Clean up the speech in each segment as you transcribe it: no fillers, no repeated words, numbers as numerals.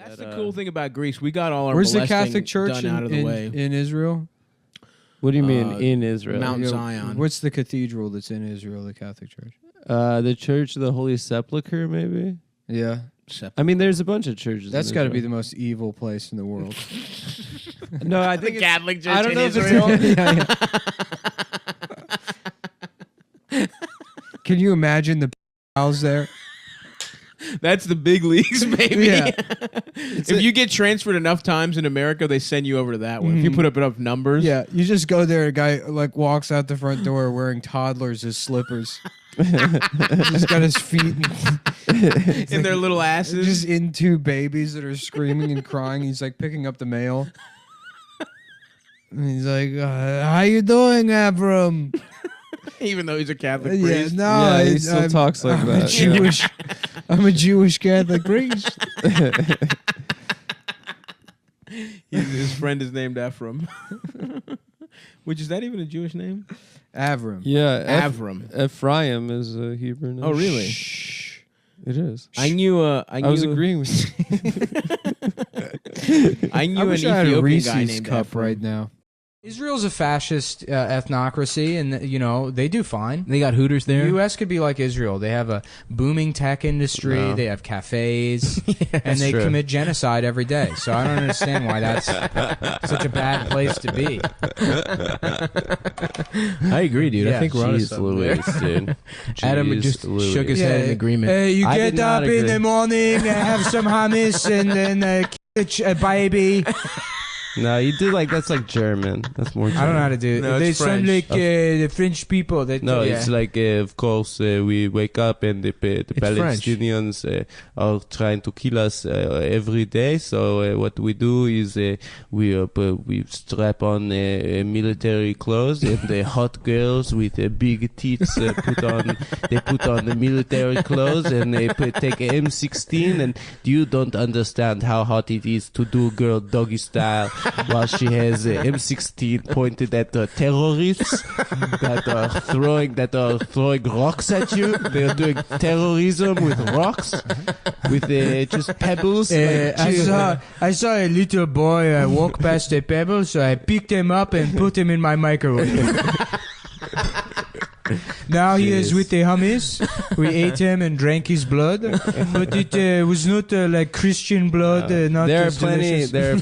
That's the cool thing about Greece. We got all our Where's the molesting Catholic Church done out of the way. in Israel? What do you mean in Israel? Mount Zion. What's the cathedral that's in Israel, the Catholic Church? The Church of the Holy Sepulchre, maybe? Yeah. I mean, there's a bunch of churches. That's got to be the most evil place in the world. No, I think the Catholic Church I don't in know if Israel. Can you imagine the house there? That's the big leagues, baby. Yeah. If you get transferred enough times in America, they send you over to that one. If you put up enough numbers. Yeah, you just go there. A guy like walks out the front door wearing toddlers as slippers. Just got his feet In their little asses. just in two babies that are screaming and crying. He's like picking up the mail. And he's like, "How you doing, Abram?" Even though he's a Catholic Yeah, priest. no, Yeah, he still talks like that. Jewish. I'm a Jewish Catholic priest. His friend is named Ephraim. Which, is that even a Jewish name? Avram. Yeah, Avram. Ephraim is a Hebrew name. Oh, really? It is. I knew. I was agreeing with you. I knew I an wish I had a Ethiopian guy Reese's named cup Ephraim. right now. Israel's a fascist ethnocracy, and they do fine. They got Hooters there. The U.S. could be like Israel. They have a booming tech industry. No. They have cafes, Yeah, and they true. commit genocide every day. So I don't understand why that's such a bad place to be. I agree, dude. Yeah, I think we're on to Jeez something Louise, there. dude. Adam Jeez just Louise. shook his head in agreement. You I get did not up in agree. the morning, have some hummus, and then a baby. No, you do that's like German. That's more German. I don't know how to do it. No, They it's sound French. like the French people. No, it's like, of course, we wake up and the French. Palestinians are trying to kill us every day. So what we do is we strap on military clothes, and the hot girls with big tits put on the military clothes, and they take a M16. And you don't understand how hot it is to do girl doggy style while she has M16 pointed at terrorists that are throwing rocks at you. They're doing terrorism with rocks, with just pebbles. I saw a little boy walk past a pebble, so I picked him up and put him in my microwave. Now he is with the hummus. We ate him and drank his blood, but it was not like Christian blood. Not There are as plenty. delicious. There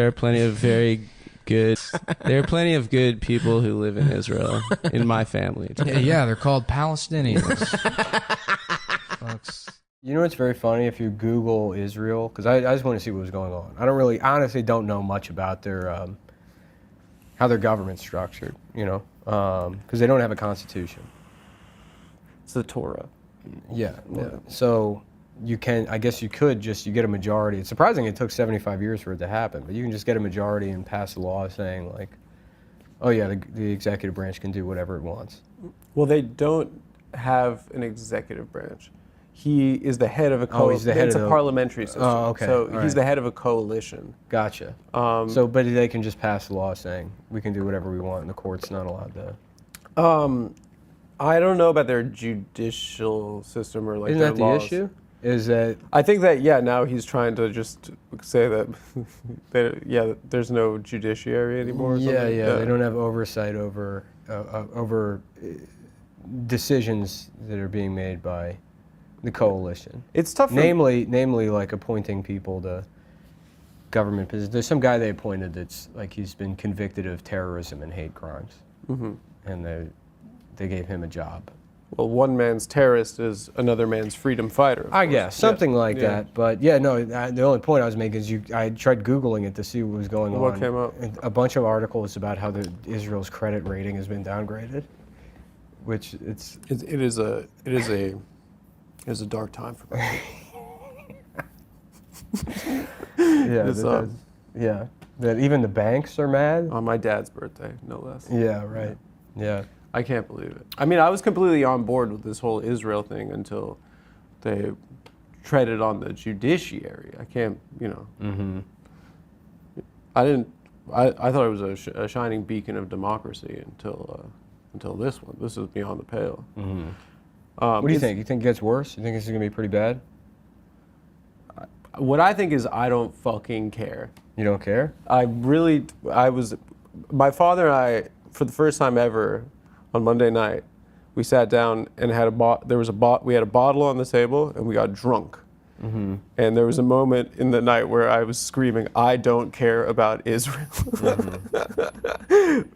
are plenty of very good. There are plenty of good people who live in Israel. In my family. Yeah, they're called Palestinians. Folks. You know what's very funny? If you Google Israel, because I just want to see what was going on. I honestly don't know much about their how their government's structured. Because they don't have a constitution. It's the Torah. Yeah. So you could you get a majority. It's surprising it took 75 years for it to happen, but you can just get a majority and pass a law saying like, oh yeah, the executive branch can do whatever it wants. Well, they don't have an executive branch. He is the head of a he's the head it's of a the- parliamentary system. Oh, okay. So All he's right. the head of a coalition. Gotcha. But they can just pass a law saying we can do whatever we want, and the court's not allowed to. I don't know about their judicial system or like Isn't their that the laws. issue? Is that I think that now he's trying to just say that there's no judiciary anymore. Or yeah, something. they don't have oversight over decisions that are being made by the coalition. It's tough. Namely, like appointing people to government positions. There's some guy they appointed that's like he's been convicted of terrorism and hate crimes, and they gave him a job. Well, one man's terrorist is another man's freedom fighter. I guess something like that. But the only point I was making is I tried Googling it to see what was going on. What came up? And a bunch of articles about how Israel's credit rating has been downgraded, which it is a dark time for them. That even the banks are mad. On my dad's birthday, no less. Yeah, right. Yeah. I can't believe it. I mean, I was completely on board with this whole Israel thing until they treaded on the judiciary. I can't, I thought it was a shining beacon of democracy until this one. This is beyond the pale. What do you think? You think it gets worse? You think this is going to be pretty bad? what I think is I don't fucking care. You don't care? My father and I, for the first time ever, on Monday night, we sat down and had we had a bottle on the table and we got drunk. Mm-hmm. And there was a moment in the night where I was screaming, "I don't care about Israel,"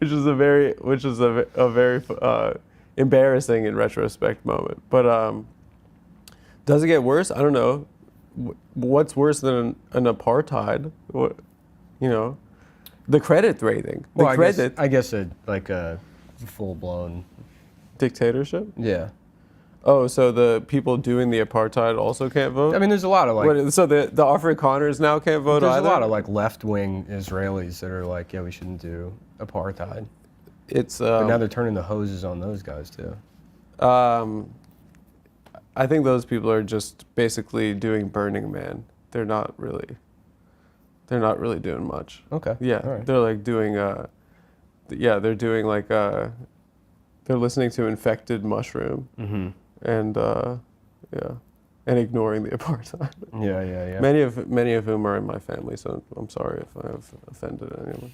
which was a very embarrassing in retrospect moment. But does it get worse? I don't know. What's worse than an apartheid? What, the credit rating. I guess a full blown dictatorship. Yeah. Oh, so the people doing the apartheid also can't vote? I mean, there's a lot of so the Afrikaners now can't vote there's either? a lot of left-wing Israelis that are like, yeah, we shouldn't do apartheid. But now they're turning the hoses on those guys too. I think those people are just basically doing Burning Man. They're not really doing much. Okay. Yeah, right. they're like doing they're doing they're listening to Infected Mushroom. Mm-hmm. And and ignoring the apartheid. Yeah. Many of whom are in my family, so I'm sorry if I have offended anyone.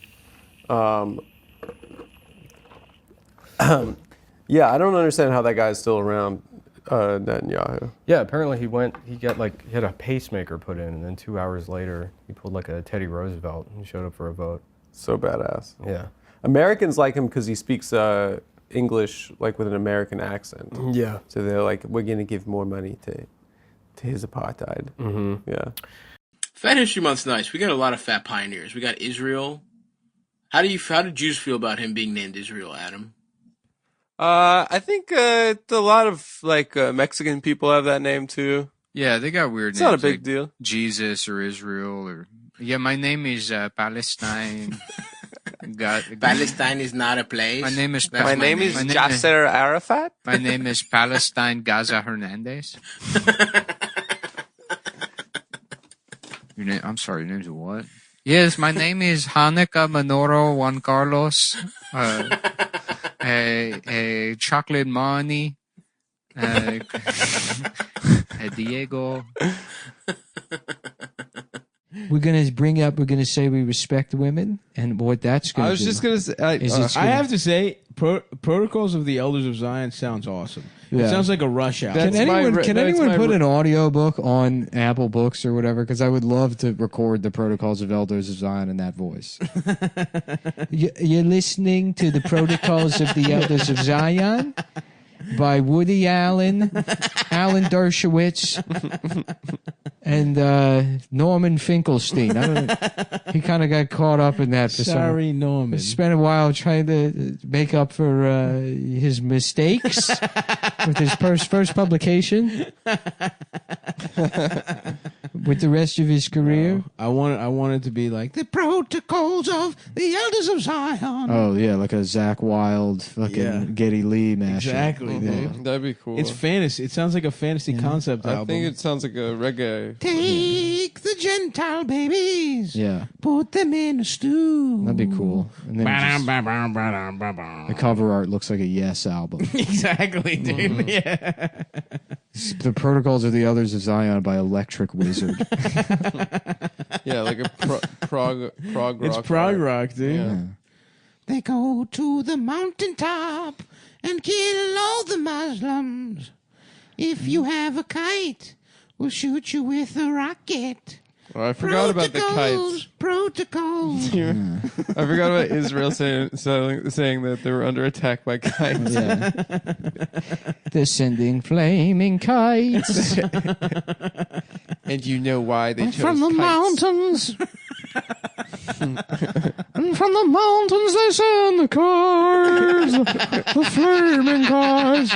I don't understand how that guy's still around, Netanyahu. Yeah, apparently he had a pacemaker put in, and then 2 hours later he pulled like a Teddy Roosevelt and showed up for a vote. So badass. Yeah. Americans like him because he speaks English with an American accent. Yeah. So they're like, we're gonna give more money to his apartheid. Mm-hmm. Yeah. Fat History Month's nice. We got a lot of fat pioneers. We got Israel. How did Jews feel about him being named Israel, Adam? I think a lot of Mexican people have that name too. Yeah, they got weird names. It's not a big deal. Jesus or Israel or my name is Palestine. Palestine is not a place. My name is Yasser Arafat. My name is Palestine Gaza Hernandez. I'm sorry, your name's what? Yes, my name is Hanukkah Manoro Juan Carlos. A chocolate money. Diego. We're gonna say we respect women, and what that's gonna do. I was just gonna say, I have to say, Protocols of the Elders of Zion sounds awesome. Yeah. It sounds like a Rush Hour. Can anyone put an audiobook on Apple Books or whatever? Because I would love to record the Protocols of Elders of Zion in that voice. You're listening to the Protocols of the Elders of Zion by Woody Allen, Alan Dershowitz, and Norman Finkelstein. He kind of got caught up in that. Sorry, Norman. Spent a while trying to make up for his mistakes with his first publication. With the rest of his career. I wanted to be like the Protocols of the Elders of Zion. Oh yeah, like a Zakk Wylde fucking Geddy Lee mashup. Exactly, dude. That'd be cool. It's fantasy. It sounds like a fantasy concept album. I think it sounds like a reggae. Take the Gentile babies. Yeah. Put them in a stew. That'd be cool. And then the cover art looks like a Yes album. Exactly, dude. Yeah. The Protocols of the Elders of Zion by Electric Wizard. Yeah, like a prog rock. It's prog rock, dude. Yeah. They go to the mountaintop and kill all the Muslims. If you have a kite, we'll shoot you with a rocket. Oh, I forgot about the kites. Protocols. I forgot about Israel saying that they were under attack by kites. Yeah. They're sending flaming kites. And you know why they chose from the kites. mountains. And from the mountains they send the cars, the flaming cars.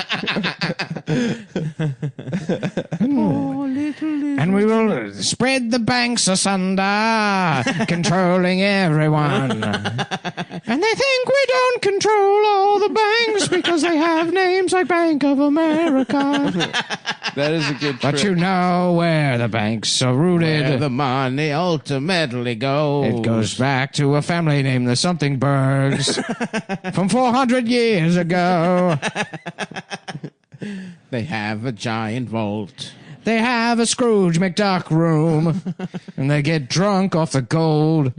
And we will spread the banks asunder, controlling everyone. And they think we don't control all the banks because they have names like Bank of America. That is a good trick. But you know where the banks are rooted. Where the money ultimately goes. It goes back to a family named the Somethingbergs from 400 years ago. They have a giant vault. They have a Scrooge McDuck room, and they get drunk off the gold.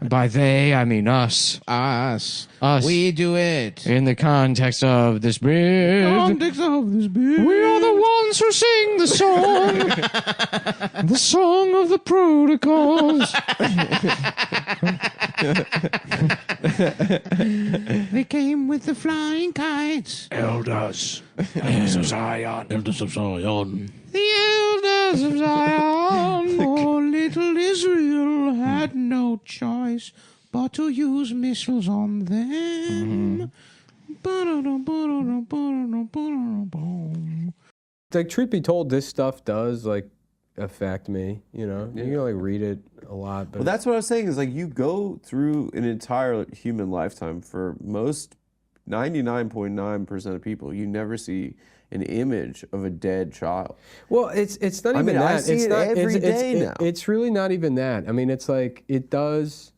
By they, I mean us. Us. Us. We do it. In the context of this bit. We are the ones who sing the song. The song of the protocols. They came with the flying kites. Elders. Elders of Zion. Elders of Zion. The elders of Zion. Oh, little Israel had no choice but to use missiles on them. Like, truth be told, this stuff does like affect me. You know, you can like read it a lot, but Well, that's what I was saying is like you go through an entire human lifetime. For most 99.9% of people, you never see an image of a dead child. well, it's not I even mean, that. I see it's it not every day now. It's really not even that. I mean, it's like it does.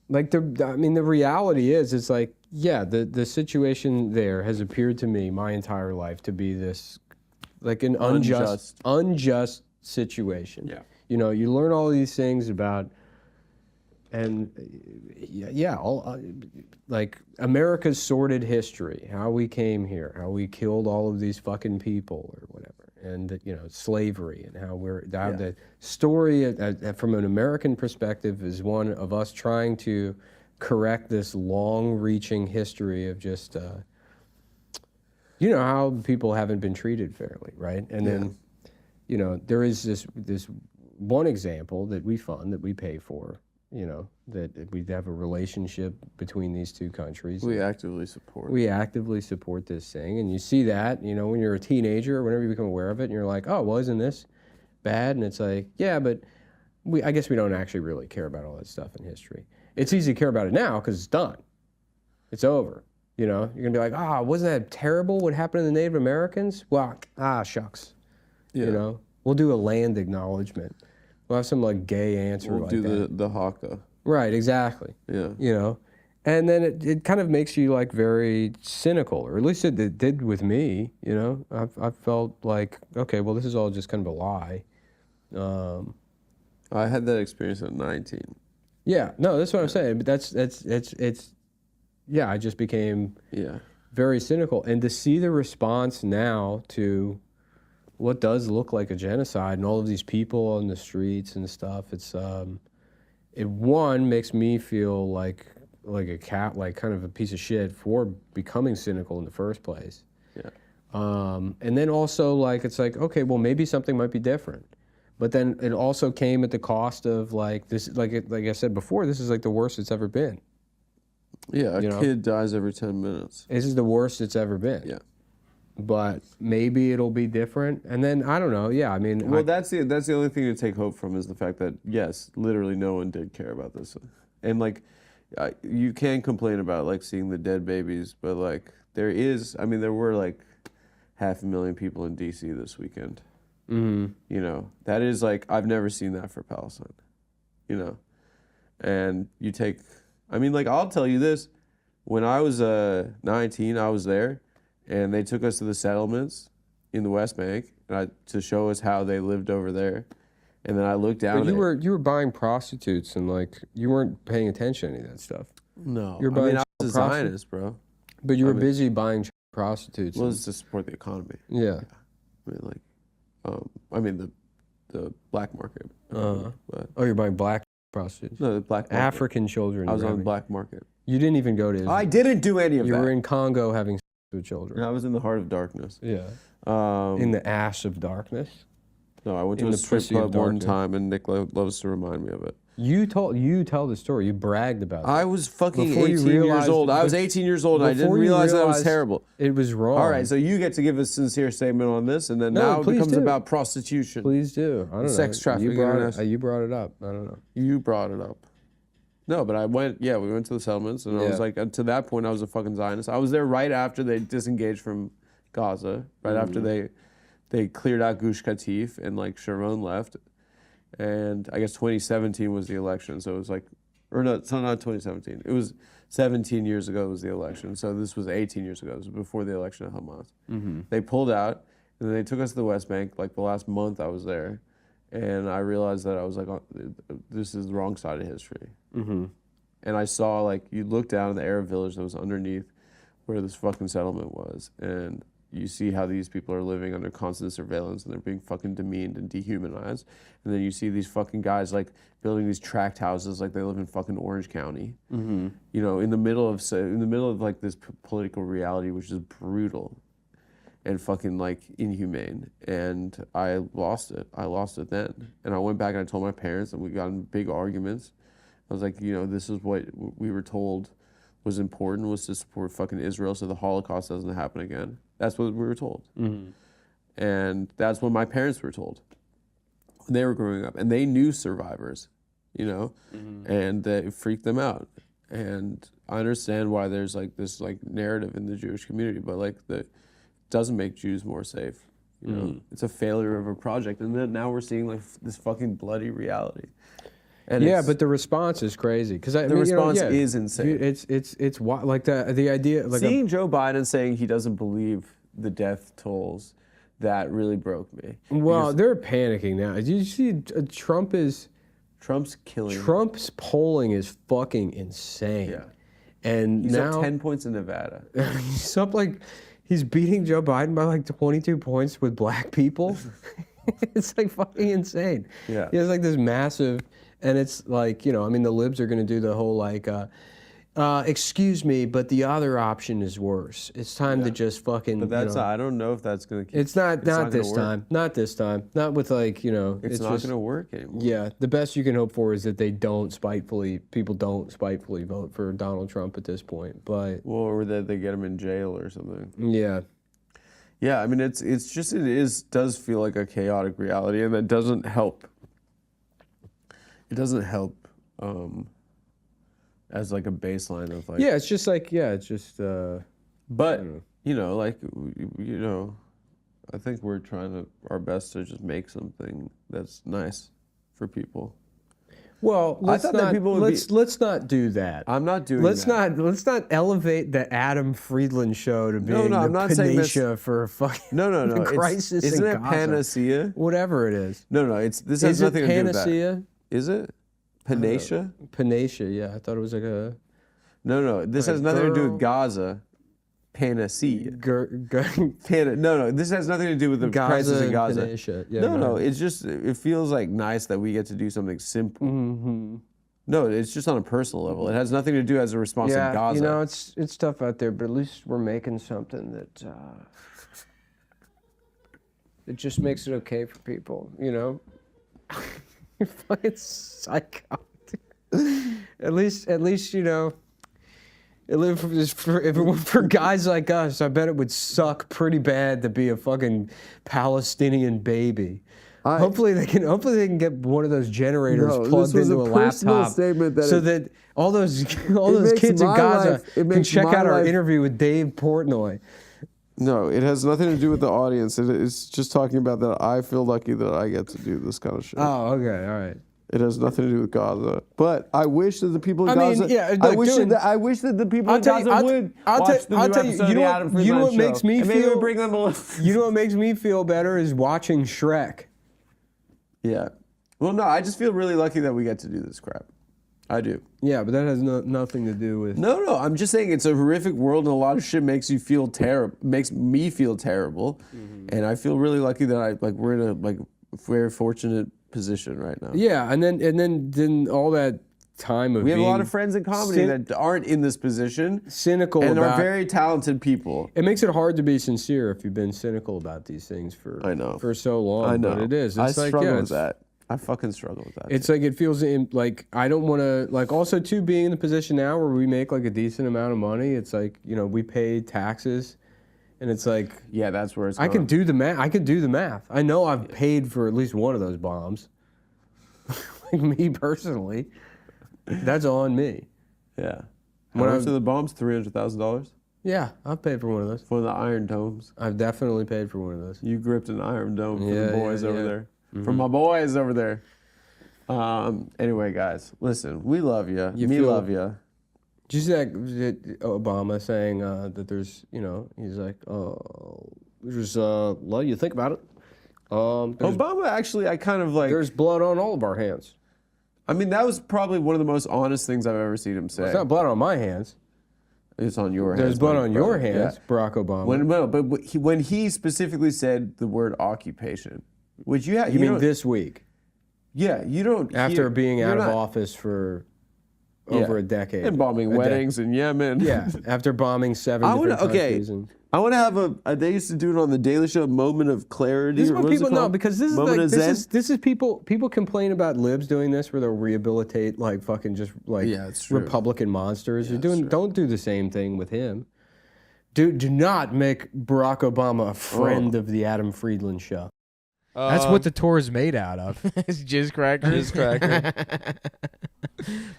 Like the reality is, it's like, yeah, the situation there has appeared to me my entire life to be this, like an unjust situation. Yeah. You know, you learn all these things about, and like America's sordid history, how we came here, how we killed all of these fucking people or whatever, and you know, slavery, and how the story from an American perspective is one of us trying to correct this long-reaching history of just you know, how people haven't been treated fairly, right? And then, you know, there is this one example that we fund, that we pay for, you know, that we have a relationship between these two countries. We actively support. We actively support this thing, and you see that, you know, when you're a teenager, or whenever you become aware of it, and you're like, oh, well, isn't this bad? And it's like, yeah, but I guess we don't actually really care about all that stuff in history. It's easy to care about it now because it's done. It's over. You know, you're gonna be like, wasn't that terrible what happened to the Native Americans? Well, shucks. Yeah. You know, we'll do a land acknowledgement. We'll have some like gay answer We'll like do that. the haka. Right, exactly. Yeah. You know, and then it kind of makes you like very cynical, or at least it did with me. You know, I felt like, okay, well, this is all just kind of a lie. I had that experience at 19. Yeah, no, that's what I'm saying. But it's yeah, I just became very cynical, and to see the response now to what does look like a genocide and all of these people on the streets and stuff, it's it makes me feel like a cat, like kind of a piece of shit for becoming cynical in the first place. Yeah. And then also like it's like, okay, well, maybe something might be different. But then it also came at the cost of like this, like I said before, this is like the worst it's ever been. Yeah, a You know? kid dies every 10 minutes. This is the worst it's ever been. Yeah. But maybe it'll be different. And then I don't know. Yeah, I mean, Well, that's the only thing to take hope from, is the fact that yes, literally no one did care about this, and like you can complain about like seeing the dead babies, but like there were like 500,000 people in D.C. this weekend. Mm-hmm. You know, that is like, I've never seen that for Palestine. You know, and you take, I mean, like I'll tell you this, when I was 19, I was there. And they took us to the settlements in the West Bank to show us how they lived over there. And then I looked down. But you were buying prostitutes, and like you weren't paying attention to any of that stuff. No, You're buying I was a Zionist, bro. But you were busy buying prostitutes. Well, it's to support the economy. Yeah. I mean, like, the black market. But, Oh, you're buying black prostitutes. no, the black market. African children. I was you were on the having. black market. You didn't even go to Israel. I didn't do any of You that. were in Congo having sex with children. I was in the heart of darkness. Yeah. Um, In the ash of darkness. no, I went to in a the strip pussy of club one darkness. time, and Nick loves to remind me of it. You tell the story. You bragged about it. I was fucking Before you 18 years realized- old. I was 18 years old, and I didn't Before you realize that it was realized terrible. It was wrong. All right, so you get to give a sincere statement on this, and then No, now it please becomes do. about prostitution. Please do. I don't know. Sex trafficking, You brought it up. I don't know. You brought it up. No, but we went to the settlements, and I was Yeah. like, to that point, I was a fucking Zionist. I was there right after they disengaged from Gaza, right after they cleared out Gush Katif, and like Sharon left. And I guess 2017 was the election, so it was like, or no, it's not 2017. It was 17 years ago was the election, so this was 18 years ago. It was before the election of Hamas. Mm-hmm. They pulled out, And then they took us to the West Bank. Like the last month I was there, and I realized that I was like, oh, this is the wrong side of history. Mm-hmm. And I saw, like, you look down at the Arab village that was underneath where this fucking settlement was, and you see how these people are living under constant surveillance and they're being fucking demeaned and dehumanized. And then you see these fucking guys, like, building these tract houses like they live in fucking Orange County. Mm-hmm. You know, in the middle of like this political reality, which is brutal and fucking like inhumane. And I lost it. I lost it then. And I went back and I told my parents, and we got in big arguments. I was like, you know, this is what we were told was important, was to support fucking Israel so the Holocaust doesn't happen again. That's what we were told. Mm-hmm. And that's what my parents were told when they were growing up. And they knew survivors, you know, and it freaked them out. And I understand why there's like this like narrative in the Jewish community, but like that doesn't make Jews more safe. You know, it's a failure of a project. And then now we're seeing like this fucking bloody reality. And yeah, but the response is crazy because the response is insane. It's like the idea like seeing Joe Biden saying he doesn't believe the death tolls, that really broke me. Well, they're panicking now. Did you see Trump's killing. Trump's polling is fucking insane. Yeah, and he's now up 10 points in Nevada. he's up like he's beating Joe Biden by like 22 points with black people. It's like fucking insane. Yeah, he has like this massive. And it's like, you know, I mean, the libs are going to do the whole like, excuse me, but the other option is worse. It's time to just fucking. But that's I don't know if that's going to keep. It's not this time. Not this time. Not with like, you know. It's not going to work anymore. Yeah, the best you can hope for is that people don't spitefully vote for Donald Trump at this point. But or that they get him in jail or something. Yeah. Yeah, I mean, it does feel like a chaotic reality, and that doesn't help. It doesn't help as like a baseline of like. Yeah, it's just like But you know, like you know, I think we're trying our best to just make something that's nice for people. Well, let's not do that. I'm not doing let's that. Let's not elevate the Adam Friedland show to being I'm not saying this. For fucking No. crisis. Isn't in it Gaza. panacea? Whatever it is. No. This has nothing to do with that. Panacea? Is it? Panacea? Panacea, yeah. I thought it was like a... No. This has nothing to do with Gaza. Panacea. No. This has nothing to do with the crisis in Gaza. Panacea. Yeah, No. It's just, it feels like nice that we get to do something simple. Mm-hmm. No, it's just on a personal level. It has nothing to do as a response to Gaza. You know, it's tough out there, but at least we're making something that... it just makes it okay for people, you know? You're fucking psycho. At least you know. If it were for guys like us, I bet it would suck pretty bad to be a fucking Palestinian baby. Hopefully they can get one of those generators plugged into a laptop, so that all those kids in Gaza can check out our interview with Dave Portnoy. No, it has nothing to do with the audience. It's just talking about that I feel lucky that I get to do this kind of shit. Oh, okay, all right. It has nothing to do with Gaza. But I wish that the people in Gaza... I wish that the people in Gaza would watch the new episode of the Adam Friedland show. You know what makes me feel... Maybe we bring them a... You know what makes me feel better is watching Shrek. Yeah. Well, no, I just feel really lucky that we get to do this crap. I do. Yeah, but that has nothing to do with... No, I'm just saying it's a horrific world and a lot of shit makes you feel terrible, makes me feel terrible. Mm-hmm. And I feel really lucky that we're in a very fortunate position right now. Yeah, and then all that time of we have a lot of friends in comedy that aren't in this position. Cynical and are very talented people. It makes it hard to be sincere if you've been cynical about these things for so long. I know. But it is. It's struggle with that. I fucking struggle with that. It's like it feels like I don't want to also too being in the position now where we make like a decent amount of money. It's like, you know, we pay taxes, and it's like that's where it's. I can do the math. I know I've paid for at least one of those bombs. Like me personally, that's on me. Yeah. How much are the bombs? $300,000. Yeah, I've paid for one of those. For the Iron Domes. I've definitely paid for one of those. You gripped an Iron Dome for the boys over there. Mm-hmm. For my boys over there. Anyway, guys, listen, we love you. Me love you. Did you see that Obama saying that there's, you know, he's like, oh, which was well, you think about it. Obama actually, I kind of like. There's blood on all of our hands. I mean, that was probably one of the most honest things I've ever seen him say. It's not blood on my hands. It's on your hands. There's blood on your hands, yeah. Barack Obama. When he specifically said the word occupation, which you mean this week? Yeah, you don't. After being out of office for over a decade and bombing weddings in Yemen. Yeah, after bombing 7 different countries. I want to have they used to do it on the Daily Show, moment of clarity. This is what people know, because this is this is people complain about libs doing this where they'll rehabilitate like fucking just like Republican monsters. Don't do the same thing with him. Do not make Barack Obama a friend of the Adam Friedland show. That's what the tour is made out of. It's jizz cracker. Jizz cracker.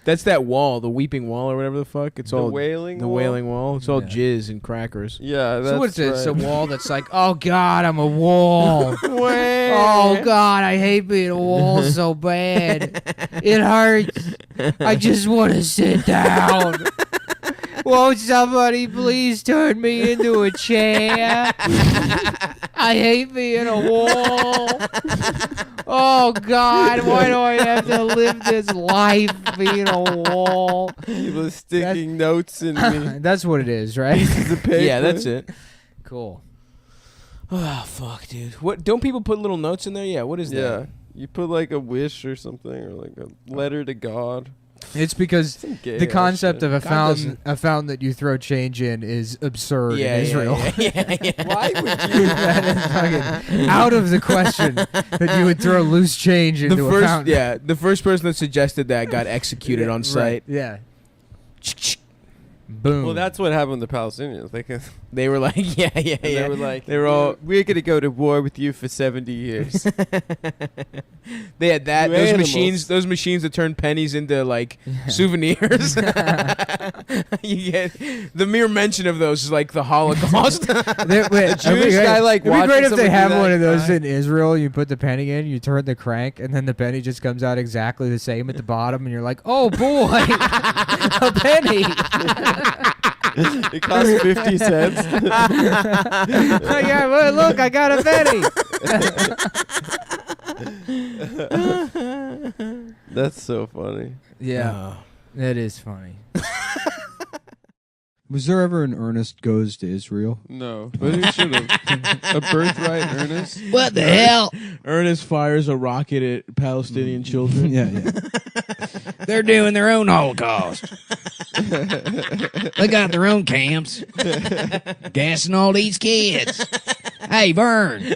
That's that wall, the weeping wall or whatever the fuck. It's all wailing the wailing wall. It's all jizz and crackers. Yeah, that's so what's right. It's a wall that's like, oh God, I'm a wall. Oh God, I hate being a wall so bad. It hurts. I just want to sit down. Won't somebody please turn me into a chair? I hate being a wall. Oh God, why do I have to live this life being a wall? People sticking notes in me. That's what it is, right? Yeah, that's it. Cool. Oh fuck, dude. What? Don't people put little notes in there? Yeah. What is that? Yeah, you put like a wish or something, or like a letter to God. It's because the concept of a fountain that you throw change in is absurd in Israel. Yeah. Why would you? That is fucking out of the question that you would throw loose change into a fountain. Yeah, the first person that suggested that got executed on site. Right. Yeah. Boom. Well, that's what happened to the Palestinians. They were like, They were like, we're gonna go to war with you for 70 years. They had that. You Those animals. machines that turn pennies into like souvenirs. You get the mere mention of those is like the Holocaust. Jewish guy, like, it'd be great watching if they someone have do that one of those guy. in Israel. You put the penny in, you turn the crank, and then the penny just comes out exactly the same at the bottom, and you're like, oh boy, a penny. It costs 50 cents. Yeah, well, look, I got a penny. That's so funny. Yeah, it is funny. Was there ever an Ernest Goes to Israel? No, but he should have. A birthright, Ernest. What the hell? Ernest fires a rocket at Palestinian children. Yeah. They're doing their own Holocaust. They got their own camps. Gassing all these kids. Hey, Vern.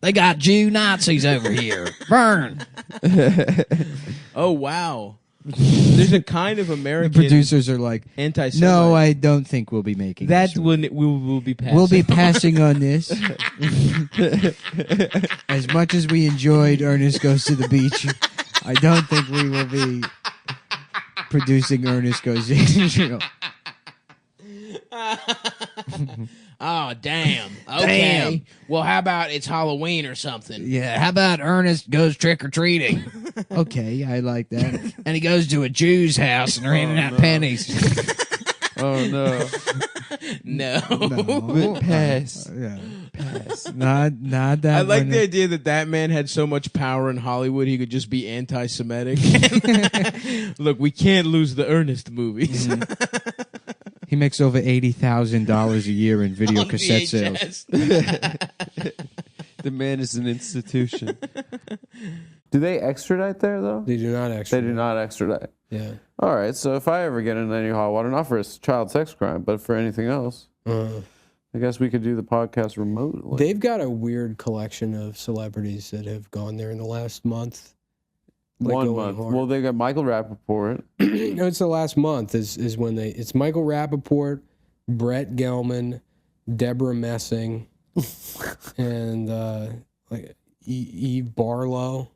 They got Jew Nazis over here. Vern. Oh, wow. There's a kind of American The producers are like, anti-Semite. no, I don't think we'll be making That's this. when we'll be passing. We'll be passing on this. As much as we enjoyed Ernest Goes to the Beach, I don't think we will be producing Ernest Goes to Israel. Oh, damn. Okay. Well, how about it's Halloween or something? Yeah, how about Ernest goes trick-or-treating? Okay, I like that. And he goes to a Jew's house and they're handing out pennies. Oh, no. No. Pass. Yeah. Pass. Not that. I like one. the idea that man had so much power in Hollywood he could just be anti-Semitic. Look, we can't lose the Ernest movies. Mm-hmm. He makes over $80,000 a year in video On cassette VHS. sales. The man is an institution. Do they extradite there, though? They do not actually. They do not extradite. Yeah. All right, so if I ever get in any hot water, not for a child sex crime, but for anything else, I guess we could do the podcast remotely. They've got a weird collection of celebrities that have gone there in the last month. Like 1 going month. hard. Well, they got Michael Rappaport. No, it's the last month is when it's Michael Rappaport, Brett Gelman, Deborah Messing, and like Eve Barlow.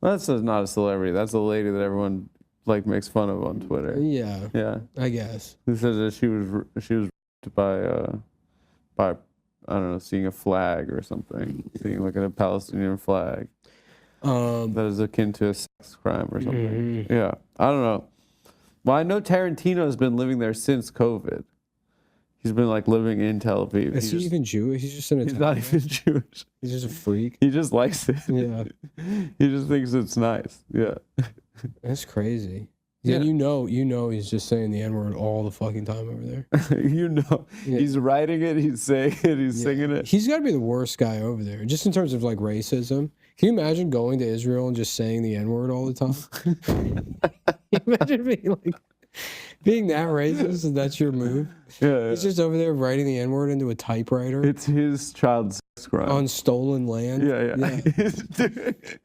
That's not a celebrity. That's a lady that everyone like makes fun of on Twitter. Yeah, Yeah, I guess. who says that she was raped by I don't know, seeing a flag or something, seeing like a Palestinian flag. That is akin to a sex crime or something. Yeah, I don't know. Well, I know Tarantino has been living there since COVID. He's been like living in Tel Aviv. Is he even Jewish? He's just an He's Italian. not even Jewish. He's just a freak. He just likes it. Yeah. He just thinks it's nice. Yeah. That's crazy. Yeah. Yeah, you know he's just saying the N-word all the fucking time over there. Yeah. He's writing it, he's saying it, he's singing it. He's got to be the worst guy over there, just in terms of like racism. Can you imagine going to Israel and just saying the N-word all the time? Can you imagine being that racist and that's your move? Yeah, He's just over there writing the N-word into a typewriter it's his child sex crime. on stolen land. Yeah.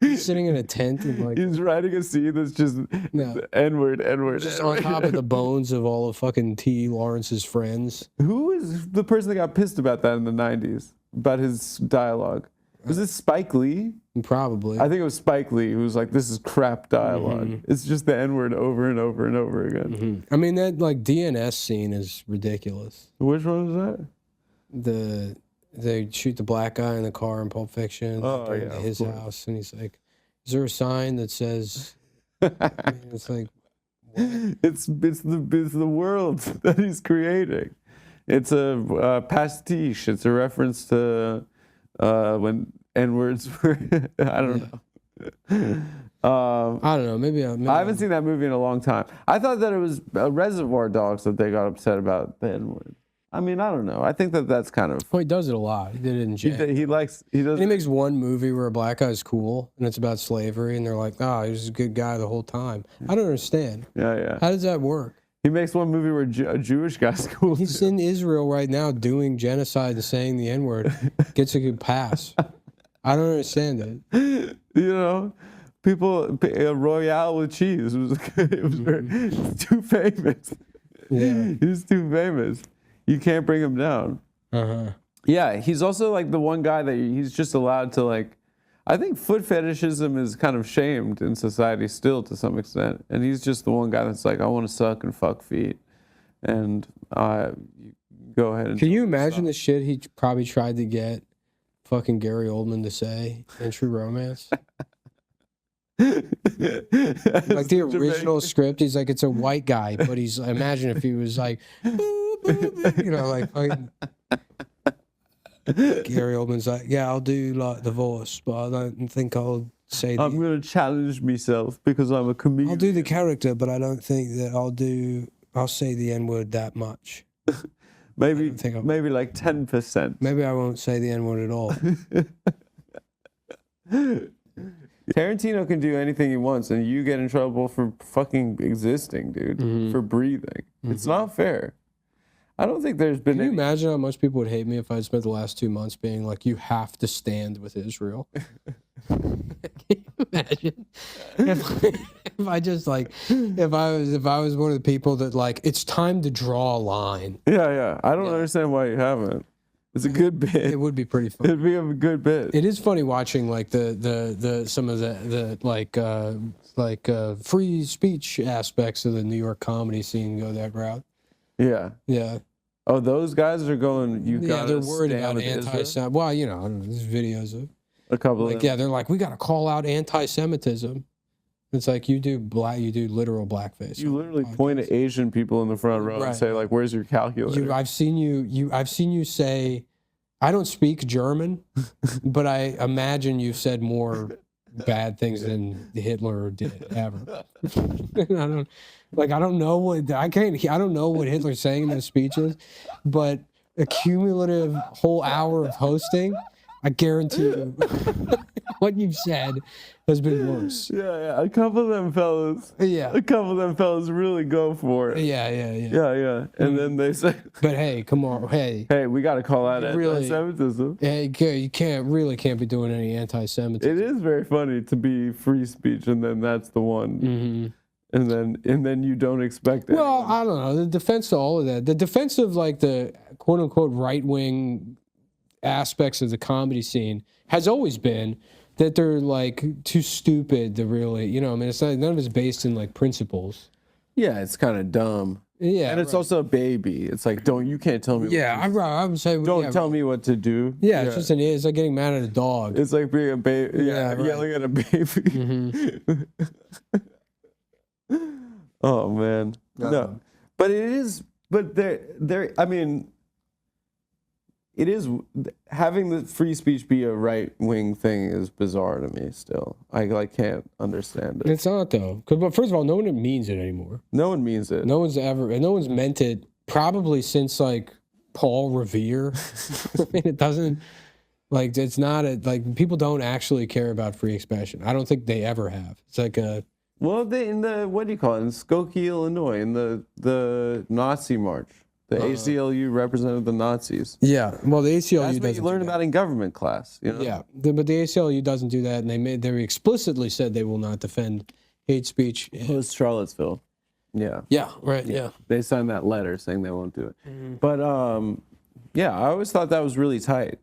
He's sitting in a tent and like He's writing a scene that's just No. N-word. just on top of the bones of all of fucking T. Lawrence's friends. Who is the person that got pissed about that in the 90s? About his dialogue? Was it Spike Lee? Probably. I think it was Spike Lee who was like, this is crap dialogue. It's just the N-word over and over and over again. I mean, that like DNS scene is ridiculous. Which one was that? They shoot the black guy in the car in Pulp Fiction. Oh, bring him yeah, to of his course. house, and he's like, "Is there a sign that says?" I mean, it's like, It's the world that he's creating. It's a pastiche. It's a reference to when N-words were. I don't know. I don't know. Maybe I haven't seen that movie in a long time. I thought that it was Reservoir Dogs that they got upset about the N-word. I mean, I don't know. I think that's kind of. Well, he does it a lot. He did it in jail. He does. And he makes one movie where a black guy's cool, and it's about slavery, and they're like, "Oh, he was a good guy the whole time." I don't understand. Yeah. How does that work? He makes one movie where a Jewish guy's cool. He's in Israel right now doing genocide and saying the N-word. Gets a good pass. I don't understand it. You know, people Royale with cheese it's too famous. Yeah. He's too famous. You can't bring him down. Yeah, he's also like the one guy that he's just allowed to like. I think foot fetishism is kind of shamed in society still to some extent, and he's just the one guy that's like, I want to suck and fuck feet, and you go ahead and. Can you imagine the shit he probably tried to get fucking Gary Oldman to say in True Romance? Like the original script, he's like, it's a white guy, but he's. Imagine if he was like, you know, like fucking. Gary Oldman's like, yeah, I'll do like the voice, but I don't think I'll say. I'm gonna challenge myself because I'm a comedian. I'll do the character, but I don't think that I'll say the N-word that much. maybe like 10%. Maybe I won't say the N-word at all. Tarantino can do anything he wants, and you get in trouble for fucking existing, dude, for breathing. It's not fair. I don't think there's been. Can you imagine how much people would hate me if I spent the last 2 months being like, you have to stand with Israel? Can you imagine if I just like if I was one of the people that like it's time to draw a line? Yeah. I don't understand why you haven't. It's a good bit. It would be pretty fun. It'd be a good bit. It is funny watching like the some of the free speech aspects of the New York comedy scene go that route. Yeah. Yeah. Oh, those guys are going. They're worried about anti-Semitism. anti-Semitism. Well, you know, I don't know, there's videos of A couple like of them. yeah, they're like we got to call out anti-Semitism. It's like you do literal blackface. You literally point at Asian people in the front row and say like, "Where's your calculator?" I've seen you say, I don't speak German, but I imagine you've said more bad things than Hitler did ever. I don't know what Hitler's saying in those speeches, but a cumulative whole hour of hosting, I guarantee you, what you've said has been worse. Yeah. A couple of them fellas. Yeah. A couple of them fellas really go for it. Yeah. Yeah. And then they say, But hey, come on, hey, "Hey, we got to call out Really- anti-Semitism." you can't be doing any anti-Semitism. It is very funny to be free speech, and then that's the one, and then you don't expect it. Well, I don't know. The defense of all of that, the defense of like the quote unquote right wing aspects of the comedy scene has always been that they're like too stupid to really, you know, I mean, it's not, none of it's based in like principles. Yeah, it's kind of dumb. Yeah. And it's also a baby. It's like, you can't tell me. Yeah, I would say. Don't tell me what to do. Yeah, it's just it's like getting mad at a dog. It's like being a baby. Yeah, right. yelling at a baby. Oh man, no. But it is. But there. I mean, it is having the free speech be a right wing thing is bizarre to me. Still, I like can't understand it. It's not though, because first of all, no one means it anymore. No one means it. No one's meant it probably since like Paul Revere. I mean, it doesn't like it's not like people don't actually care about free expression. I don't think they ever have. It's like a in the what do you call it in Skokie, Illinois, in the Nazi march. The ACLU represented the Nazis. Yeah, well, the ACLU That's what doesn't you learn do that. about in government class. You know? Yeah, but the ACLU doesn't do that, and they explicitly said they will not defend hate speech. It was Charlottesville. Yeah. Yeah, right. Yeah. They signed that letter saying they won't do it. But yeah, I always thought that was really tight.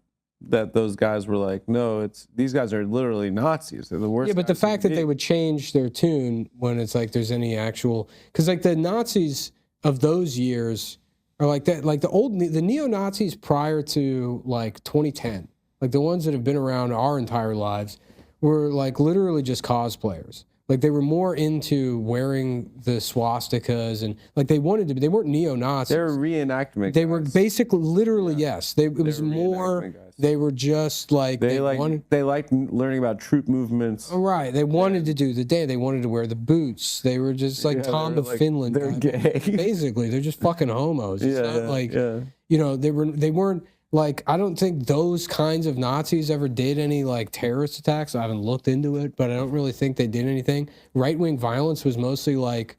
That those guys were like, no, these guys are literally Nazis. They're the worst. Yeah, but the guys fact you that can they be. would change their tune when it's like there's any actual, because like the Nazis of those years are like that, like the neo-Nazis prior to like 2010, like the ones that have been around our entire lives, were like literally just cosplayers. Like they were more into wearing the swastikas and like they wanted to be. They weren't neo-Nazis. They're reenactment. They were guys. basically literally yes. It was were more. reenactment guys. They were just like They wanted. liked learning about troop movements. Right. They wanted to do the day. They wanted to wear the boots. They were just like Yeah, Tom they of were like- Finland. they're guy. gay. Basically, they're just fucking homos. It's not like you know they weren't like I don't think those kinds of Nazis ever did any like terrorist attacks. I haven't looked into it, but I don't really think they did anything. Right wing violence was mostly like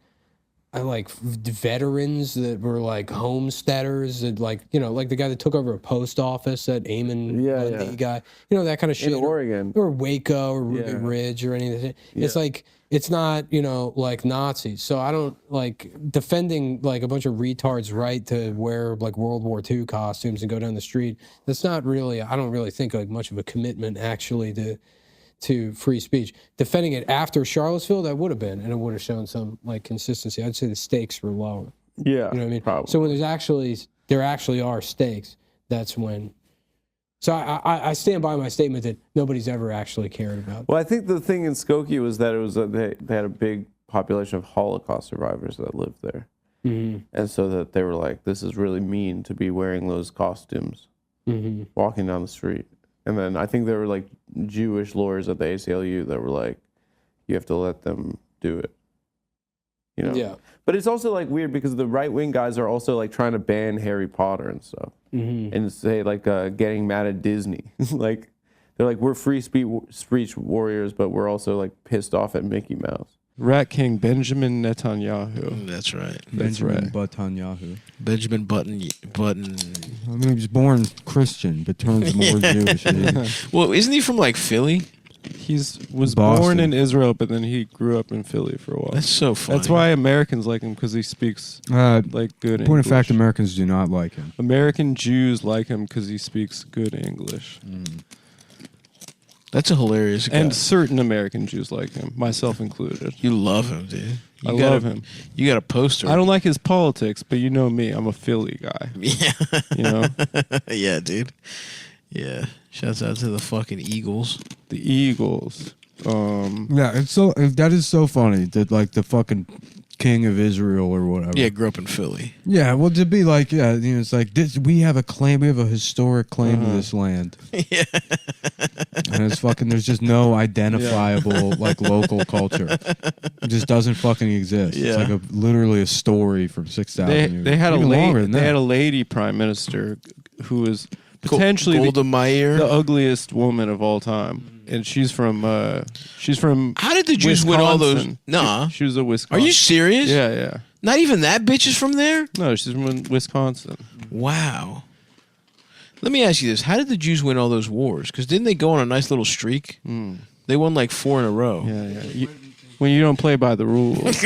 veterans that were like homesteaders that like you know like the guy that took over a post office, that Eamon Bundy guy, you know that kind of shit. In Oregon. Or Waco or Ruby Ridge or anything. It's like it's not you know like Nazis. So I don't like defending like a bunch of retards' right to wear like World War II costumes and go down the street. That's not really. I don't really think like much of a commitment actually to free speech. Defending it after Charlottesville, that would have been, and it would have shown some like consistency. I'd say the stakes were lower. Yeah, You know what I mean? probably. So when there actually are stakes, that's when. So I stand by my statement that nobody's ever actually cared about. Well, I think the thing in Skokie was that it was they had a big population of Holocaust survivors that lived there, and so that they were like, this is really mean to be wearing those costumes, walking down the street. And then I think there were like Jewish lawyers at the ACLU that were like, you have to let them do it. You know? Yeah. But it's also like weird because the right wing guys are also like trying to ban Harry Potter and stuff. And say like getting mad at Disney. Like they're like, we're free speech warriors, but we're also like pissed off at Mickey Mouse. Rat King Benjamin Netanyahu. That's right. That's Benjamin right. Netanyahu. Benjamin Button. I mean, he was born Christian, but turns more Jewish. Well, isn't he from like Philly? He was Boston. born in Israel, but then he grew up in Philly for a while. That's so funny. That's why Americans like him, because he speaks like good English. Point of fact, Americans do not like him. American Jews like him because he speaks good English. That's a hilarious guy. And certain American Jews like him, myself included. You love him, dude. I love him. You got a poster. I don't like his politics, but you know me, I'm a Philly guy. Yeah. You know? Yeah, dude. Yeah. Shouts out to the fucking Eagles. The Eagles. Yeah, it's so that is so funny that like the fucking king of Israel or whatever. Yeah, grew up in Philly. Yeah, well, to be like, yeah, you know, it's like this. We have a claim. We have a historic claim to this land. Yeah. And it's fucking. There's just no identifiable like local culture. It just doesn't fucking exist. Yeah. It's like literally a story from 6,000 years. They had Even longer than they that. had a lady prime minister who was potentially Golda Meir. the ugliest woman of all time, and she's from How did the Jews win all those? Wisconsin. Nah. She was a Are Wisconsin. you serious? Yeah, yeah. Not even that bitch is from there? No, she's from Wisconsin. Wow. Let me ask you this. How did the Jews win all those wars? Because didn't they go on a nice little streak? They won like 4 in a row. Yeah, yeah. When you don't play by the rules.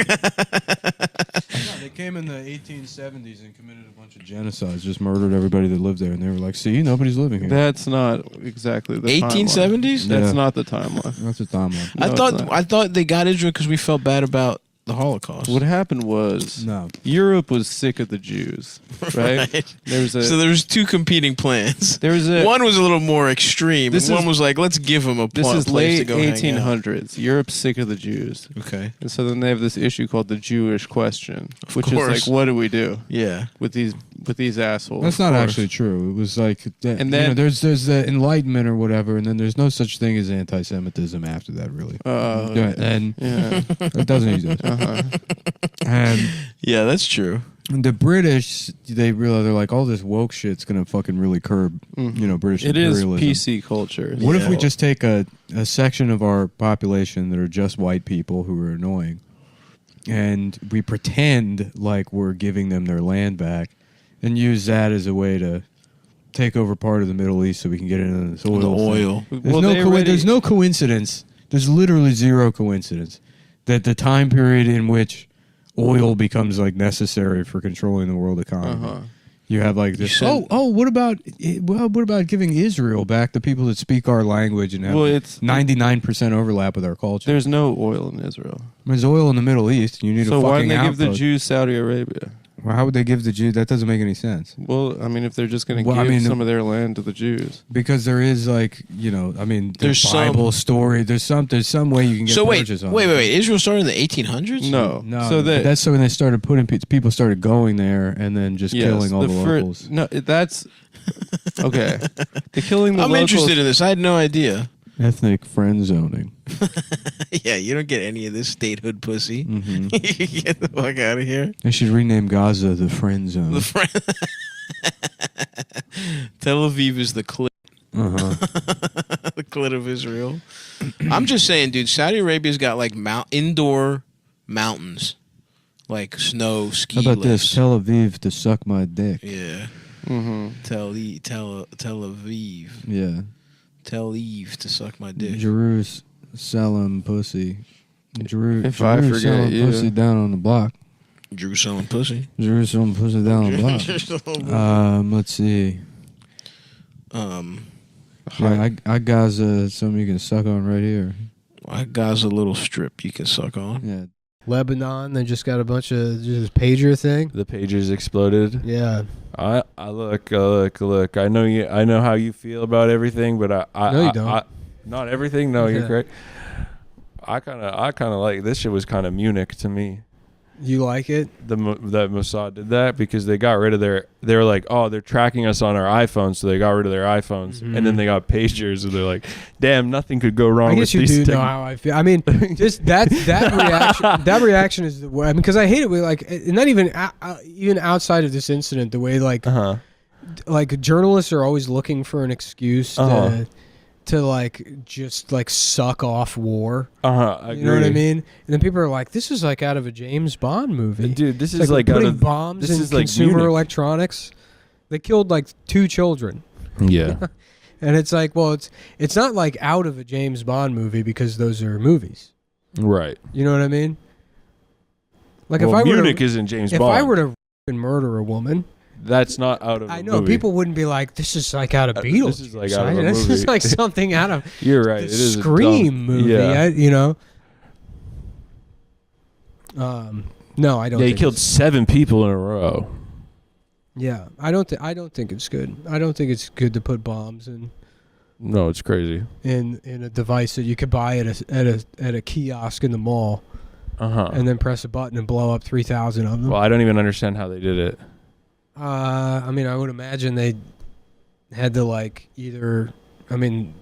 They came in the 1870s and committed a bunch of genocides, just murdered everybody that lived there, and they were like, "See, nobody's living here." That's not exactly the 1870s? timeline. That's Yeah. not the timeline. That's a timeline. No, it's not. I thought they got Israel because we felt bad about the Holocaust. What happened was No. Europe was sick of the Jews, right? So there was 2 competing plans. There was a One was a little more extreme, This and one is- was like, let's give them a this is place to late go hang out. 1800s. Europe's sick of the Jews. Okay. And so then they have this issue called the Jewish question, which is course. like, what do we do Yeah. with these with these assholes. That's not actually true. It was like, And then there's the Enlightenment or whatever, and then there's no such thing as anti-Semitism after that, really. And it doesn't exist. And yeah, that's true. the British, they're like, all this woke shit's gonna fucking really curb, British imperialism. It is PC culture. What if we just take a section of our population that are just white people who are annoying, and we pretend like we're giving them their land back, and use that as a way to take over part of the Middle East so we can get into this oil. There's no coincidence. There's literally zero coincidence that the time period in which oil becomes like necessary for controlling the world economy. You have like this. What about giving Israel back the people that speak our language and have 99% overlap with our culture? There's no oil in Israel. There's oil in the Middle East. You need a fucking why didn't they give the outpost. Jews Saudi Arabia? Well, how would they give the Jews? That doesn't make any sense. Well, I mean, if they're just going to give some of their land to the Jews, because there is like, there's Bible story. There's some way you can get purchase on. Wait. Israel started in the 1800s? No. So that's when they started people started going there and then just killing all the locals. No, that's okay. The killing the locals. I'm interested in this. I had no idea. Ethnic friend zoning. Yeah, you don't get any of this statehood pussy. Mm-hmm. You get the fuck out of here. They should rename Gaza the friend zone. Tel Aviv is the clit. The clit of Israel. I'm just saying, dude, Saudi Arabia's got like indoor mountains. Like snow, ski How about lifts. this? Tel Aviv to suck my dick. Yeah. Tel Aviv. Yeah. Tell Eve to suck my dick. Jerusalem pussy. If I forget you. Pussy down on the block. Jerusalem pussy. Jerusalem pussy down on the block. Let's see. I got something you can suck on right here. I got a little strip you can suck on. Yeah. Lebanon, they just got a bunch of just pager thing. The pagers exploded. Yeah. I look. I know how you feel about everything, but No, you don't. Not everything. No, you're correct. I kind of like this shit was kind of Munich to me. You like it? That Mossad did that because they got rid of they were like, oh, they're tracking us on our iPhones, so they got rid of their iPhones, and then they got pagers, and they're like, damn, nothing could go wrong with these things. I guess you do know how I feel. I mean, just that reaction. That reaction is the way. I mean, because I hate it. Like, not even outside of this incident, the way like journalists are always looking for an excuse to like just like suck off war. You know what I mean? And then people are like, "This is like out of a James Bond movie, dude. This is like putting bombs in consumer electronics. They killed like 2 children. Yeah, and it's like, well, it's not like out of a James Bond movie because those are movies, right? You know what I mean? Like well, if I were Munich isn't James Bond. If I were to murder a woman. That's not out of a movie. I know, people wouldn't be like, this is like out of Beetlejuice. This is like out of a this movie. is like something out of You're right. the It is Scream movie, yeah. No, I don't. Yeah, he think killed 7 people in a row. Yeah, I don't think it's good. I don't think it's good to put bombs in. No, it's crazy. In a device that you could buy at a kiosk in the mall, and then press a button and blow up 3,000 of them. Well, I don't even understand how they did it. I mean, I would imagine they had to like either. I mean,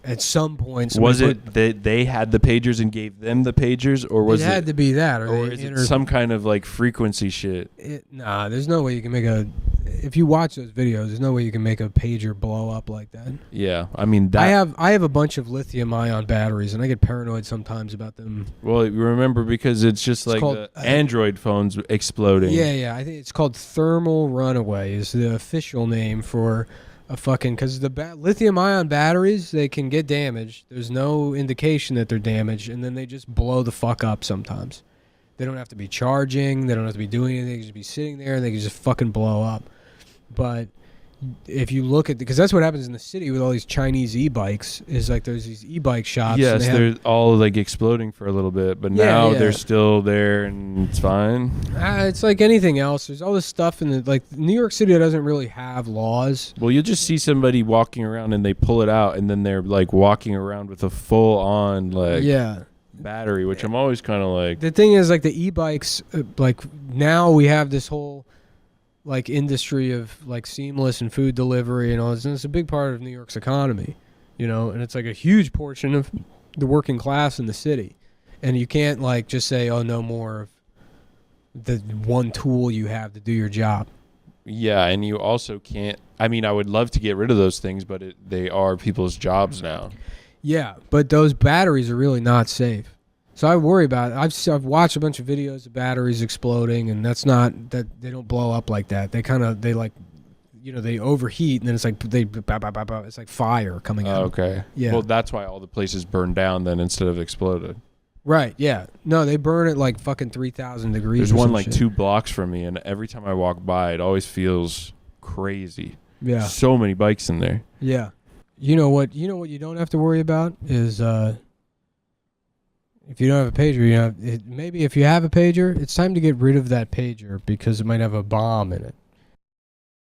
at some point, was it they had the pagers and gave them the pagers, or was it had to be that, or is it some kind of like frequency shit? Nah, there's no way you can make a. If you watch those videos, there's no way you can make a pager blow up like that. Yeah, I mean that. I have a bunch of lithium-ion batteries, and I get paranoid sometimes about them. Well, you remember because it's just like the Android phones exploding. Yeah. I think it's called thermal runaway is the official name for a fucking because the lithium-ion batteries, they can get damaged. There's no indication that they're damaged, and then they just blow the fuck up sometimes. They don't have to be charging. They don't have to be doing anything. They can just be sitting there, and they can just fucking blow up. But if you look at because that's what happens in the city with all these Chinese e-bikes is like there's these e-bike shops. Yes, they're all like exploding for a little bit, but now they're still there and it's fine. It's like anything else. There's all this stuff in the New York City doesn't really have laws. Well, you'll just see somebody walking around and they pull it out and then they're like walking around with a full on battery, which I'm always kind of like. The thing is like the e-bikes, like now we have this whole like industry of like seamless and food delivery and all this, and it's a big part of New York's economy, you know, and it's like a huge portion of the working class in the city, and you can't like just say, oh, no more of the one tool you have to do your job. Yeah, and you also can't. I mean, I would love to get rid of those things, but they are people's jobs now. Yeah, but those batteries are really not safe. So I worry about it. I've watched a bunch of videos of batteries exploding, and that's not that they don't blow up like that. They they overheat, and then it's like it's like fire coming out. Okay. Yeah. Well, that's why all the places burned down then instead of exploded. Right. Yeah. No, they burn at like fucking 3,000 degrees. There's or one some like shit. 2 blocks from me, and every time I walk by, it always feels crazy. Yeah. So many bikes in there. Yeah. You know what you don't have to worry about is if you don't have a pager, maybe if you have a pager, it's time to get rid of that pager because it might have a bomb in it.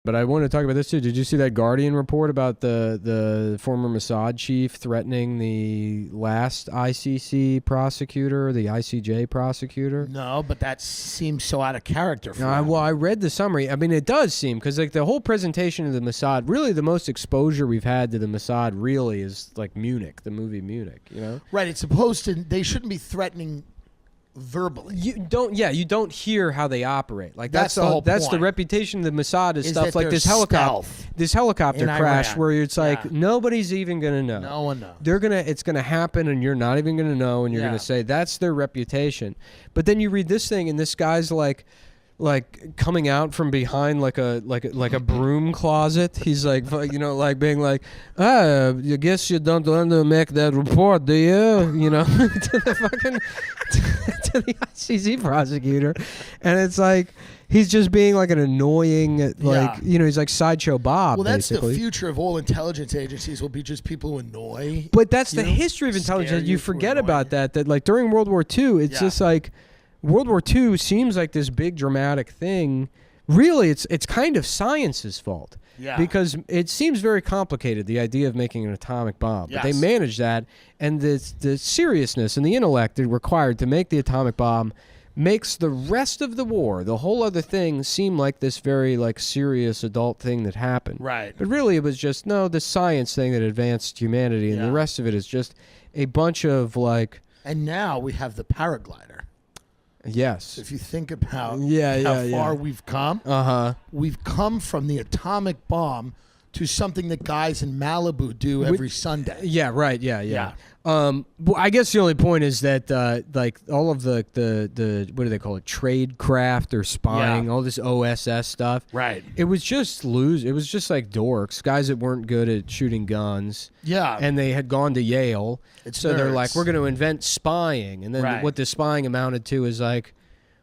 But I want to talk about this too. Did you see that Guardian report about the former Mossad chief threatening the last ICC prosecutor, the ICJ prosecutor? No, but that seems so out of character for him. Well, I read the summary. I mean, it does seem, because like the whole presentation of the Mossad, really the most exposure we've had to the Mossad really is like Munich, the movie Munich, you know? Right, it's supposed to, they shouldn't be threatening verbally. You don't hear how they operate. Like That's the whole that's the point. reputation of the Mossad is stuff that like they're this helicopter in crash Iran. where it's like Yeah. nobody's even gonna know. No one knows. It's gonna happen and you're not even gonna know, and you're Yeah. gonna say that's their reputation. But then you read this thing and this guy's like coming out from behind like a broom closet. He's like, you know, like being like, I guess you don't want to make that report, do you? You know, to the fucking to the ICC prosecutor, and it's like he's just being like an annoying, like you know, he's like Sideshow Bob. Well, that's basically. the future of all intelligence agencies will be just people who annoy. But that's you the know, history of scare intelligence. you You to forget annoy about you. that like during World War II, it's Yeah. just like World War II seems like this big dramatic thing. Really, it's kind of science's fault. Yeah. Because it seems very complicated, the idea of making an atomic bomb. But they Yes. managed that, and the seriousness and the intellect required to make the atomic bomb makes the rest of the war, the whole other thing, seem like this very like serious adult thing that happened. Right. But really, it was just the science thing that advanced humanity, and the Yeah. rest of it is just a bunch of like, And now we have the paraglider. yes, If you think about how yeah. far we've come, we've come from the atomic bomb to something that guys in Malibu do every Sunday. yeah, right, yeah. Yeah. Well, I guess the only point is that like all of the what do they call it, trade craft or spying, Yeah. all this OSS stuff. Right. It was just It was just like dorks, guys that weren't good at shooting guns. Yeah. And they had gone to Yale, It's so they're nerds. like, we're going to invent spying, and then Right. what the spying amounted to is like,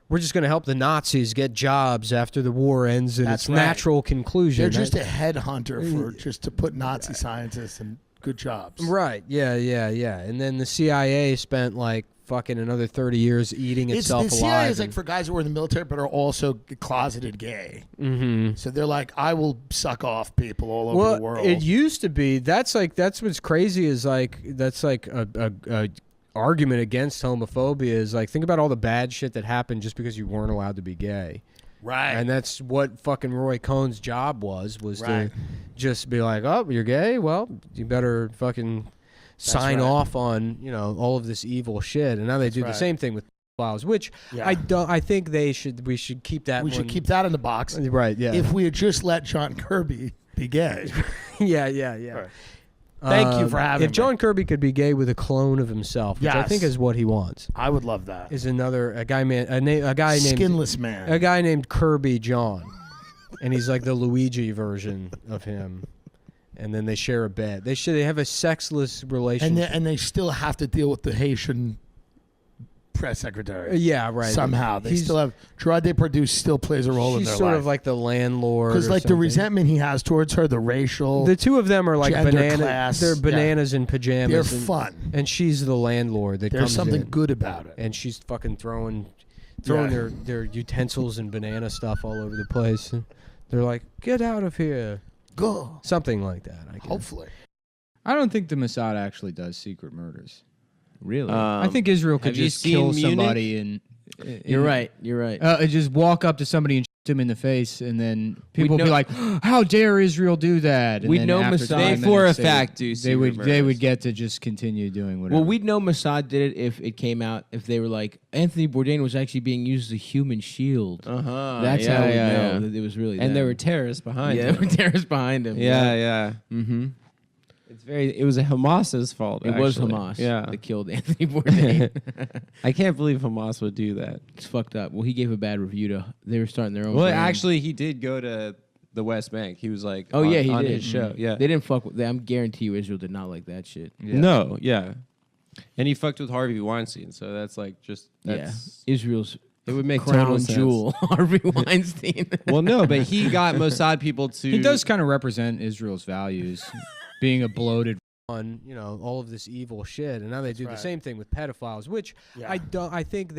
we're just going to help the Nazis get jobs after the war ends, and That's its right. natural conclusion. They're just a headhunter for just to put Nazi scientists in good jobs. Right. Yeah. And then the CIA spent like fucking another 30 years eating It's, itself the alive. CIA is like and- for guys who are in the military but are also closeted gay. Mm-hmm. So they're like, I will suck off people all over the world. It used to be. That's what's crazy is like that's like a argument against homophobia is like, think about all the bad shit that happened just because you weren't allowed to be gay. right. And that's what fucking Roy Cohn's job was Right. to just be like, oh, you're gay? Well, you better fucking sign right. off on, you know, all of this evil shit. And now they do right. the same thing with files, which Yeah. I think we should keep that we one. should keep that in the box. Right, yeah. If we had just let John Kirby be gay. yeah. Right. Thank you for having If me. John Kirby could be gay with a clone of himself, which I Yes. think is what he wants, I would love that. is a guy named Skinless man. a guy named Kirby John, and he's like the Luigi version of him. And then they share a bed. They have a sexless relationship. and they still have to deal with the Haitian press secretary. Yeah, right. Somehow they He's- still have Gerard Depardieu still plays a role in She's their sort life. of like the landlord. Because or like the something. resentment he has towards her, the racial, The two of them are like gender bananas. class, They're yeah. bananas in pajamas. they're and, fun. And she's the landlord that There's comes something in, good about it. and she's fucking throwing Yeah. their utensils and banana stuff all over the place. And they're like, "Get out of here!" Go. Something like that. I guess. Hopefully. I don't think the Mossad actually does secret murders. Really? I think Israel could have you just seen kill Munich? somebody and You're right. You're right. just walk up to somebody and him in the face, and then people would be like, "How dare Israel do that?" And We'd then know after Mossad. time They for a minutes, fact do they secret would murders. get to just continue doing whatever. Well, we'd know Mossad did it if it came out, if they were like, Anthony Bourdain was actually being used as a human shield. That's how we know that it was really And them. there were terrorists behind Yeah, him. there were terrorists behind him. Yeah. Mm-hmm. It was Hamas's fault. It was actually. Hamas Yeah. that killed Anthony Bourdain. I can't believe Hamas would do that. It's fucked up. Well, he gave a bad review to. They were starting their own. Well, brand. actually, he did go to the West Bank. He was like, oh yeah, he on did. his show. Yeah, they didn't fuck with. I'm guarantee you, Israel did not like that shit. No, yeah, and he fucked with Harvey Weinstein. So that's like just that's Israel's. It would make crown total sense. jewel, Harvey Weinstein. Well, no, but he got Mossad people to. He does kind of represent Israel's values, being a bloated. On all of this evil shit, and now they do right. the same thing with pedophiles, which Yeah. I think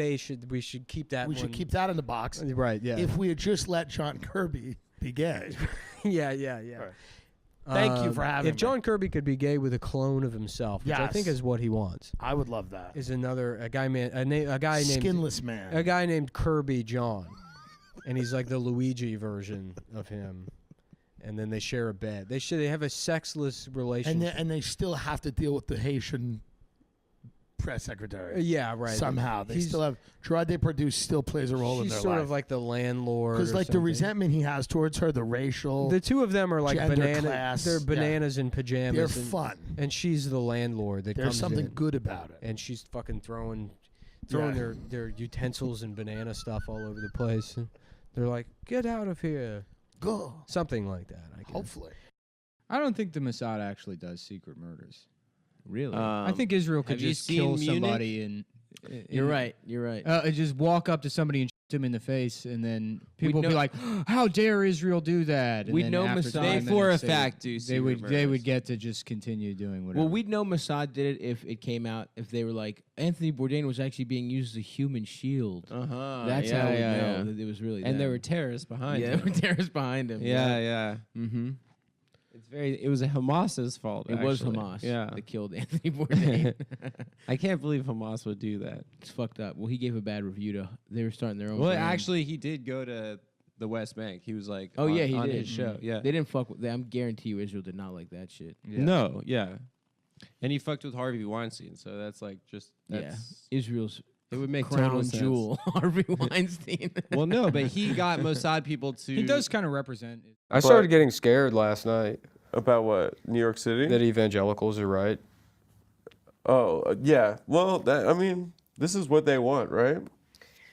we should keep that. We should keep that in the box. Right. Yeah. If we had just let John Kirby be gay. yeah. Thank you for having If me. John Kirby could be gay with a clone of himself, which I think Yes. is what he wants, I would love that. is a guy named Skinless man. a guy named Kirby John, and he's like the Luigi version of him. And then they share a bed. They have a sexless relationship. And they still have to deal with the Haitian press secretary. Yeah, right. Somehow they still have Gerard Depardieu still plays a role in She's their sort life. of like the landlord. Because like the resentment he has towards her, the racial. The two of them are like gender bananas. class, They're yeah. bananas in pajamas. They're and, fun. And she's the landlord that There's comes something in, good about it. and she's fucking throwing Yeah. their utensils and banana stuff all over the place. And they're like, "Get out of here!" Go. Something like that. I guess. Hopefully. I don't think the Mossad actually does secret murders. Really? I think Israel could have you just seen kill Munich? somebody and. You're right. You're right. Just walk up to somebody and shoot him in the face, and then people would be know- like, "How dare Israel do that?" And We'd then know after Mossad. time They for minutes, a fact do they secret would murders. get to just continue doing whatever. Well, we'd know Mossad did it if it came out, if they were like, Anthony Bourdain was actually being used as a human shield. That's how we know that it was really And there them. were terrorists behind Yeah, him. there were terrorists behind him. Yeah. Mm-hmm. It was Hamas's fault. It was actually. Hamas Yeah. that killed Anthony Bourdain. I can't believe Hamas would do that. It's fucked up. Well, he gave a bad review to. They were starting their own. Well, brand. actually, he did go to the West Bank. He was like, oh yeah, he on did. his show. Yeah. They didn't fuck with. I'm guarantee you, Israel did not like that shit. No, yeah. And he fucked with Harvey Weinstein. So that's like just that's Israel's it would make total crown sense. jewel, Harvey Weinstein. Well, no, but he got Mossad people to. he does kind of represent. I started getting scared last night About what? New York City? that evangelicals are right. Oh, yeah. Well, this is what they want, right?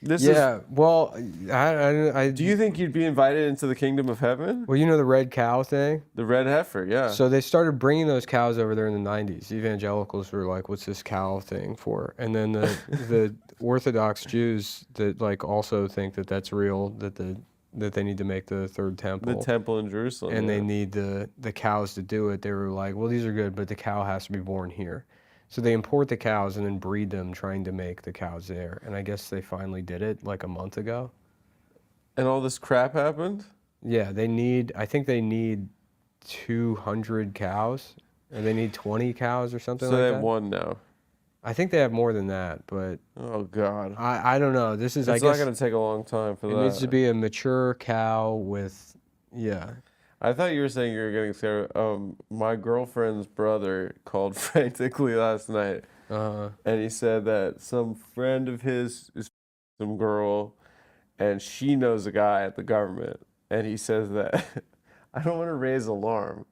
Well, I Do you think you'd be invited into the kingdom of heaven? Well, you know the red cow thing? The red heifer, yeah. So they started bringing those cows over there in the 90s. Evangelicals were like, what's this cow thing for? And then the Orthodox Jews that like also think that that's real, that they need to make the third temple. The temple in Jerusalem. And yeah. they need the cows to do it. They were like, well, these are good, but the cow has to be born here. So they import the cows and then breed them, trying to make the cows there. And I guess they finally did it like a month ago. And all this crap happened? Yeah, I think they need 200 cows, or they need 20 cows or something So like they that. have one now. I think they have more than that, but Oh, God. I don't know. This is, It's I not guess, going to take a long time for it that. needs to be a mature cow with, yeah. I thought you were saying you were getting scared. My girlfriend's brother called frantically last night, and he said that some friend of his is some girl, and she knows a guy at the government, and he says that I don't want to raise alarm,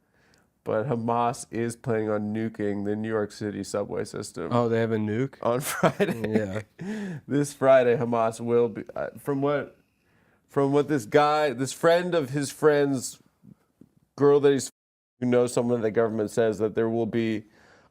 but Hamas is planning on nuking the New York City subway system. Oh, they have a nuke? On Friday. Yeah. This Friday, Hamas will be. From what this friend of his friend's girl that who knows someone in the government says that there will be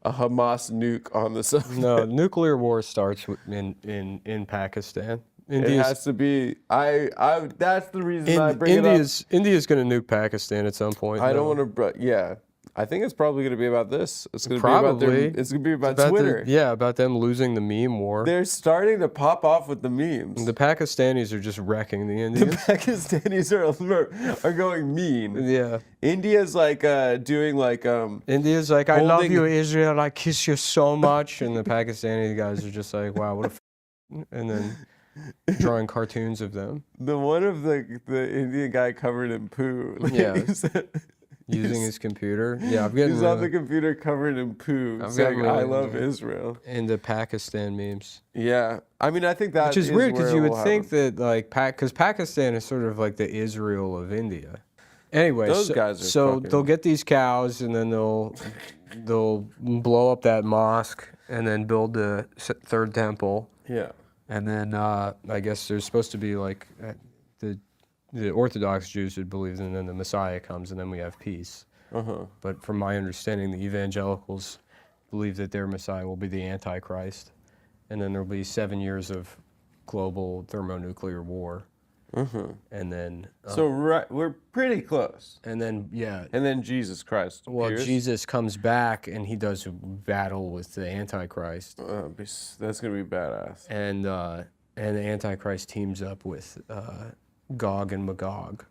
a Hamas nuke on the subway. No, nuclear war starts in Pakistan. It has to be. That's the reason I bring India's going to nuke Pakistan at some point. it up. I don't want to. Yeah. I think it's probably going to be about this. It's going to Probably. It's going to be about About Twitter. about them losing the meme war. They're starting to pop off with the memes. The Pakistanis are just wrecking the The Indians. Pakistanis are going mean. Yeah. India's like doing like India's like, I love holding- you, Israel. I kiss you so much. And the Pakistani guys are just like, wow, what a and then drawing cartoons of them. The one of the Indian guy covered in poo. Yeah. Using his computer. Yeah, I'm getting He's on the computer covered in poo, saying, I love Israel. Into Pakistan memes. Yeah. I mean, I think that Which is weird because you would think that, like, because Pakistan is sort of like the Israel of India. Anyway, Those guys are so fucking- they'll get these cows and then they'll blow up that mosque and then build the third temple. Yeah. And then I guess there's supposed to be like the Orthodox Jews would believe, and then the Messiah comes, and then we have peace. But from my understanding, the evangelicals believe that their Messiah will be the Antichrist, and then there'll be 7 years of global thermonuclear war. And then So we're pretty close. and then And then Jesus Christ well, appears. Jesus comes back and he does battle with the Antichrist, That's going to be badass. and the Antichrist teams up with Gog and Magog.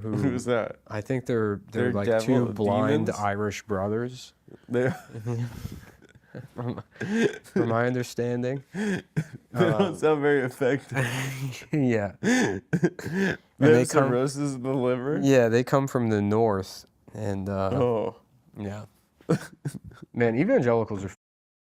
Who's that? I think they're They're like two devil blind demons? Irish brothers, They from my understanding. don't sound very effective. Yeah. They they have come- cirrhosis of the liver. Yeah, they come from the north, and Oh, yeah. Man, evangelicals are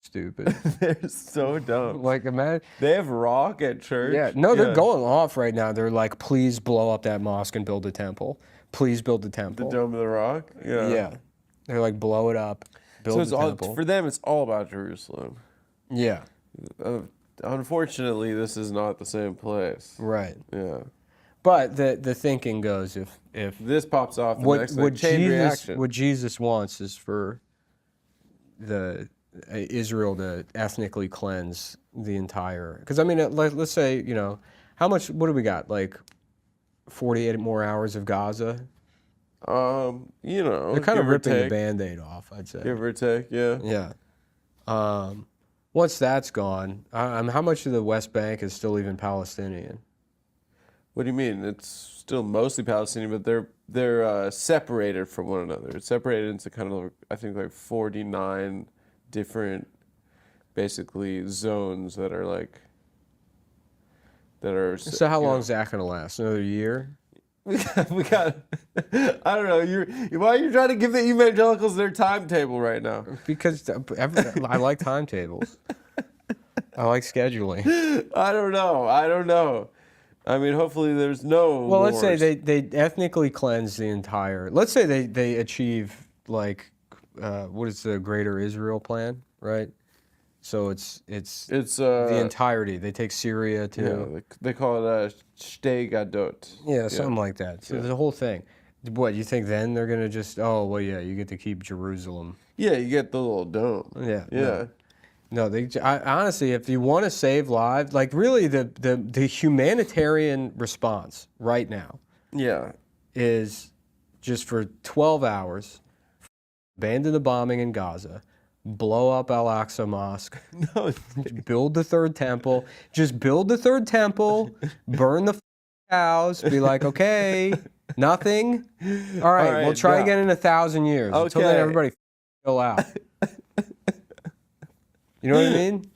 stupid. they're so dumb. Like, imagine. They have rock at church. Yeah, no, they're going off right now. They're like, please blow up that mosque and build a temple. Please build a The temple. Dome of the Rock. Yeah. Yeah. They're like, blow it up, build So it's a all temple. for them. It's all about Jerusalem. Yeah, Unfortunately, this is not the same place. right. Yeah. But the thinking goes, if This pops off. The next what chain reaction. Jesus wants is for the Israel to ethnically cleanse the entire. Because I mean, let's say, you know, how much? What do we got? Like 48 more hours of Gaza. You know, They're kind of give or ripping the take. Band-Aid off, I'd say. Give or take, yeah. Yeah. Once that's gone, how much of the West Bank is still even Palestinian? What do you mean? It's still mostly Palestinian, but they're separated from one another. It's separated into kind of, I think, like 49 different, basically, zones that are like, So how you long know. is that going to last? Another year? We got I don't know. Why are you trying to give the evangelicals their timetable right now? Because I like timetables. I like scheduling. I don't know. I mean, hopefully there's no Well, let's say wars. they ethnically cleanse the entire. Let's say they achieve like what is the Greater Israel Plan, right? So it's the entirety. They take Syria too. yeah, they call it Shtei Gadot. Yeah, something like that. So the whole thing. What you think? Then they're gonna just you get to keep Jerusalem. Yeah, you get the little dome. Yeah. Yeah. No, honestly, if you want to save lives, like really the humanitarian response right now Yeah. is just for 12 hours, abandon the bombing in Gaza, blow up Al-Aqsa Mosque, build the third temple, just build the third temple, burn the cows, be like, okay, nothing. All right, we'll try again in 1,000 years. Until then, Okay. everybody chill out. You know what I mean?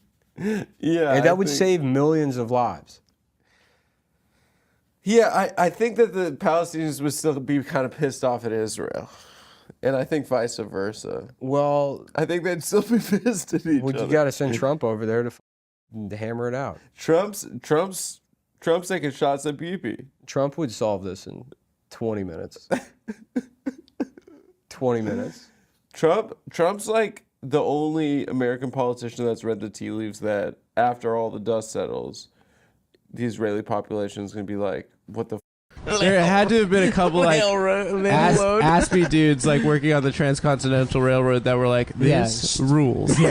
Yeah. And that I would think- save millions of lives. Yeah, I think that the Palestinians would still be kind of pissed off at Israel. And I think vice versa. Well, I think they'd still be pissed at each other. you got to send Trump over there to hammer it out. Trump's taking shots at PP. Trump would solve this in 20 minutes. 20 minutes. Trump's like the only American politician that's read the tea leaves that after all the dust settles, the Israeli population is going to be like, what the There had to have been a couple like Aspie dudes like working on the transcontinental railroad that were like, this rules. Yeah.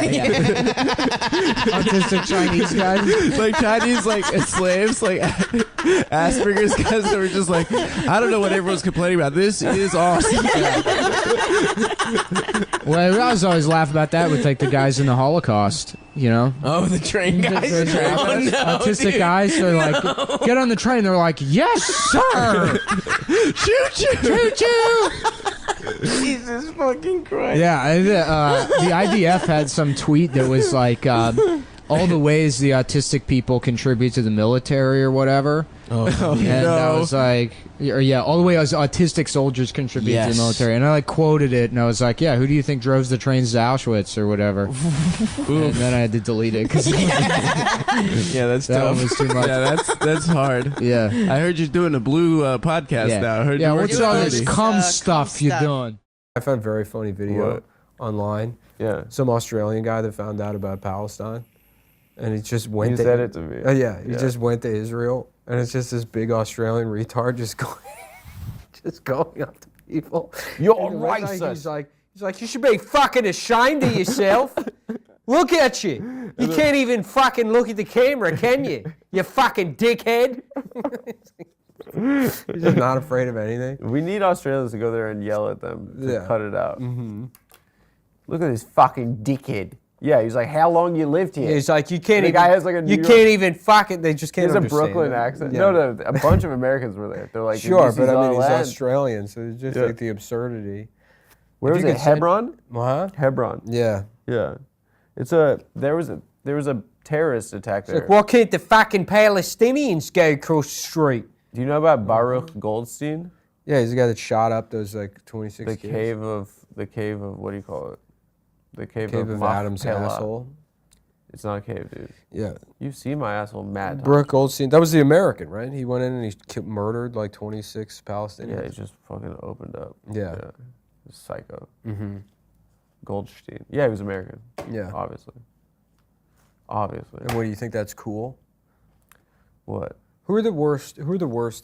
Autistic Chinese guys. Like Chinese like slaves, like Asperger's guys that were just like, I don't know what everyone's complaining about. This is awesome. Well, I was always laugh about that with like the guys in the Holocaust, you know? Oh, the train guys. Oh, no, Autistic dude. guys are like, get on the train. They're like, yes, sir. Choo choo. Choo choo. Jesus fucking Christ. Yeah, the IDF had some tweet that was like, all the ways the autistic people contribute to the military or whatever. Oh, And I was like, all the way as autistic soldiers contribute to the military. And I like quoted it, and I was like, yeah, who do you think drove the trains to Auschwitz or whatever? And then I had to delete it because Yeah, that's that tough. one was too much. Yeah, that's hard. Yeah. I heard you're doing a blue podcast now. I heard Yeah, you what's working all on this it. cum stuff you're doing? I found a very funny video What? online. Yeah. Some Australian guy that found out about Palestine, and he just went. You to, said it to me. He just went to Israel, and it's just this big Australian retard just going up to people. You're And racist. He's like, you should be fucking ashamed of yourself. Look at you. You can't even fucking look at the camera, can you? You fucking dickhead. He's just not afraid of anything. We need Australians to go there and yell at them to Yeah. cut it out. Mm-hmm. Look at this fucking dickhead. Yeah, he's like, how long you lived here? He's like, you can't The even. guy has like a New you York- can't even fucking. They just He can't has a understand Brooklyn him. accent. Yeah. No, a bunch of Americans were there. They're like, Sure, this but is I our mean, he's land. Australian, so it's just Yeah. like the absurdity. Where If was you it? could send- Hebron? Huh? Hebron. Yeah. Yeah. There was a terrorist attack there. Like, why can't the fucking Palestinians go across the street? Do you know about Baruch Goldstein? Yeah, he's the guy that shot up those like 26 The kids. cave of what do you call it? The cave Cave of Adam's Machpelah. asshole. It's not a cave, dude. Yeah. You've seen my asshole, Matt. Brooke Goldstein. That was the American, right? He went in and he murdered like 26 Palestinians. Yeah, he just fucking opened up. Yeah. Psycho. Mm-hmm. Goldstein. Yeah, he was American. Yeah. Obviously. And what do you think that's cool? What? Who are the worst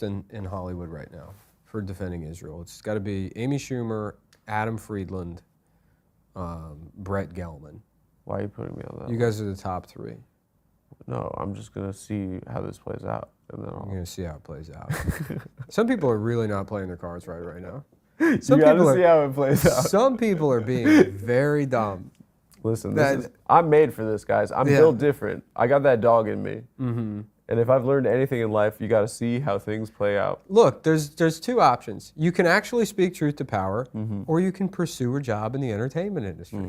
in Hollywood right now for defending Israel? It's got to be Amy Schumer, Adam Friedland, Brett Gelman. Why are you putting me on that? You guys are the top three. No, I'm just gonna see how this plays out, and then I'm I'll. going to see how it plays out. Some people are really not playing their cards right now. You gotta see how it plays out. Some people are being very dumb. Listen, That- I'm made for this, guys. I'm Yeah. built different. I got that dog in me. Mm-hmm. And if I've learned anything in life, you got to see how things play out. Look, there's two options. You can actually speak truth to power, Mm-hmm. or you can pursue a job in the entertainment industry.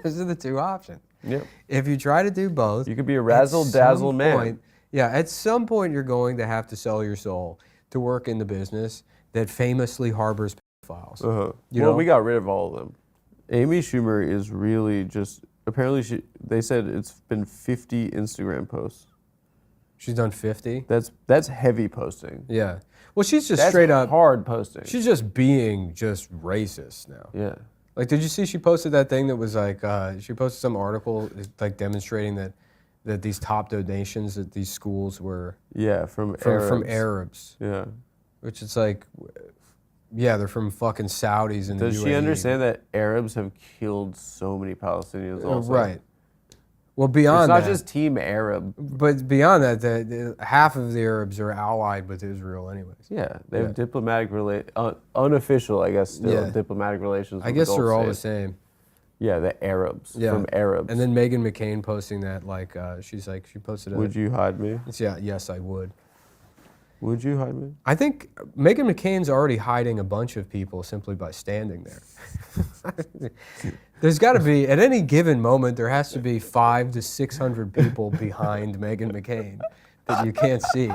Those are the two options. Yep. If you try to do both, You could be a at razzle-dazzle some man. point- yeah, at some point you're going to have to sell your soul to work in the business that famously harbors pedophiles. Uh-huh. You Well, know? we got rid of all of them. Amy Schumer is really just. Apparently, they said it's been 50 Instagram posts. She's done 50. That's heavy posting. Yeah. Well, she's just That's straight up. hard posting. She's just being just racist now. Yeah. Like, did you see she posted that thing that was like, she posted some article like demonstrating that these top donations at these schools were Yeah, from from Arabs. Arabs, Yeah. which it's like, yeah, they're from fucking Saudis and Does the she UAE. understand that Arabs have killed so many Palestinians also? Right. Well, It's beyond not that, just Team Arab. but beyond that, the half of the Arabs are allied with Israel, anyways. Yeah, they have Yeah. diplomatic unofficial, I guess, still Yeah. diplomatic relations. I with guess the they're Gulf all the states. same. Yeah, the Arabs Yeah. from Arabs. And then Meghan McCain posting that, like, she's like, she posted would you hide me? Yeah, yes, I would. Would you hide me? I think Meghan McCain's already hiding a bunch of people simply by standing there. There's got to be, at any given moment, there has to be 500 to 600 people behind Meghan McCain that you can't see.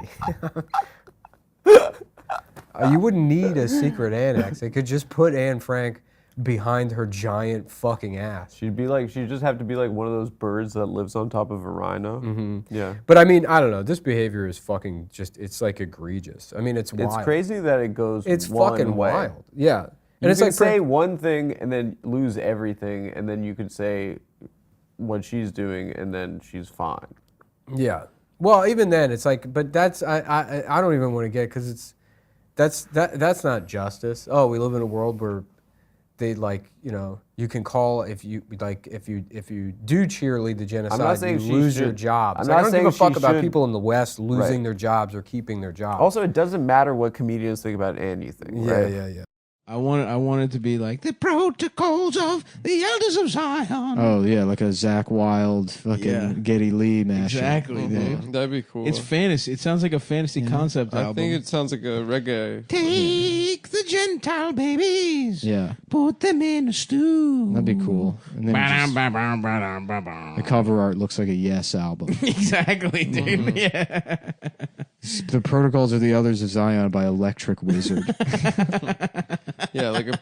You wouldn't need a secret annex. They could just put Anne Frank behind her giant fucking ass. She'd just have to be like one of those birds that lives on top of a rhino. Mm-hmm. Yeah. But I mean, I don't know. This behavior is fucking just, it's like egregious. I mean, it's wild. It's crazy that it goes It's one fucking way. wild. Yeah. You it's can like say one thing and then lose everything, and then you could say what she's doing, and then she's fine. Yeah. Well, even then, it's like, but that's I don't even want to get, because that's not justice. Oh, we live in a world where they, like, you know, you can call if you do cheerlead the genocide, saying you she lose your should- jobs. I'm Like, I not don't give a saying fuck she about should- people in the West losing Right. their jobs or keeping their jobs. Also, it doesn't matter what comedians think about anything. yeah, right? yeah. I wanted to be like the protocols of the elders of Zion. Oh yeah, like a Zach Wilde fucking Yeah. Geddy Lee mashup. Exactly, dude. That'd be cool. It's fantasy. It sounds like a fantasy concept I album. think it sounds like a reggae. Take Take the Gentile babies. Yeah, Put them in a stew. that'd be cool. And then the cover art looks like a Yes album. Exactly, dude. Yeah. The Protocols of the Others of Zion by Electric Wizard. Yeah, like a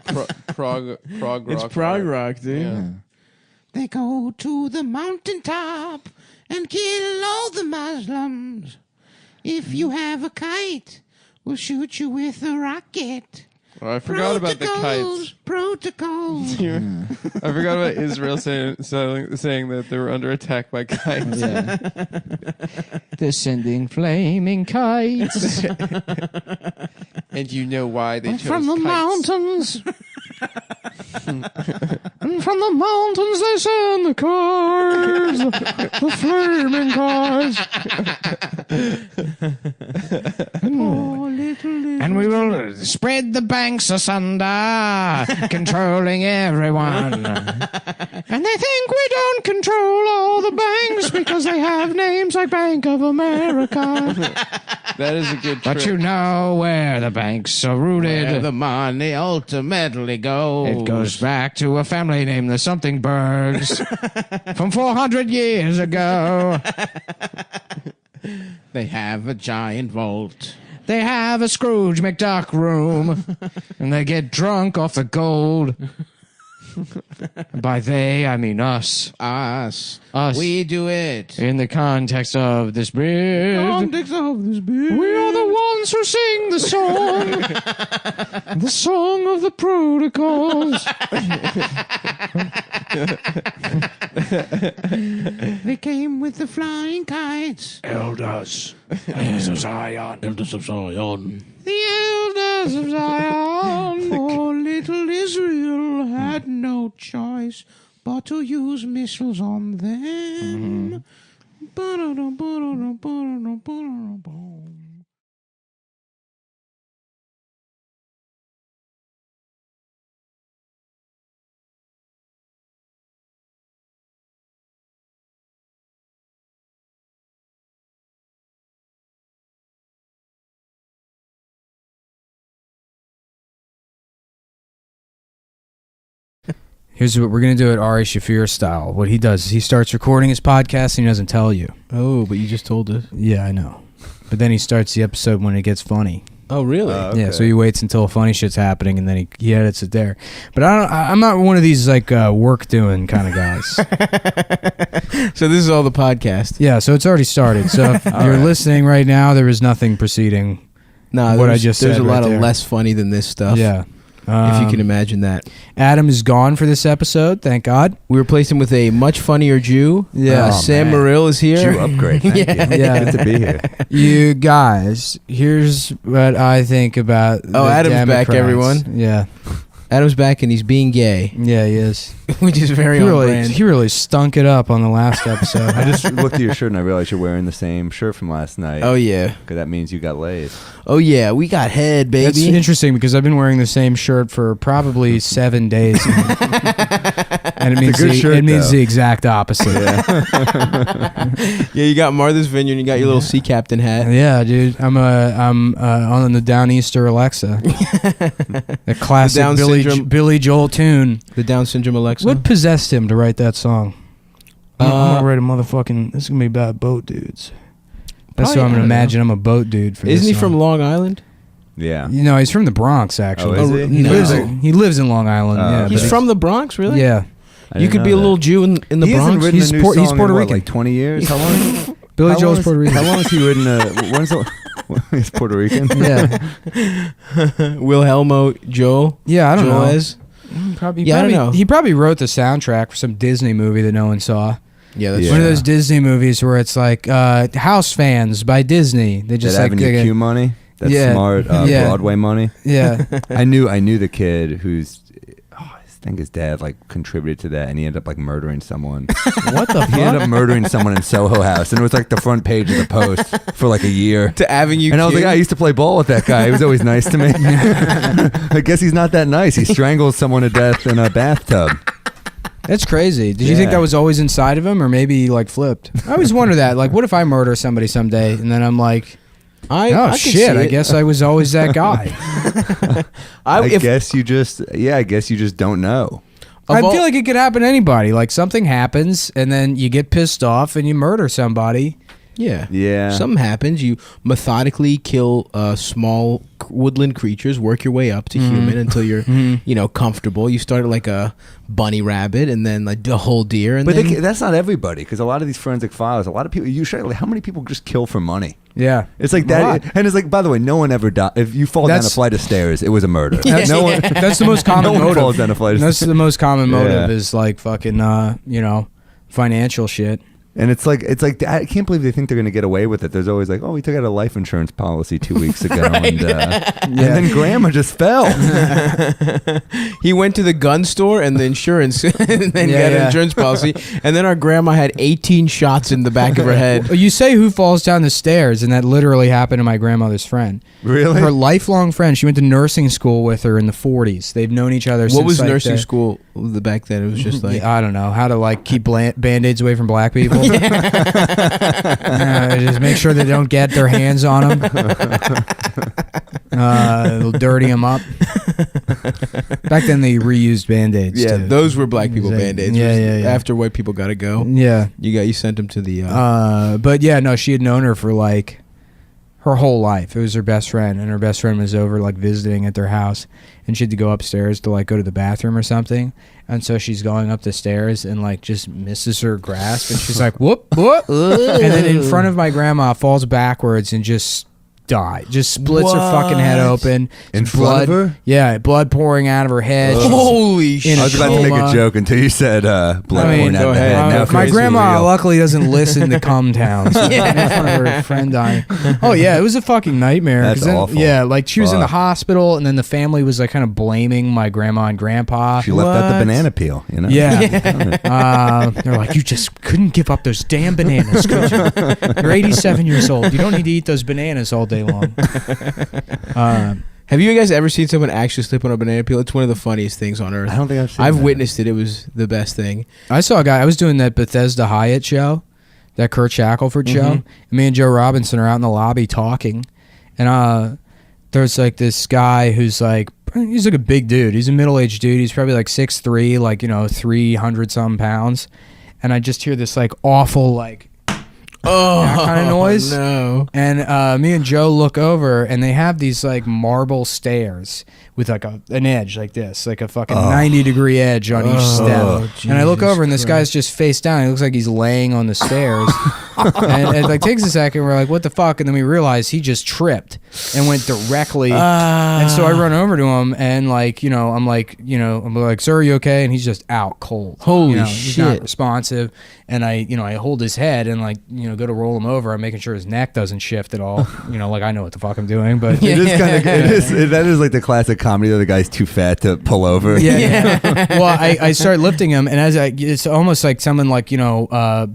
prog rock. It's prog rock, dude. Yeah. They go to the mountaintop and kill all the Muslims. If you have a kite, we'll shoot you with a rocket. Well, I forgot about the kites. Protocols. I forgot about Israel saying that they were under attack by kites. Yeah. They're sending flaming kites. And you know why they chose From the kites. mountains. And from the mountains they send the cars. The flaming cars. And we will spread the banks asunder, controlling everyone. And they think we don't control all the banks because they have names like Bank of America. That is a good trick. But you know where the banks are rooted. Where the money ultimately goes. It goes back to a family named the Something Bergs from 400 years ago. They have a giant vault. They have a Scrooge McDuck room, and they get drunk off the gold. By they, I mean us. Us. Us. We do it. In the context of this bit. We are the ones who sing the song. The song of the protocols. They came with the flying kites. Elders of Zion. Elders of Zion. The elders of Zion. Poor little Israel had no choice but to use missiles on them. Here's what we're going to do it Ari Shaffir style. What he does is he starts recording his podcast and he doesn't tell you. Oh, but you just told us. Yeah, I know. But then he starts the episode when it gets funny. Oh, really? Yeah, so he waits until funny shit's happening and then he edits it there. But I'm not one of these like work doing kind of guys. So this is all the podcast. Yeah, so it's already started. So if you're listening right now, there is nothing preceding what I just said. There's a lot right of there. less funny than this stuff. Yeah. If you can imagine that. Adam is gone for this episode, thank God. We replaced him with a much funnier Jew. Yeah. Sam Morrill is here. Jew upgrade. Thank you. Yeah. Good to be here. You guys, here's what I think about the Adam's back, Democrats. everyone. Yeah. Adam's back and he's being gay. Yeah, he is. Which is very on brand. He really stunk it up on the last episode. I just looked at your shirt and I realized you're wearing the same shirt from last night. Oh, yeah. Because that means you got laid. Oh, yeah. We got head, baby. That's interesting because I've been wearing the same shirt for probably 7 days now. And it means, the exact opposite. Yeah, you got Martha's Vineyard and you got your little sea captain hat. Yeah, dude. I'm on the Downeaster Alexa. The classic Billy Joel tune. The Down syndrome Alexa. What possessed him to write that song? I'm gonna write a motherfucking. This is gonna be about boat dudes. That's what I'm gonna imagine. I'm a boat dude for this. Isn't he song. from Long Island? Yeah. You know, he's from the Bronx, actually. Oh, is he? He lives in Long Island. Yeah, He's but from the Bronx, really? Yeah. You could be a little Jew in the He Bronx. hasn't written He's a new Puerto song in, Rican. like 20 years? How long? Billy Joel's Puerto Rican. How long has he written? When's he's Puerto Rican? Yeah. Wilhelmo Joel. Yeah, I don't know. Joel. I don't know. He probably wrote the soundtrack for some Disney movie that no one saw. Yeah, that's one of those Disney movies where it's like House Fans by Disney. They just that like Avenue Q money. That's smart. Broadway money. Yeah. I knew the kid who's. I think his dad like contributed to that, and he ended up like murdering someone. What the fuck? He ended up murdering someone in Soho House, and it was like the front page of the Post for like a year. To Avenue And I was Q? like, I used to play ball with that guy. He was always nice to me. I guess he's not that nice. He strangles someone to death in a bathtub. That's crazy. Did you think that was always inside of him, or maybe he like flipped? I always wonder that. Like, what if I murder somebody someday, and then I'm like, I Oh could shit! see I it. guess I was always that guy. I guess you just don't know. I feel like it could happen to anybody. Like something happens, and then you get pissed off and you murder somebody. Yeah. Yeah. Something happens. You methodically kill small woodland creatures, work your way up to human until you're, comfortable. You start like a bunny rabbit and then like the whole deer. And But then, that's not everybody, because a lot of these forensic files, a lot of people, how many people just kill for money? Yeah, It's like that. And it's like, by the way, no one ever died. If you fall down a That's- flight of stairs, it was a murder. No one, that's the most common no one motive. falls down a flight of That's stairs. the most common motive Yeah. is like fucking, financial shit. And it's like I can't believe they think they're going to get away with it. There's always like, oh, we took out a life insurance policy 2 weeks ago, and then grandma just fell. he went to the gun store and the insurance and then got an insurance policy. And then our grandma had 18 shots in the back of her head. You say who falls down the stairs, and that literally happened to my grandmother's friend. Really? Her lifelong friend. She went to nursing school with her in the 40s. They've known each other since What was like, nursing school back then? It was just like... I don't know. How to like keep Band-Aids away from black people. Just make sure they don't get their hands on them. It'll dirty them up. Back then they reused Band-Aids Yeah, too. those were black people Exactly. Band-Aids. Yeah. After white people got to go, Yeah. you sent them to the... But yeah, no, she had known her for like her whole life. It was her best friend, and her best friend was over like visiting at their house, and she had to go upstairs to like go to the bathroom or something. And so she's going up the stairs and like just misses her grasp, and she's like, whoop, whoop. And then in front of my grandma falls backwards and just just splits her fucking head open. In Blood, front of her? Yeah, blood pouring out of her head. She's Holy shit. in I was about to make a coma. joke until you said blood I mean, pouring out go of the ahead. head. Now it my feels grandma real. luckily doesn't listen to Cum Town. So in front of her friend dying. Oh yeah, it was a fucking nightmare. 'Cause That's then, awful. Yeah, like she was in the Fuck. hospital, and then the family was like kind of blaming my grandma and grandpa. She left out the banana peel, you know? Yeah. They're like, you just couldn't give up those damn bananas, could you? You're 87 years old. You don't need to eat those bananas all day long. Have you guys ever seen someone actually slip on a banana peel? It's one of the funniest things on earth. I don't think I've seen I've that. witnessed it. It was the best thing. I saw a guy. I was doing that Bethesda Hyatt show, that Kurt Shackelford show. And me and Joe Robinson are out in the lobby talking, and there's like this guy who's like, he's like a big dude. He's a middle-aged dude. He's probably like 6'3", like 300 some pounds, and I just hear this like awful like. That kind of noise. No. And me and Joe look over, and they have these like marble stairs with like an edge like this, like a fucking 90-degree edge on each step. And I look over, and this guy's just face down. He looks like he's laying on the stairs. And it like takes a second. We're like, what the fuck? And then we realize he just tripped and went directly. And so I run over to him, and like, I'm like, sir, are you okay? And he's just out cold. Holy He's not shit. responsive. And I hold his head and like, go to roll him over. I'm making sure his neck doesn't shift at all. Like I know what the fuck I'm doing, but It is kind of that is like the classic comedy where the guy's too fat to pull over. yeah. Well, I start lifting him, and it's almost like someone like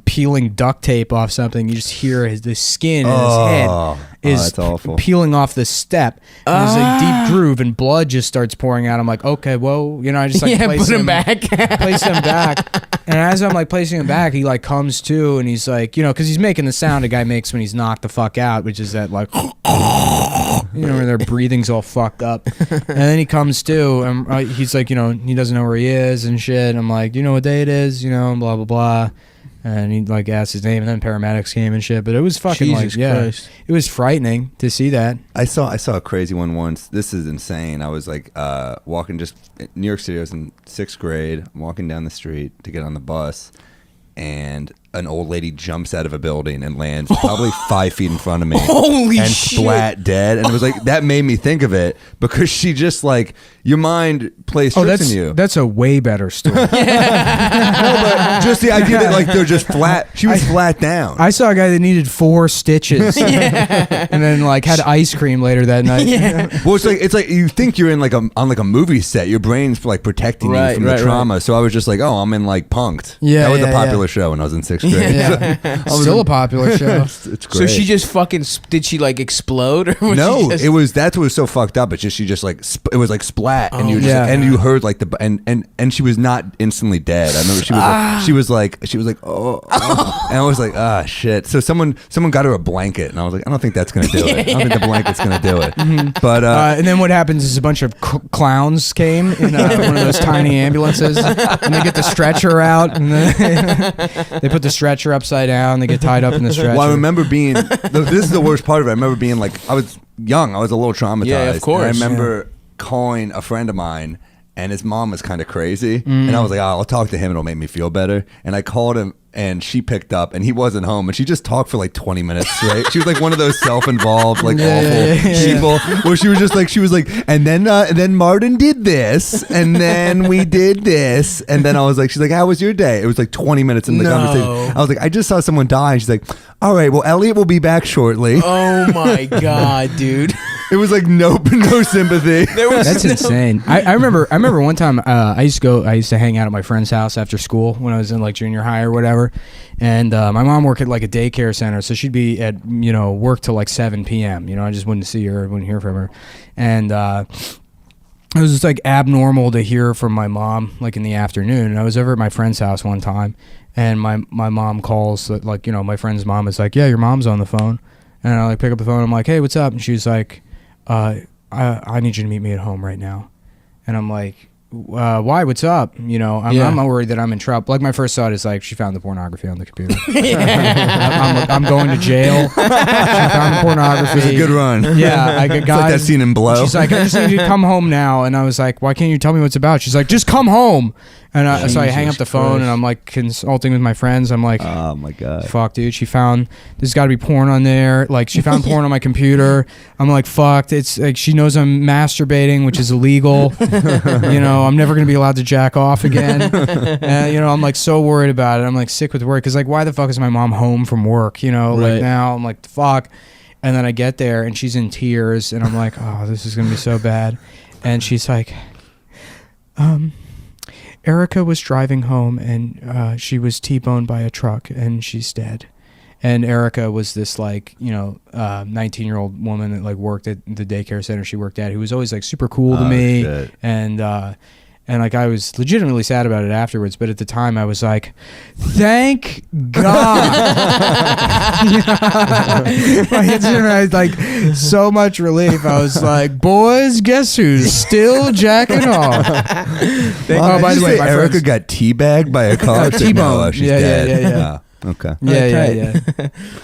peeling duct tape off something. You just hear the skin in his head is that's awful. peeling off the step. And there's a deep groove, and blood just starts pouring out. I'm like, okay, whoa, I just like place put him back. place him back. And as I'm like placing him back, he like comes to, and he's like, because he's making the sound a guy makes when he's knocked the fuck out, which is that like, where their breathing's all fucked up. And then he comes to, and he's like, he doesn't know where he is and shit. I'm like, do you know what day it is? Blah blah blah. And he like asked his name, and then paramedics came and shit. But it was fucking Jesus Christ. it was frightening to see that. I saw a crazy one once. This is insane. I was like walking just in New York City. I was in 6th grade. I'm walking down the street to get on the bus, and an old lady jumps out of a building and lands probably 5 feet in front of me. Holy and shit. splat dead. And it was like, that made me think of it, because she just like, your mind plays tricks on you. That's a way better story. No, but just the idea that like they're just flat. She was flat down. I saw a guy that needed 4 stitches, and then like had ice cream later that night. Well, it's like you think you're in like on a movie set. Your brain's like protecting you from the trauma. So I was just like, oh, I'm in like Punked. Yeah, that was yeah, a popular show when I was in 6th 6th grade. Yeah. Still a popular show. It's great. So she just fucking did she like explode or was No, she just, it was that's what was so fucked up. It's just she just like it was like splat, and you just yeah. and you heard like the and she was not instantly dead. I remember she was like oh, and I was like shit. So someone got her a blanket, and I was like I don't think that's gonna do it. I don't think the blanket's gonna do it. But and then what happens is a bunch of clowns came in one of those tiny ambulances, and they get the stretcher out, and they put the stretcher upside down. They get tied up in the stretcher. Well, I remember being. This is the worst part of it. I remember being like, I was young. I was a little traumatized. Yeah, of course. And I remember calling a friend of mine, and his mom was kind of crazy, and I was like, I'll talk to him. It'll make me feel better. And I called him, and she picked up, and he wasn't home, and she just talked for like 20 minutes straight. She was like one of those self-involved, like awful people, where she was like, and then Martin did this, and then we did this, and then I was like, she's like, how was your day? It was like 20 minutes in the conversation. I was like, I just saw someone die, and she's like, all right, well, Elliot will be back shortly. Oh my god, dude. It was like no sympathy. That's insane. I remember one time I used to hang out at my friend's house after school when I was in like junior high or whatever, and my mom worked at like a daycare center, so she'd be at work till like 7 p.m. I just wouldn't see her, wouldn't hear from her, and it was just like abnormal to hear from my mom like in the afternoon. And I was over at my friend's house one time, and my mom calls, like my friend's mom is like, yeah, your mom's on the phone, and I like pick up the phone. I'm like, hey, what's up? And she's like, I need you to meet me at home right now. And I'm like, why? What's up? I'm worried that I'm in trouble. Like my first thought is like, she found the pornography on the computer. I'm going to jail. She found the pornography. It was a good run. Yeah, it's like that scene in Blow. She's like, I just need you to come home now. And I was like, why can't you tell me what's about? She's like, just come home. And so I hang up the phone, and I'm like consulting with my friends. I'm like, oh my god, fuck, dude. She found there's got to be porn on there. Like she found porn on my computer. I'm like, fucked. It's like she knows I'm masturbating, which is illegal. I'm never gonna be allowed to jack off again. I'm like so worried about it. I'm like sick with work because like why the fuck is my mom home from work? Like now I'm like fuck. And then I get there and she's in tears, and I'm like, oh, this is gonna be so bad. And she's like, Erica was driving home, and she was T-boned by a truck, and she's dead. And Erica was this 19-year-old woman that like worked at the daycare center she worked at, who was always like super cool to me. Shit. And like I was legitimately sad about it afterwards, but at the time I was like, thank God. I was like so much relief. I was like, boys, guess who's still jacking off? By the way, Erica got teabagged by a car. T-bone. She's dead. Yeah. Okay. Yeah.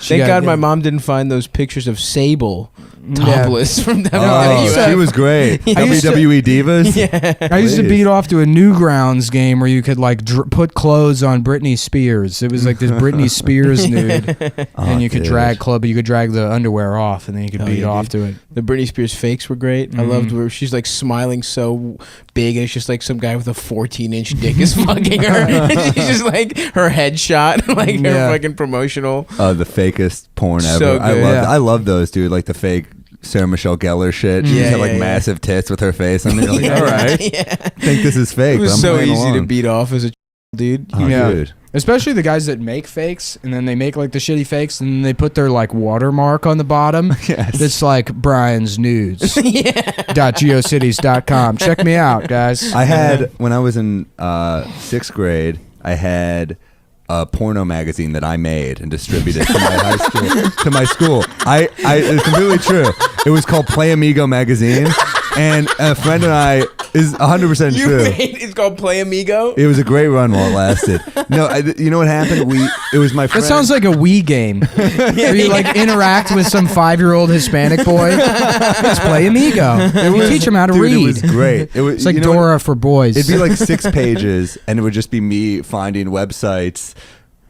Thank God my mom didn't find those pictures of Sable topless from WWE. She was great. WWE Divas. Yeah. I used to beat off to a Newgrounds game where you could like put clothes on Britney Spears. It was like this Britney Spears nude, and you could drag the underwear off, and then you could beat off to it. The Britney Spears fakes were great. I loved where she's like smiling so big, and it's just like some guy with a 14-inch dick is fucking her. And she's just like her headshot, like her fucking promotional. The fakest porn ever. So good. I love those, dude. Like the fake Sarah Michelle Gellar shit. She had like massive tits with her face, and they're like, all right, think this is fake. It was but I'm so playing easy along. to beat off as a dude. Dude. Especially the guys that make fakes, and then they make like the shitty fakes, and then they put their like watermark on the bottom. Yes. That's like Brian's Nudes. .geocities.com. Check me out, guys. I had when I was in 6th grade, I had a porno magazine that I made and distributed to my high school, to my school. It's completely true. It was called Play Amigo magazine, and a friend and I is 100% true. It's called Play Amigo. It was a great run while it lasted. No, you know what happened? It was my friend. That sounds like a Wii game where you like interact with some 5-year-old Hispanic boy. Let's play Amigo. You teach him how to read. It was great. It's like Dora for boys. It'd be like 6 pages, and it would just be me finding websites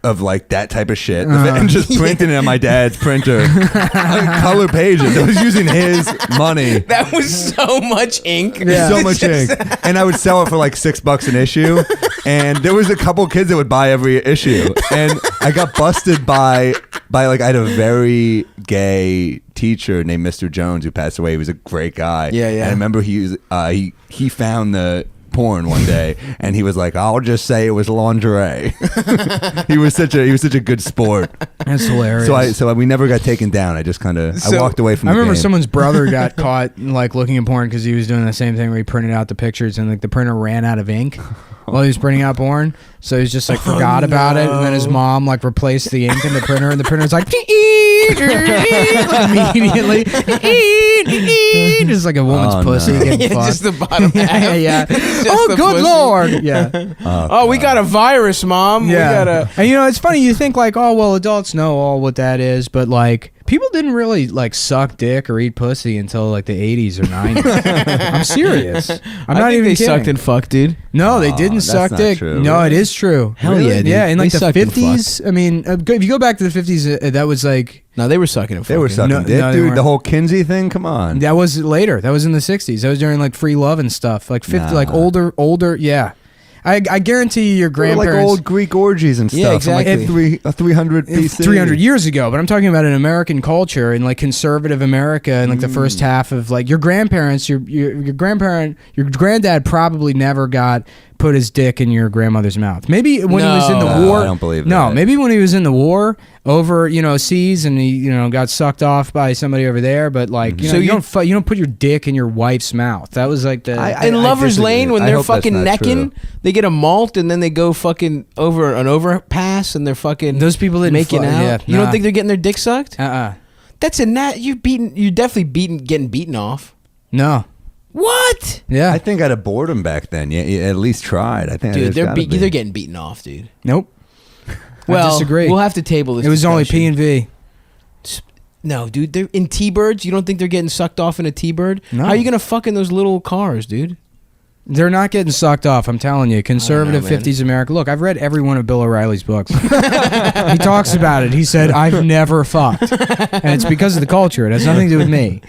of like that type of shit and just printing it on my dad's printer. Color pages. I was using his money. That was so much ink. So much ink. And I would sell it for like $6 an issue. And there was a couple kids that would buy every issue. And I got busted by like, I had a very gay teacher named Mr. Jones who passed away. He was a great guy. Yeah. And I remember he found the porn one day, and he was like, "I'll just say it was lingerie." he was such a good sport. That's hilarious. So we never got taken down. I just kind of I walked away from. I the remember game. someone's brother got caught like looking at porn because he was doing the same thing where he printed out the pictures and like the printer ran out of ink while he was printing out porn. So he's just like forgot about it, and then his mom like replaced the ink in the printer, and the printer's like, like, immediately, just like a woman's pussy getting fucked. Just the bottom half. yeah. Just Oh, the good pussy. lord. Yeah. Oh, we got a virus, Mom. Yeah. We got a. And you know, it's funny. You think like, oh well, adults know all what that is, but like people didn't really like suck dick or eat pussy until like the 80s or 90s. I'm serious. I'm not think even they kidding. sucked and fucked, dude. No, they didn't that's suck not dick. true. No, it is true. Hell yeah, dude. Yeah, in like They the sucked and 50s. I mean, if you go back to the 50s, that was like No, they were sucking and They were fucking. sucking dick, no, they dude. weren't. The whole Kinsey thing. Come on. that was later. That was in the 60s. That was during like free love and stuff. Like 50, like Nah. older. Yeah, I guarantee you, your They were grandparents. like old Greek orgies and stuff. Yeah, from, like, exactly. 300 BC. 300 years ago, but I'm talking about an American culture and like conservative America and like the first half of like your grandparents, your grandparent, your granddad probably never put his dick in your grandmother's mouth. Maybe when he was in the No, war. I don't believe No, that. maybe when he was in the war over seas and he got sucked off by somebody over there. But like So you don't put your dick in your wife's mouth. That was like the In Lovers disagree. Lane, when I they're hope that's fucking not necking, true. they get a malt and then they go fucking over an overpass and they're fucking those people didn't making fu- out. yeah, You nah. don't think they're getting their dick sucked? That's You're definitely getting beaten off. no. What? Yeah. I think I'd have bored him back then. Yeah, you at least tried. I think Dude, there's gotta be. they're getting beaten off, dude. Nope. Well, I disagree. We'll have to table this. It was only P discussion. and V. No, dude, they're in T-birds. You don't think they're getting sucked off in a T-bird? No. How are you gonna fuck in those little cars, dude? They're not getting sucked off. I'm telling you, conservative man. 50s America. Look, I've read every one of Bill O'Reilly's books. He talks about it. He said, "I've never fucked," and it's because of the culture. It has nothing to do with me.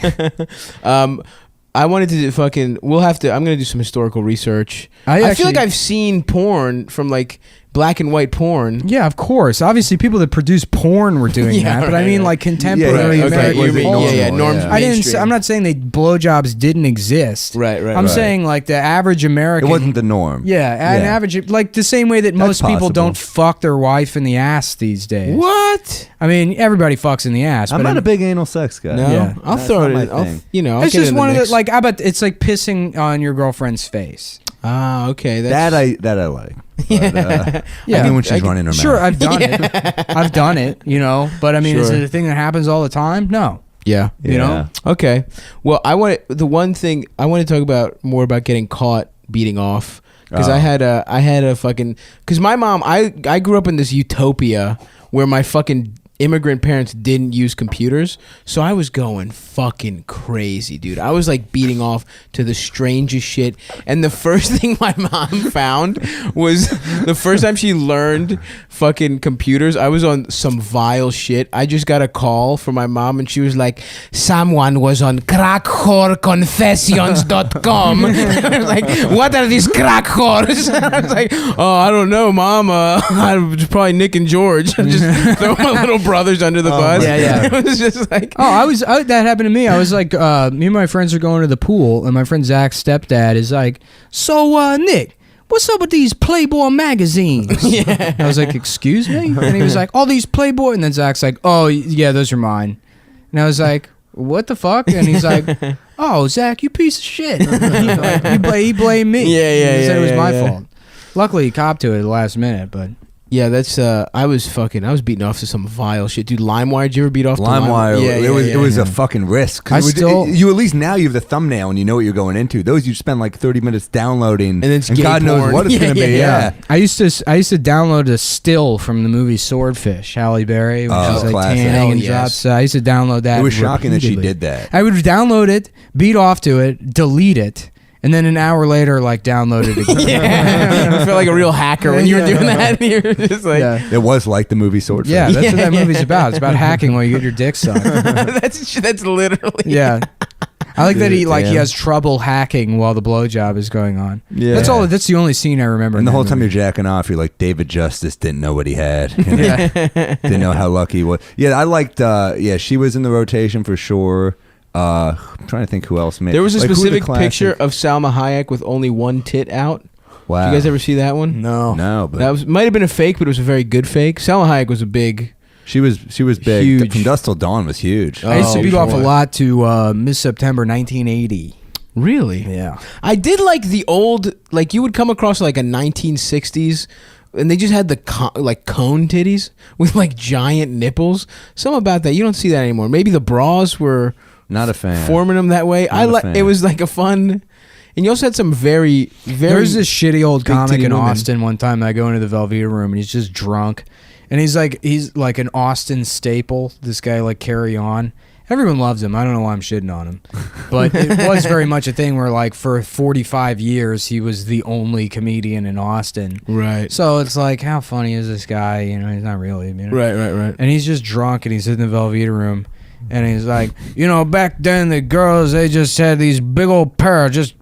I wanted to fucking. We'll have to. I'm gonna do some historical research. I feel actually- like I've seen porn from like black and white porn. Yeah, of course. Obviously, people that produce porn were doing Yeah, that, but I right, mean, right. like contemporary Yeah, okay, American was it culture. normal? yeah, norms. Yeah. I didn't. mainstream. I'm not saying that blowjobs didn't exist. Right, right. I'm right. saying like the average American. It wasn't the norm. Yeah, an Yeah. average, like the same way that most people possible. don't fuck their wife in the ass these days. What? I mean, everybody fucks in the ass. I'm but not a big anal sex guy. No, Yeah. I'll That's throw not it. my In, I'll, thing. I'll it's get just in the one of mix. the like. I bet it's like pissing on your girlfriend's face. Ah, okay. That That's, I like. But, Yeah. I mean when she's running her Sure, mouth. I've done it. I've done it. But I mean, is Sure. it a thing that happens all the time? No. yeah. You know. Okay. Well, the one thing I want to talk about more about getting caught beating off because Oh. I had a fucking because my mom I grew up in this utopia where my fucking immigrant parents didn't use computers, so I was going fucking crazy, dude. I was like beating off to the strangest shit, and the first thing my mom found was the first time she learned fucking computers. I was on some vile shit. I just got a call from my mom, and she was like, "Someone was on crackhoreconfessions.com." I was like, "What are these crack whores?" I was like, "Oh, I don't know, Mom. It's probably Nick and George." Just throw my little brothers under the bus. Yeah, yeah. It was just like, Oh, that happened to me. I was like, me and my friends are going to the pool, and my friend Zach's stepdad is like, "So, Nick, what's up with these Playboy magazines?" yeah. I was like, "Excuse me?" And he was like, "All these Playboy," and then Zach's like, "Oh, yeah, those are mine." And I was like, "What the fuck?" And he's like, "Oh, Zach, you piece of shit." He blamed me. Yeah, yeah, He said it was yeah, my yeah. fault. Luckily, he copped to it at the last minute, but Yeah, that's I was beating off to some vile shit, dude. LimeWire, did you ever beat off to LimeWire, Yeah, it was a fucking risk. 'Cause I it was- still- you at least now you have the thumbnail and you know what you're going into. Those you spend like 30 minutes downloading, And it's gay God knows porn. what it's Yeah, gonna be. yeah, Yeah, I used to download a still from the movie Swordfish, Halle Berry, when Oh, she was like classic. tanning and Oh, yes. drops. I used to download that. it was shocking that she repeatedly. did that. I would download it, beat off to it, delete it, and then an hour later, like download it again. Yeah, I felt like a real hacker when you were doing that. You were just like, Yeah. It was like the movie Swordfish. Yeah, that's what that movie's about. It's about hacking while you get your dick sucked. that's literally. Yeah. I like that he Damn. has trouble hacking while the blowjob is going on. Yeah. That's all. That's the only scene I remember. And in the that whole time movie. you're jacking off, you're like, David Justice didn't know what he had. You know? Didn't know how lucky he was. Yeah, I liked, she was in the rotation for sure. I'm trying to think who else made. There was a like, who are the specific classic- picture of Salma Hayek with only one tit out. Wow. Did you guys ever see that one? No, but That might have been a fake, but it was a very good fake. Salma Hayek was a big. she was big. Huge. From Dusk Till Dawn was huge. I used to Oh, beat off a boy. lot to Miss September 1980. Really? Yeah. I did like the old, like you would come across like a 1960s, and they just had the cone titties with like giant nipples. Something about that you don't see that anymore. Maybe the bras were Not a fan. forming them that way. Not a It fan. was like a fun, and you also had some very There's this shitty old big comic titty in women. Austin one time. I go into the Velveeta room and he's just drunk, and he's like an Austin staple. This guy like Carry On. Everyone loves him. I don't know why I'm shitting on him, but it was very much a thing where like for 45 years he was the only comedian in Austin. Right. So it's like, how funny is this guy? You know, he's not really. You know? Right. And he's just drunk and he's in the Velveeta room. And he's like, you know, back then the girls, they just had these big old pair of just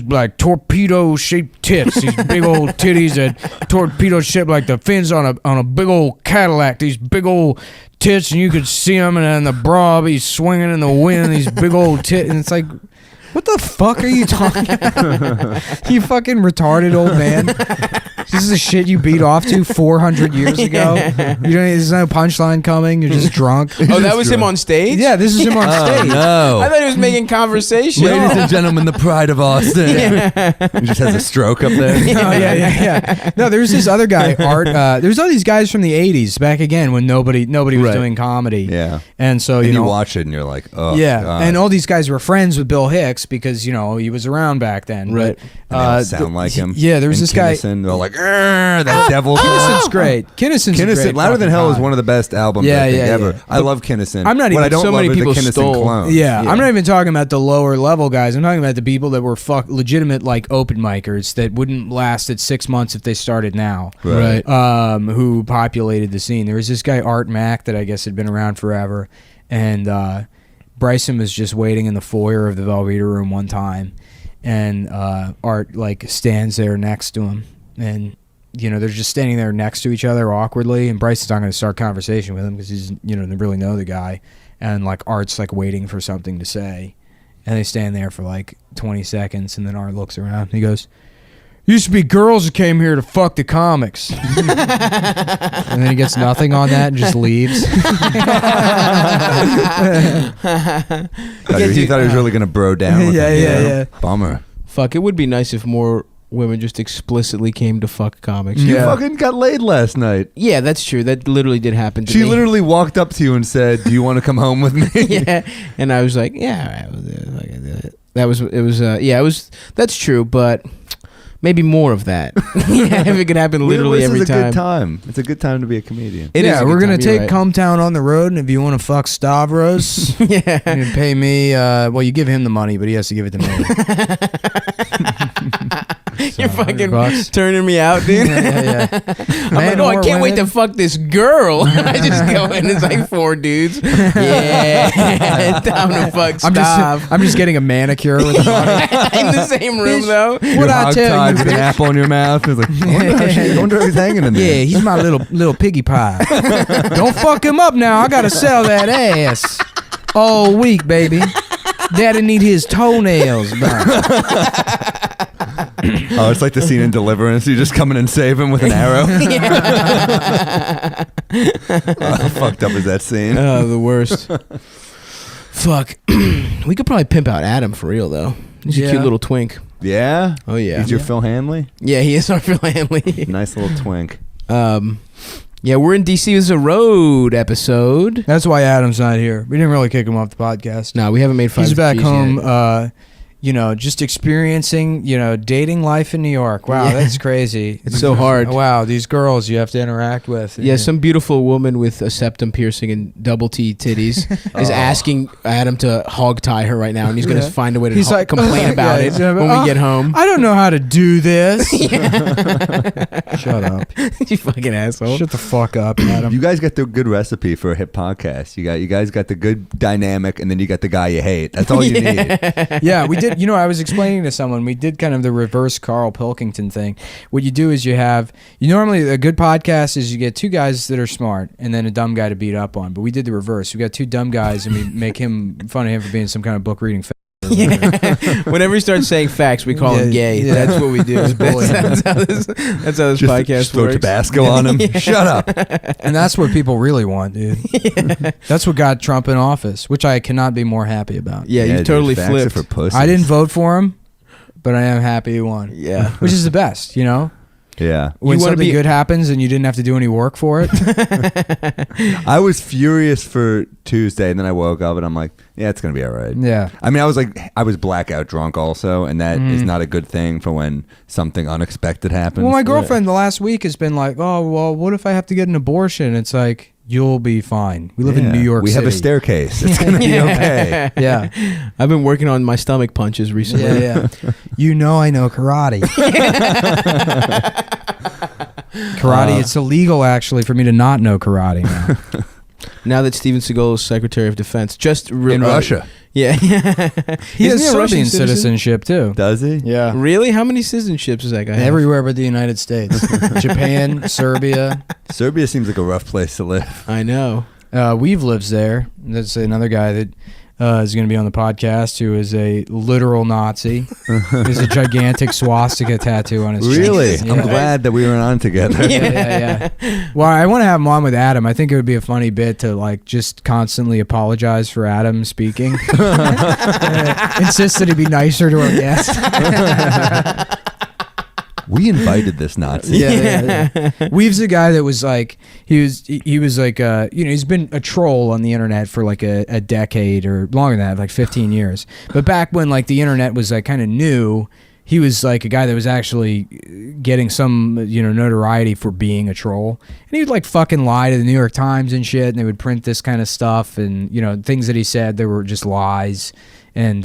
like torpedo-shaped tits. These big old titties that torpedo-shaped like the fins on a big old Cadillac. These big old tits, and you could see them, and then the bra be swinging in the wind, these big old tits. And it's like, what the fuck are you talking about? You fucking retarded old man. This is the shit you beat off to 400 years ago. There's no punchline coming. You're just drunk. Oh, that was him on stage? Yeah, this is him on stage. No. I thought he was making conversation. Ladies and gentlemen, the pride of Austin. He just has a stroke up there. Oh, yeah. No, there's this other guy, Art. There's all these guys from the 80s, back again when nobody was Right. doing comedy. Yeah. And so, And you you know. watch it and you're like, oh, Yeah, God. and all these guys were friends with Bill Hicks because, you know, he was around back then. Right. But, And they all sound like him. Yeah, there was And this guy. Kinnison, they're like, that devil. Kinnison's great. Kinnison's a Kinnison, great Louder Than fucking Hell is guy. one of the best albums Yeah, I think yeah, ever. yeah. I love Kinnison. I'm not What even- I don't so love many are the people Kinnison stole. clones. Yeah, I'm not even talking about the lower level guys. I'm talking about the people that were legitimate like open micers that wouldn't last at 6 months if they started now. Right. Who populated the scene. There was this guy Art Mack that I guess had been around forever, and Bryson was just waiting in the foyer of the Velveeta room one time, and Art like stands there next to him, and you know they're just standing there next to each other awkwardly, and Bryson's not going to start conversation with him because he's they really know the guy, and like Art's like waiting for something to say, and they stand there for like 20 seconds, and then Art looks around and he goes, "Used to be girls who came here to fuck the comics." And then he gets nothing on that and just leaves. He thought he was really going to bro down with him, you know? Bummer. Fuck, it would be nice if more women just explicitly came to fuck comics. You fucking got laid last night. Yeah, that's true. That literally did happen to She me. literally walked up to you and said, "Do you want to come home with me?" Yeah, and I was like, yeah, all right, that was it was yeah, it was that's true, but maybe more of that. Yeah, if it could happen literally every This is a time. good time. It's a good time to be a comedian. It is a we're good gonna time, you're take right. Cometown on the road, and if you want to fuck Stavros, you can pay me. Well, you give him the money, but he has to give it to me. You're fucking $100. turning me out, dude. Yeah. I'm like, oh, I can't wait to fuck this girl. I just go in, it's like 4 dudes. Yeah, time to fuck Stav. I'm just getting a manicure with the money. In the same room, though. What I tell you, with an apple in your mouth. It's like, I wonder if he's hanging in there. yeah, he's my little piggy pie. Don't fuck him up now. I gotta sell that ass all week, baby. Daddy need his toenails back. Oh, it's like the scene in Deliverance. You just come in and save him with an arrow. How fucked up is that scene? Oh, the worst. Fuck. We could probably pimp out Adam for real, though. He's a cute little twink. Yeah? Oh, yeah. He's your Phil Hanley? Yeah, he is our Phil Hanley. Nice little twink. Yeah, we're in DC. This is a road episode. That's why Adam's not here. We didn't really kick him off the podcast. No, we haven't made 5 He's back Gs home, yet. just experiencing, dating life in New York. Wow, Yeah. that's crazy. It's so hard. Wow, these girls you have to interact with. Yeah, some beautiful woman with a septum piercing and double T titties is asking Adam to hog tie her right now, and he's going to find a way to He's like, complain about it when we get home. I don't know how to do this. Shut up. You fucking asshole. Shut the fuck up, Adam. You guys got the good recipe for a hit podcast. You guys got the good dynamic, and then you got the guy you hate. That's all you need. Yeah, we did did. I was explaining to someone. We did kind of the reverse Carl Pilkington thing. What you do is you normally a good podcast is you get two guys that are smart and then a dumb guy to beat up on. But we did the reverse. We got two dumb guys and we make fun of him for being some kind of book reading. Yeah. Whenever he starts saying facts, we call him gay. Yeah. That's what we do. That's how this podcast throw works. Tabasco on him. Shut up. And that's what people really want, dude. That's what got Trump in office, which I cannot be more happy about. Yeah, you totally flipped. For pussies. I didn't vote for him, but I am happy he won. Yeah. Which is the best, Yeah. When something good happens and you didn't have to do any work for it. I was furious for Tuesday, and then I woke up and I'm like, yeah, it's going to be all right. Yeah. I mean, I was blackout drunk also, and that is not a good thing for when something unexpected happens. Well, my girlfriend the last week has been like, oh, well, what if I have to get an abortion? It's like, you'll be fine. We live in New York City. We have a staircase. It's going to be okay. Yeah. I've been working on my stomach punches recently. Yeah. I know karate. Karate, it's illegal actually for me to not know karate now. Now that Steven Seagal is Secretary of Defense, in Russia. Yeah. He has Serbian citizenship too. Does he? Yeah. Really? How many citizenships does that guy have? Everywhere but the United States. Japan, Serbia. Serbia seems like a rough place to live. I know. Weave lives there. That's another guy that is going to be on the podcast who is a literal Nazi. There's a gigantic swastika tattoo on his chest. Really? Yeah. I'm glad that we were on together. Yeah. Well, I want to have him on with Adam. I think it would be a funny bit to just constantly apologize for Adam speaking. Insist that he be nicer to our guest. We invited this Nazi. Yeah. Weave's a guy that was like, he was like, he's been a troll on the internet for like a decade or longer than that, like 15 years. But back when the internet was kind of new, he was like a guy that was actually getting some, notoriety for being a troll. And he would fucking lie to the New York Times and shit, and they would print this kind of stuff, and, things that he said, they were just lies. And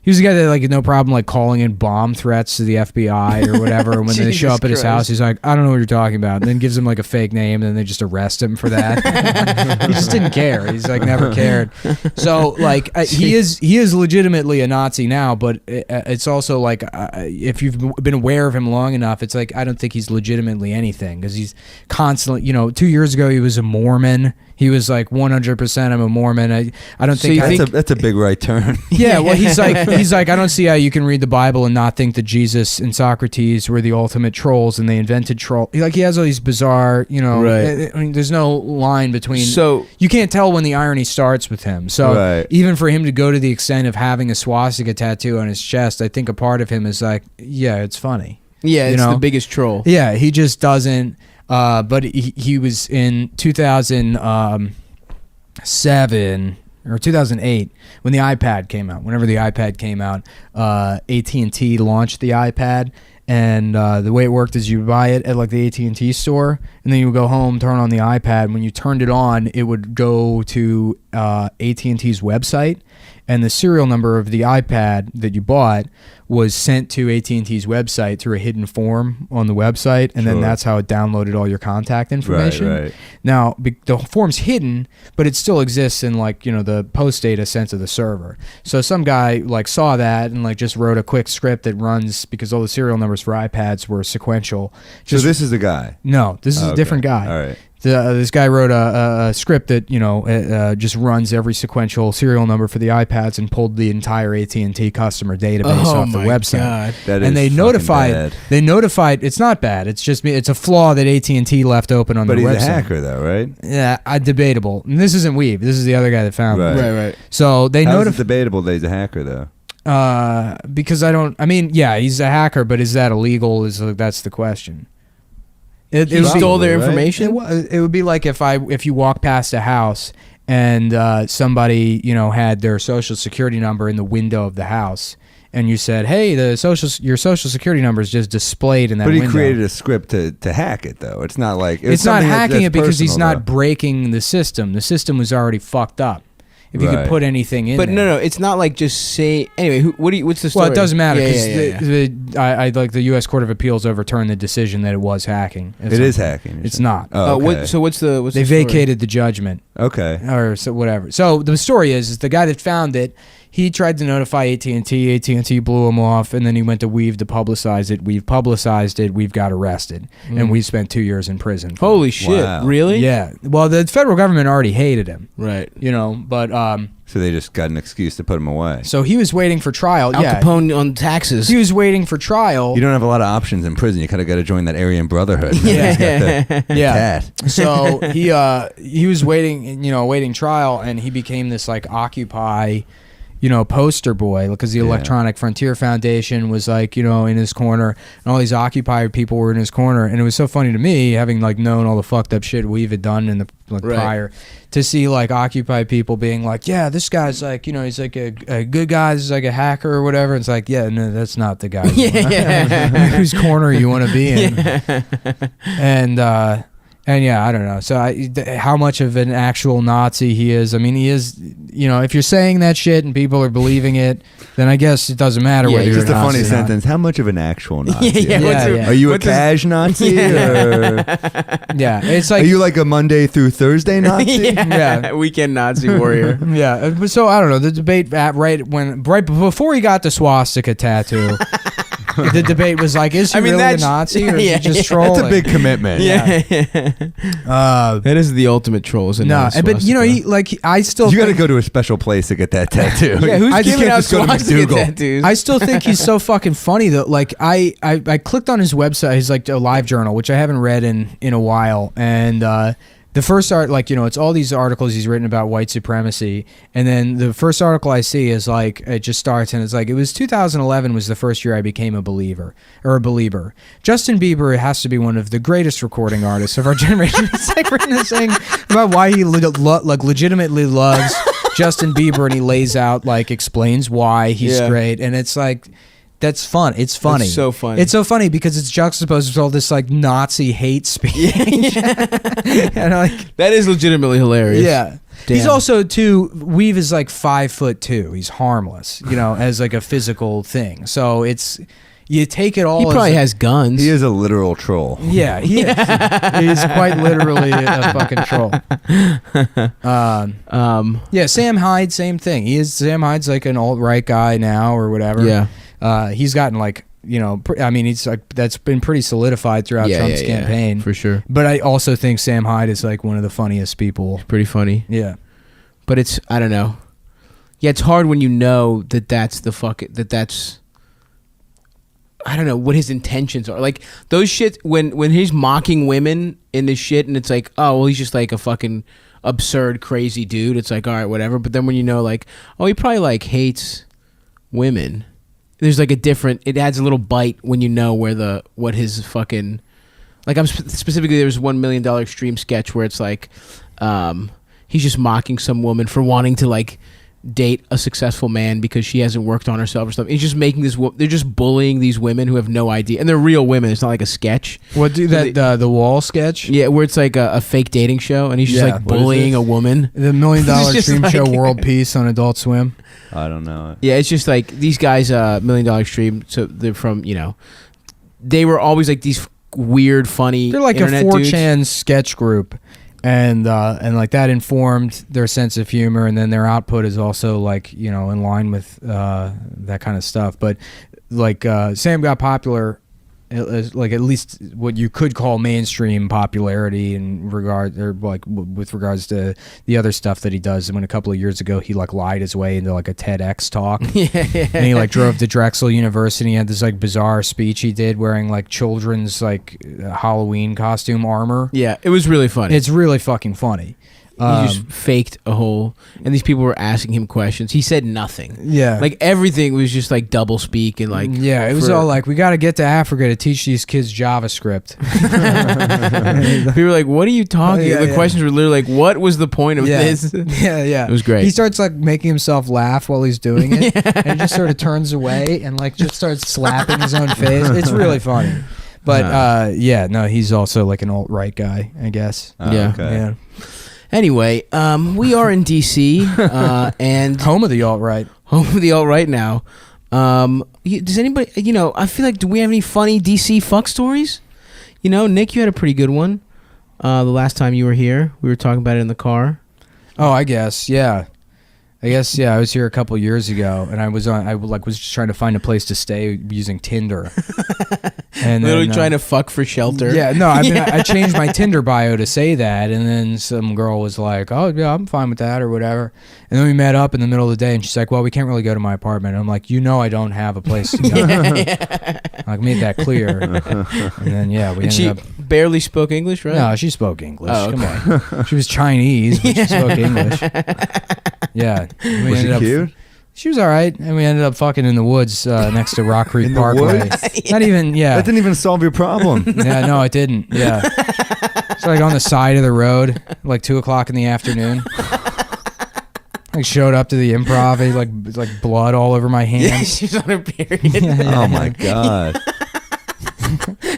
he was a guy that had no problem calling in bomb threats to the FBI or whatever. And when they show up at his house, he's like, I don't know what you're talking about. And then gives him a fake name, and then they just arrest him for that. He just didn't care. He's never cared. So he is legitimately a Nazi now, but it's also if you've been aware of him long enough, it's I don't think he's legitimately anything, because he's constantly, 2 years ago he was a Mormon. He was 100% I'm a Mormon. I don't think that's a big right turn. Yeah, well, he's like, I don't see how you can read the Bible and not think that Jesus and Socrates were the ultimate trolls and they invented troll. He has all these bizarre, Right. I mean, there's no line between. So you can't tell when the irony starts with him. So Right. even for him to go to the extent of having a swastika tattoo on his chest, I think a part of him is yeah, it's funny. yeah, it's the biggest troll. Yeah, he just doesn't. But he was in 2007 or 2008 when the iPad came out. Whenever the iPad came out, AT&T launched the iPad, and the way it worked is you buy it at the AT&T store, and then you would go home, turn on the iPad. When you turned it on, it would go to AT&T's website, and the serial number of the iPad that you bought was sent to AT&T's website through a hidden form on the website, and then that's how it downloaded all your contact information. Right. Now, the form's hidden, but it still exists in the post data sent to the server. So some guy saw that and just wrote a quick script that runs, because all the serial numbers for iPads were sequential. So this is the guy? No, this is a different guy. All right. This guy wrote a script that just runs every sequential serial number for the iPads and pulled the entire AT&T customer database off the website. God. And they notified. They notified. It's not bad. It's just it's a flaw that AT&T left open on their website. But he's a hacker, though, right? Yeah, debatable. And this isn't Weave. This is the other guy that found it. Right. So they How is it debatable that he's a hacker, though? Because he's a hacker, but is that illegal? That's the question. It stole their information? It would be like if you walk past a house and somebody had their social security number in the window of the house, and you said, "Hey, your social security number is just displayed in that window." But he created a script to hack it, though. It's not like it's not hacking it because he's personal, not breaking the system. The system was already fucked up. If you could put anything in, but there. no, it's not just say. Anyway, what's the story? Well, it doesn't matter because Yeah. the U.S. Court of Appeals overturned the decision that it was hacking. It is hacking. It's not. Oh, okay. What's the they story? vacated the judgment. Okay. or so whatever. So the story is the guy that found it. He tried to notify AT&T. AT&T blew him off, and then he went to Weave to publicize it. We've publicized it. We've got arrested, and we spent 2 years in prison. Holy shit! Wow. Really? Yeah. Well, the federal government already hated him, Right. but So they just got an excuse to put him away. so he was waiting for trial. Al Yeah. Capone on taxes. He was waiting for trial. You don't have a lot of options in prison. You kind of got to join that Aryan Brotherhood. Yeah. Yeah. Tat. So he was waiting, awaiting trial, and he became this like Occupy, poster boy, because the Electronic Frontier Foundation was like, in his corner, and all these Occupy people were in his corner, and it was so funny to me, having like known all the fucked up shit We've had done in the prior, to see like Occupy people being like, yeah, this guy's like, he's like a good guy, this is like a hacker or whatever. It's like, yeah, no, that's not the guy. Whose corner you want to be in. And yeah, I don't know. So how much of an actual Nazi he is? I mean, he is. If you're saying that shit and people are believing it, then I guess it doesn't matter whether you're Just a Nazi funny or not. sentence. How much of an actual Nazi? Yeah. Are you a cash Nazi? Or Yeah, it's like. are you like a Monday through Thursday Nazi? Yeah. Weekend Nazi warrior. Yeah, but so I don't know. The debate right before he got the swastika tattoo, the debate was like, is he really a Nazi or is he just trolling? That's a big commitment. That is the ultimate troll. Is No, but I still. You got to go to a special place to get that tattoo. Yeah, who's I just giving can't out just go to swastika McDougal. tattoos? I still think he's so fucking funny though. Like I clicked on his website, his like a live journal, which I haven't read in a while, and the first art, it's all these articles he's written about white supremacy, and then the first article I see is like it just starts and it's like, it was 2011 was the first year I became a believer. Justin Bieber has to be one of the greatest recording artists of our generation. It's like written this thing about why he legitimately loves Justin Bieber, and he lays out explains why he's great, and it's like. That's fun. It's funny. It's so funny. It's so funny because it's juxtaposed with all this Nazi hate speech. And that is legitimately hilarious. Yeah. Damn. He's also Weave is 5'2". He's harmless, as a physical thing. So it's you take it all. He probably has guns. He is a literal troll. Yeah, he is. He's quite literally a fucking troll. Yeah, Sam Hyde, same thing. Sam Hyde's an alt-right guy now or whatever. Yeah. He's gotten he's that's been pretty solidified throughout Trump's campaign for sure. But I also think Sam Hyde is one of the funniest people. Pretty funny. Yeah, but it's I don't know. Yeah, it's hard when you know that's I don't know what his intentions are. Like those shit when he's mocking women in this shit, and it's like, oh well, he's just a fucking absurd crazy dude. It's like, all right, whatever. But then when you know oh, he probably hates women. There's a different. It adds a little bite when you know what his fucking. I'm specifically there was $1 million extreme sketch where it's he's just mocking some woman for wanting to date a successful man because she hasn't worked on herself or stuff. He's just making this. They're just bullying these women who have no idea, and they're real women. It's not like a sketch. What do that the wall sketch? Yeah, where it's a fake dating show, and he's just bullying a woman. The $1 million extreme show World Peace on Adult Swim. I don't know. Yeah, it's just these guys, $1 million extreme. So they're from they were always these weird, funny. They're a internet 4chan dudes. sketch group. And that informed their sense of humor, and then their output is also in line with that kind of stuff. But Sam got popular, at least what you could call mainstream popularity with regards to the other stuff that he does. And when a couple of years ago he lied his way into a TEDx talk, and he drove to Drexel University and had this bizarre speech he did wearing children's Halloween costume armor. Yeah, it was really funny. It's really fucking funny. He just faked a whole, and these people were asking him questions. He said nothing. Yeah, everything was just double speak and it was all we got to get to Africa to teach these kids JavaScript. People were what are you talking? The questions were literally what was the point of this? Yeah, it was great. He starts making himself laugh while he's doing it, and he just sort of turns away and just starts slapping his own face. It's really funny. But he's also an alt-right guy, I guess. Yeah. Okay. Yeah. Anyway, we are in DC and home of the alt-right. Home of the alt-right now. Does anybody, I feel do we have any funny DC fuck stories? Nick, you had a pretty good one the last time you were here. We were talking about it in the car. Oh, I guess, yeah. I was here a couple years ago, and I was just trying to find a place to stay using Tinder, and Literally then, trying to fuck for shelter. Yeah, no, I changed my Tinder bio to say that, and then some girl was like, "Oh yeah, I'm fine with that" or whatever, and then we met up in the middle of the day, and she's like, "Well, we can't really go to my apartment." And I'm like, I don't have a place to go. I made that clear, and then we ended she up. barely spoke English, right? No, she spoke English. Oh, Come on, she was Chinese, but she spoke English. Yeah. Was she cute? She was all right, and we ended up fucking in the woods next to Rock Creek In the Parkway. woods? Not even, That didn't even solve your problem. Yeah, no, it didn't. Yeah, it's like on the side of the road, like 2:00 in the afternoon. I showed up to the Improv, like blood all over my hands. She's on her period. Oh my god.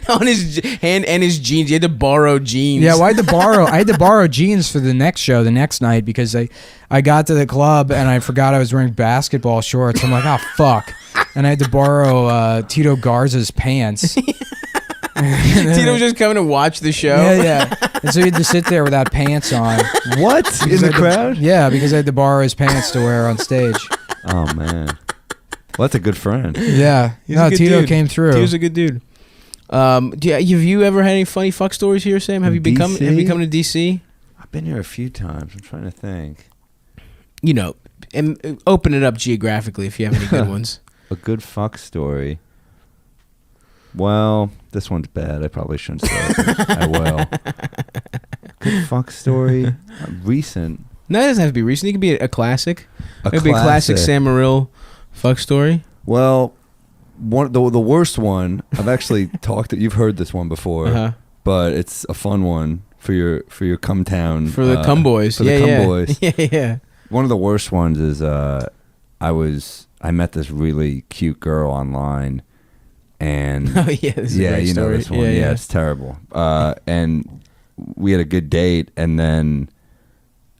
On his hand and his jeans. He had to borrow jeans. Yeah, well, I had to borrow jeans for the next show, the next night, because I got to the club and I forgot I was wearing basketball shorts. I'm like, oh fuck, and I had to borrow Tito Garza's pants. Tito was just coming to watch the show. Yeah. And so he had to sit there without pants on. What? In the crowd? Yeah, because I had to borrow his pants to wear on stage. Oh man. Well, that's a good friend. Yeah. He's a good Tito dude. came through. Tito's a good dude. Have you ever had any funny fuck stories here, Sam? Have you come to DC? I've been here a few times. I'm trying to think. And open it up geographically if you have any good ones. A good fuck story. Well, this one's bad. I probably shouldn't say it. But I will. Good fuck story. Recent. No, it doesn't have to be recent. It can be a classic. It could be a classic. classic Sam Morrill fuck story. Well, the worst one. I've actually talked. You've heard this one before, but it's a fun one for your cum town. For the cum boys. For the cum boys. Yeah. One of the worst ones is I met this really cute girl online, and Oh yeah, this is a great you know story. this one. Yeah, it's terrible. And we had a good date, and then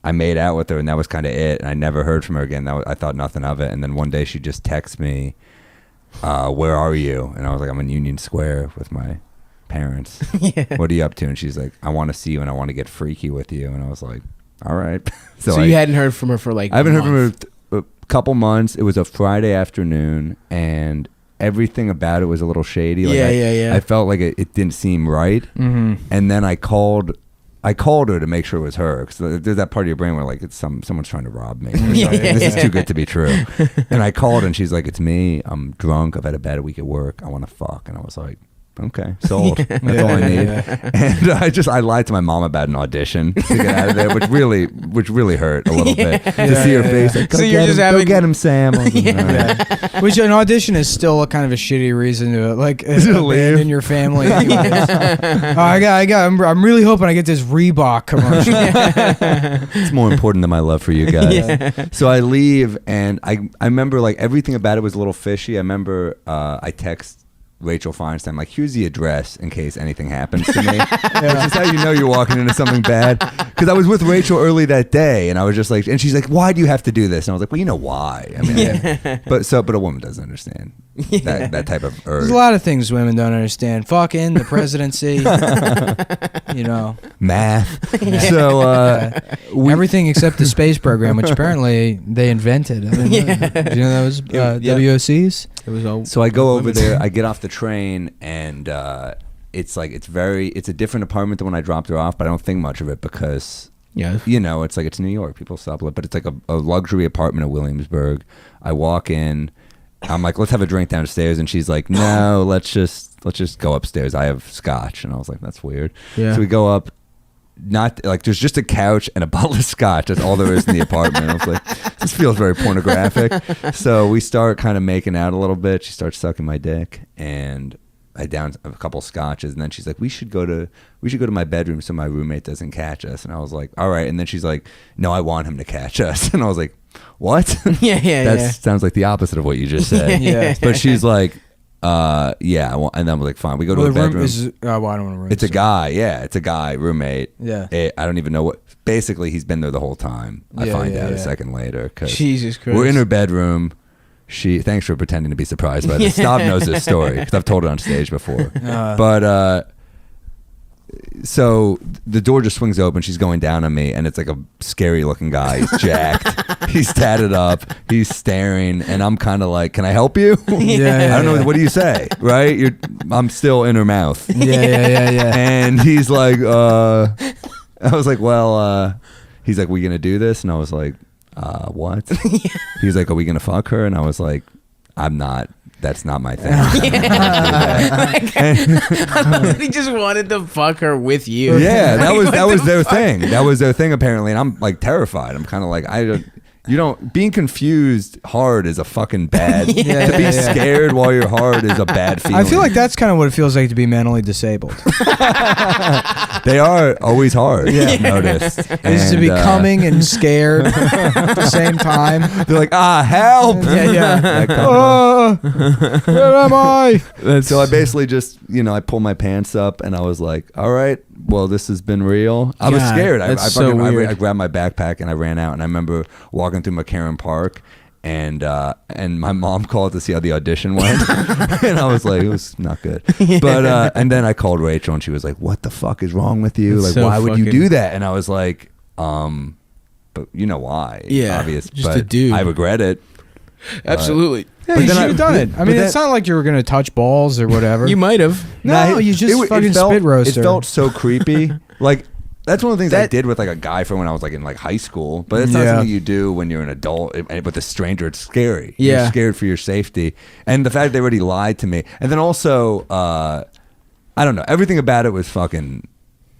I made out with her, and that was kind of it. And I never heard from her again. I thought nothing of it. And then one day she just texted me, "Where are you?" And I was like, "I'm in Union Square with my parents." Yeah. "What are you up to?" And she's like, "I want to see you, and I want to get freaky with you." And I was like, "All right." So you hadn't heard from her for like I haven't a heard from month. her a couple months. It was a Friday afternoon, and everything about it was a little shady. Like Yeah. I felt like it didn't seem right. Mm-hmm. And then I called her to make sure it was her, because there's that part of your brain where like it's someone's trying to rob me. This is too good to be true. And I called, and she's like, "It's me. I'm drunk. I've had a bad week at work. I want to fuck." And I was like, "Okay, sold. That's all I need." And I lied to my mom about an audition to get out of there, which really hurt a little bit to see her face. Like, So you're just go get him, Sam. I was like, "All right." Which an audition is still a kind of a shitty reason to leave? abandon your family. I'm really hoping I get this Reebok commercial. It's more important than my love for you guys. So I leave, and I remember like everything about it was a little fishy. I remember I text Rachel Feinstein, like, "Here's the address in case anything happens to me." Which is how you know you're walking into something bad. Because I was with Rachel early that day, and I was just like, and she's like, "Why do you have to do this?" And I was like, "Well, you know why." I mean, but a woman doesn't understand that type of urge. There's a lot of things women don't understand. Fucking the presidency, math. So everything except the space program, which apparently they invented. I mean, did you know that was WOCs? It was all. So I go over there, I get off the train, and it's a different apartment than when I dropped her off, but I don't think much of it because, it's like it's New York. People stop, but it's like a luxury apartment in Williamsburg. I walk in, I'm like, "Let's have a drink downstairs," and she's like, "No, let's just go upstairs. I have scotch." And I was like, "That's weird." Yeah. So we go up. Not like there's just a couch and a bottle of scotch. That's all there is in the apartment. I was like, this feels very pornographic. So we start kind of making out a little bit. She starts sucking my dick, and I down a couple scotches, and then she's like, we should go to my bedroom so my roommate doesn't catch us. And I was like, all right. And then she's like, "No, I want him to catch us." And I was like, what? That sounds like the opposite of what you just said. But she's like, and then we're like, fine, we go to a bedroom. I don't want a room. It's a guy, it's a guy roommate. Yeah. I don't even know what. Basically, he's been there the whole time. I find out a second later because Jesus Christ. we're in her bedroom. Thanks for pretending to be surprised by this. Stav knows this story because I've told it on stage before. But so the door just swings open. She's going down on me, and it's like a scary looking guy. He's jacked. He's tatted up. He's staring, and I'm kind of like, "Can I help you?" I don't know. What do you say? Right? I'm still in her mouth. Yeah. And he's like, I was like, well, he's like, we gonna do this? And I was like, what? He's like, are we gonna fuck her? And I was like, I'm not. That's not my thing. He just wanted to fuck her with you. Yeah, that was their thing. That was their thing apparently, and I'm like terrified. I'm kind of like, being confused hard is a fucking bad. To be scared while you're hard is a bad feeling. I feel like that's kind of what it feels like to be mentally disabled. They are always hard. Yeah, I've noticed. Is to be coming and scared at the same time. They're like, help! Yeah. Where am I? So I basically just, I pulled my pants up and I was like, all right, well, this has been real. I was scared. I grabbed my backpack and I ran out. And I remember walking through McCarran Park, and my mom called to see how the audition went, and I was like, it was not good. But and then I called Rachel, and she was like, "What the fuck is wrong with you? Like, why would you do that?" And I was like, but you know why? Yeah, obvious. just but a dude. I regret it. Absolutely. Yeah, you should have done it. I mean, it's not like you were gonna touch balls or whatever. You might have. No, you just fucking spit roaster. It felt so creepy. Like, that's one of the things I did with like a guy from when I was like in like high school, but it's not something you do when you're an adult with a stranger. It's scary. Yeah. You're scared for your safety, and the fact they already lied to me, and then also I don't know, everything about it was fucking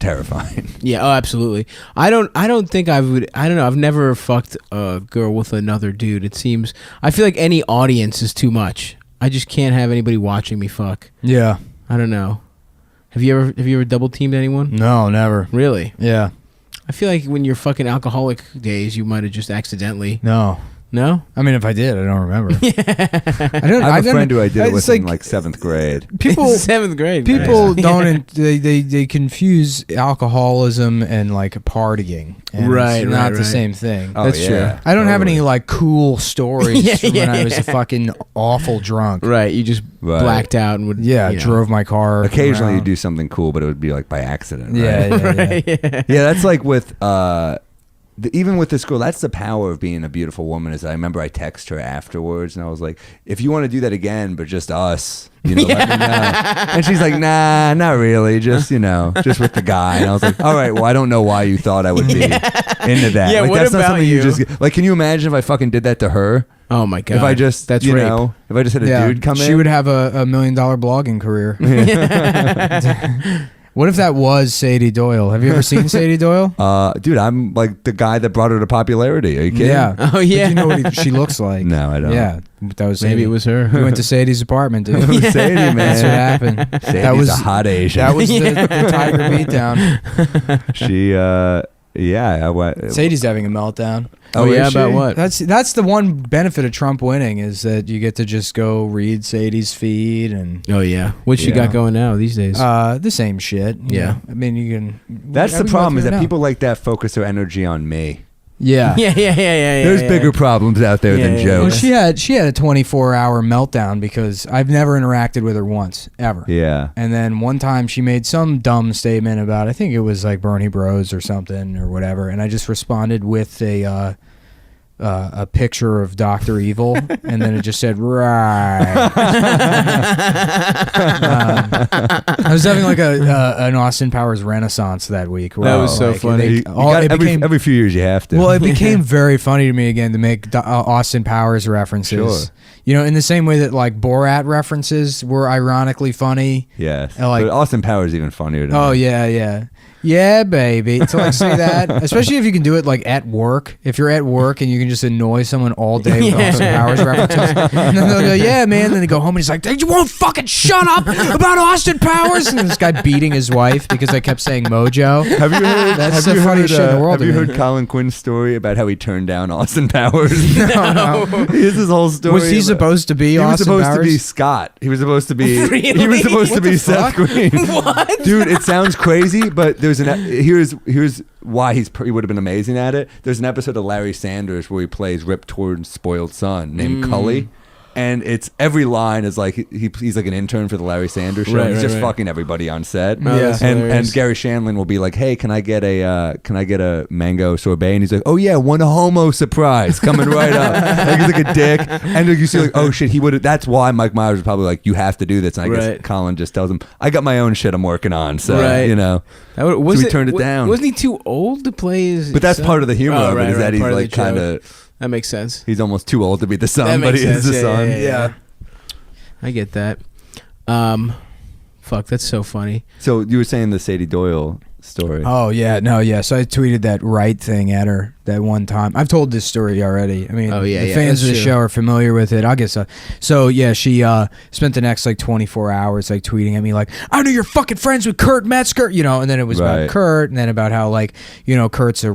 terrifying. Yeah, absolutely. I don't think I would. I don't know. I've never fucked a girl with another dude. It seems. I feel like any audience is too much. I just can't have anybody watching me fuck. Yeah. I don't know. Have you ever double teamed anyone? No, never. Really? Yeah. I feel like when you're fucking alcoholic days, you might have just accidentally. No. No? I mean, if I did, I don't remember. I have a friend who I did it with in like 7th grade. People, 7th grade. People don't. They confuse alcoholism and like partying. And Right, it's not right. the same thing. Oh, That's yeah, true. I don't have any like cool stories from when I was yeah. a fucking awful drunk. Right. You just blacked out and would. Yeah, you know. drove my car. Occasionally, you around. do something cool, but it would be like by accident. Yeah, Right? yeah. Yeah, that's like with even with this girl, that's the power of being a beautiful woman. Is I remember I text her afterwards and I was like, if you want to do that again, but just us, let me know. And she's like, nah, not really, just just with the guy. And I was like, all right, well, I don't know why you thought I would be into that. Yeah, like, what that's not about something you? just like. Can you imagine if I fucking did that to her? Oh my god! If I just that's rape. rape. If I just had a dude come in, she would have a $1 million blogging career. What if that was Sadie Doyle? Have you ever seen Sadie Doyle? Dude, I'm like the guy that brought her to popularity. Are you kidding? Yeah. Oh yeah. But you know what she looks like? No, I don't. Yeah, that was Maybe Sadie. it was her. We went to Sadie's apartment, dude. It was Sadie, man. That's what happened. Sadie's that was a hot Asian. That was the Tiger beatdown. She, Sadie's having a meltdown. Oh yeah, is she? about what? That's the one benefit of Trump winning is that you get to just go read Sadie's feed and Oh yeah. What she got going now these days? the same shit. you Yeah. know. I mean you can. That's the problem is that people like that focus their energy on me. Yeah. yeah. There's bigger problems out there than Well, jokes. she had a 24-hour meltdown because I've never interacted with her once ever. Yeah. And then one time she made some dumb statement about I think it was like Bernie Bros or something or whatever, and I just responded with a picture of Dr. Evil, and then it just said right. I was having like an Austin Powers renaissance that week. That was so funny. Every few years you have to. Well, it became very funny to me again to make Austin Powers references. Sure. You know, in the same way that like Borat references were ironically funny. yes. like- But Austin Powers is even funnier than Oh that. yeah. Yeah, baby. To like say that, especially if you can do it like at work. If you're at work and you can just annoy someone all day with Austin Powers references, and then they'll go, "Yeah, man." Then they go home and he's like, "You won't fucking shut up about Austin Powers." And this guy beating his wife because I kept saying Mojo. Have you heard? That's the funniest shit in the world. Have you to me. heard Colin Quinn's story about how he turned down Austin Powers? No. Here's his whole story. Was he about- supposed to be He was Austin supposed Powers? to be Scott. He was supposed to be. Really? He was supposed to What be the Seth fuck? Green. What? Dude, it sounds crazy, but there's here's why he would have been amazing at it. There's an episode of Larry Sanders where he plays Rip Torn's spoiled son named Cully. and it's every line is like he's like an intern for the Larry Sanders Show. He's just fucking everybody on set. And Gary Shandling will be like, "Hey, can I get a mango sorbet?" And he's like, "Oh yeah, one homo surprise coming right up." Like he's like a dick, and you see like, "Oh shit, he would." That's why Mike Myers was probably like, "You have to do this." And I guess Colin just tells him, "I got my own shit I'm working on." So you know, so he turned it down. Wasn't he too old to play his? But that's part of the humor of it, is that he's like kind of. That makes sense. He's almost too old to be the son, but he is the son. Yeah. I get that. Fuck, that's so funny. So you were saying the Sadie Doyle story. Oh yeah, no, yeah. So I tweeted that right thing at her that one time. I've told this story already. I mean, the fans of the show are familiar with it. I guess so. So yeah, she spent the next like 24 hours like tweeting at me like, "I know you're fucking friends with Kurt Metzger," you know, and then it was about Kurt, and then about how like, you know, Kurt's a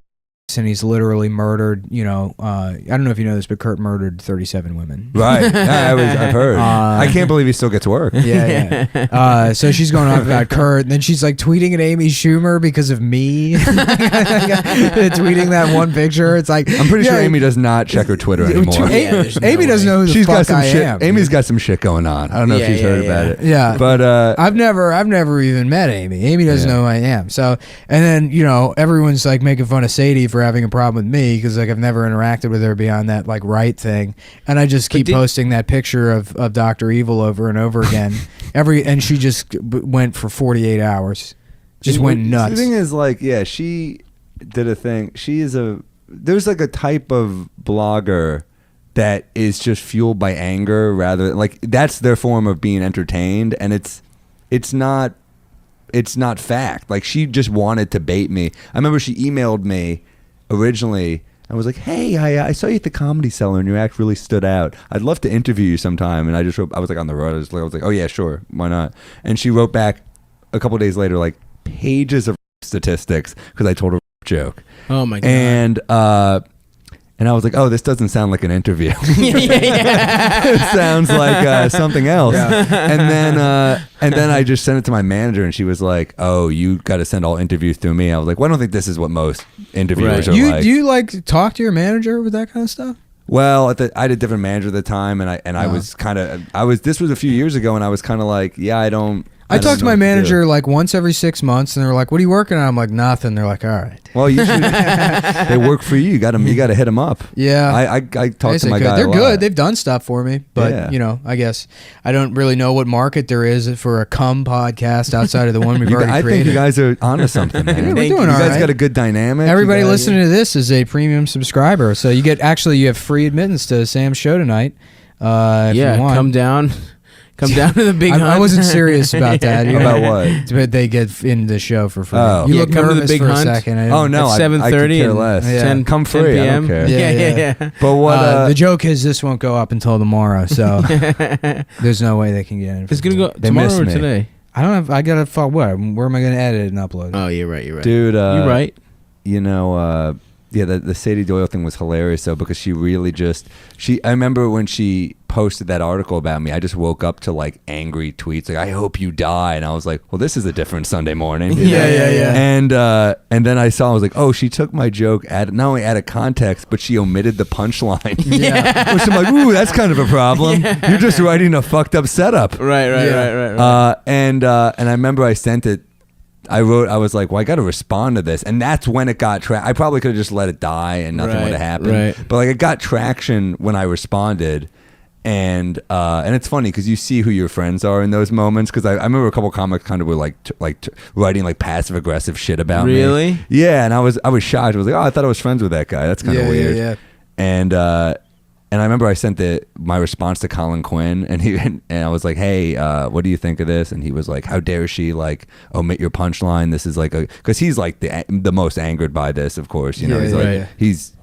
and he's literally murdered, you know, I don't know if you know this, but Kurt murdered 37 women. Right. I've heard. I can't believe he still gets work. Yeah. So she's going off about Kurt, and then she's like tweeting at Amy Schumer because of me. Tweeting that one picture. It's like, I'm pretty sure Amy does not check her Twitter anymore. Amy doesn't know who the fuck I am. Amy's got some shit going on. I don't know if she's heard about it. Yeah. But I've never even met Amy. Amy doesn't know who I am. So, and then, you know, everyone's like making fun of Sadie for having a problem with me because like I've never interacted with her beyond that like right thing, and I just keep posting that picture of Dr. Evil over and over again and she just went for 48 hours, just went nuts. The thing is, like, yeah, she did a thing. There's like a type of blogger that is just fueled by anger, rather like that's their form of being entertained, and it's not fact. Like, she just wanted to bait me. I remember she emailed me originally and was like, "Hey, I saw you at the Comedy Cellar and your act really stood out. I'd love to interview you sometime." And I was like on the road. I was like, "Oh yeah, sure, why not?" And she wrote back a couple days later like pages of statistics because I told her a joke. Oh my god. And I was like, "Oh, this doesn't sound like an interview. It sounds like something else." And then I just sent it to my manager, and she was like, "Oh, you got to send all interviews through me." I was like, "Well, I don't think this is what most interviewers are like." Do you like talk to your manager with that kind of stuff? Well, I had a different manager at the time, and I was kind of this was a few years ago, and I was kind of like, "Yeah, I don't." I talked to my manager like once every 6 months, and they're like, "What are you working on?" I'm like, "Nothing." They're like, "All right." Well, you should. They work for you. You got to hit them up. Yeah, I talked to my guy. They're good. They've done stuff for me, but you know, I guess I don't really know what market there is for a cum podcast outside of the one we've already created. I think you guys are onto something, man. We're doing you all guys right. got a good dynamic. Everybody listening to this is a premium subscriber, so you have free admittance to Sam's show tonight. If you want. Come down to the big. I wasn't serious about that. About what? But they get in the show for free. Oh. You Yeah, look come to the nervous big for hunt. a second. Oh no, At 7:30 I could care and less. 10 Come 10 free. PM. I don't care. Yeah. But what? The joke is this won't go up until tomorrow, so there's no way they can get it. It's gonna go They tomorrow miss or me. today. I don't have. I gotta. Where am I gonna edit it and upload? Oh, you're right. Dude, you're right. You know, the Sadie Doyle thing was hilarious though, because she really I remember when she posted that article about me, I just woke up to like angry tweets like, "I hope you die," and I was like, well, this is a different Sunday morning. Yeah. And then I was like, oh, she took my joke not only out of context, but she omitted the punchline. Yeah. Which I'm like, ooh, that's kind of a problem. You're just writing a fucked up setup. Right. And I remember I sent it. I was like, well, I got to respond to this. And that's when it got I probably could have just let it die and nothing would have happened. Right. But like, it got traction when I responded. And it's funny because you see who your friends are in those moments. Because I remember a couple comics kind of were like writing like passive aggressive shit about me. Really? Yeah. And I was shocked. I was like, oh, I thought I was friends with that guy. That's kind of weird. Yeah. And I remember I sent my response to Colin Quinn, and I was like, "Hey, what do you think of this?" And he was like, "How dare she like omit your punchline? This is like because he's like the most angered by this, of course. You know, he's like he's."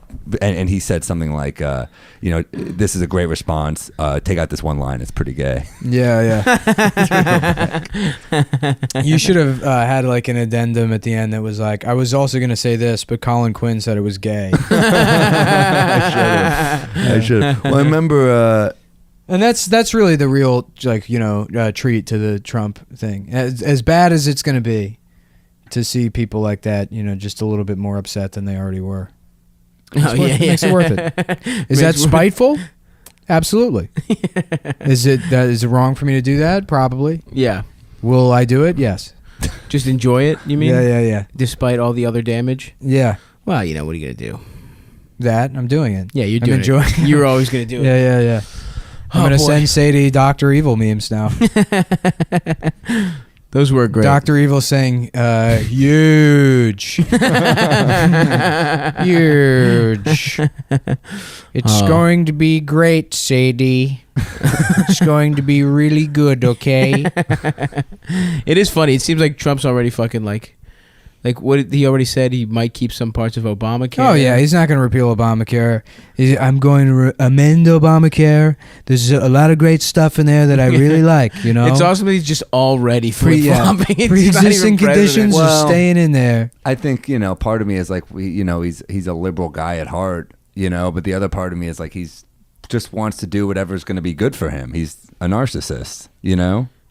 And he said something like, you know, "This is a great response. Take out this one line. It's pretty gay." Yeah. You should have had like an addendum at the end that was like, "I was also going to say this, but Colin Quinn said it was gay." I should have. Well, I remember. And that's really the real like, you know, treat to the Trump thing. As bad as it's going to be to see people like that, you know, just a little bit more upset than they already were. Makes it worth it. Is that spiteful? Absolutely. Is it wrong for me to do that? Probably. Yeah. Will I do it? Yes. Just enjoy it, you mean? Yeah. Despite all the other damage? Yeah. Well, what are you going to do? That, I'm doing it. Yeah, you're I'm doing enjoying it. You're always going to do it. Yeah. I'm going to send Sadie Dr. Evil memes now. Those were great. Dr. Evil saying, huge. Huge. It's going to be great, Sadie. It's going to be really good, okay? It is funny. It seems like Trump's already fucking like what he already said, he might keep some parts of Obamacare. Oh, yeah, he's not going to repeal Obamacare. I'm going to amend Obamacare. There's a lot of great stuff in there that I really like, It's awesome that he's just already flip-flopping. Pre-existing conditions are staying in there. I think, part of me is like, he's a liberal guy at heart, but the other part of me is like, he's just wants to do whatever's going to be good for him. He's a narcissist,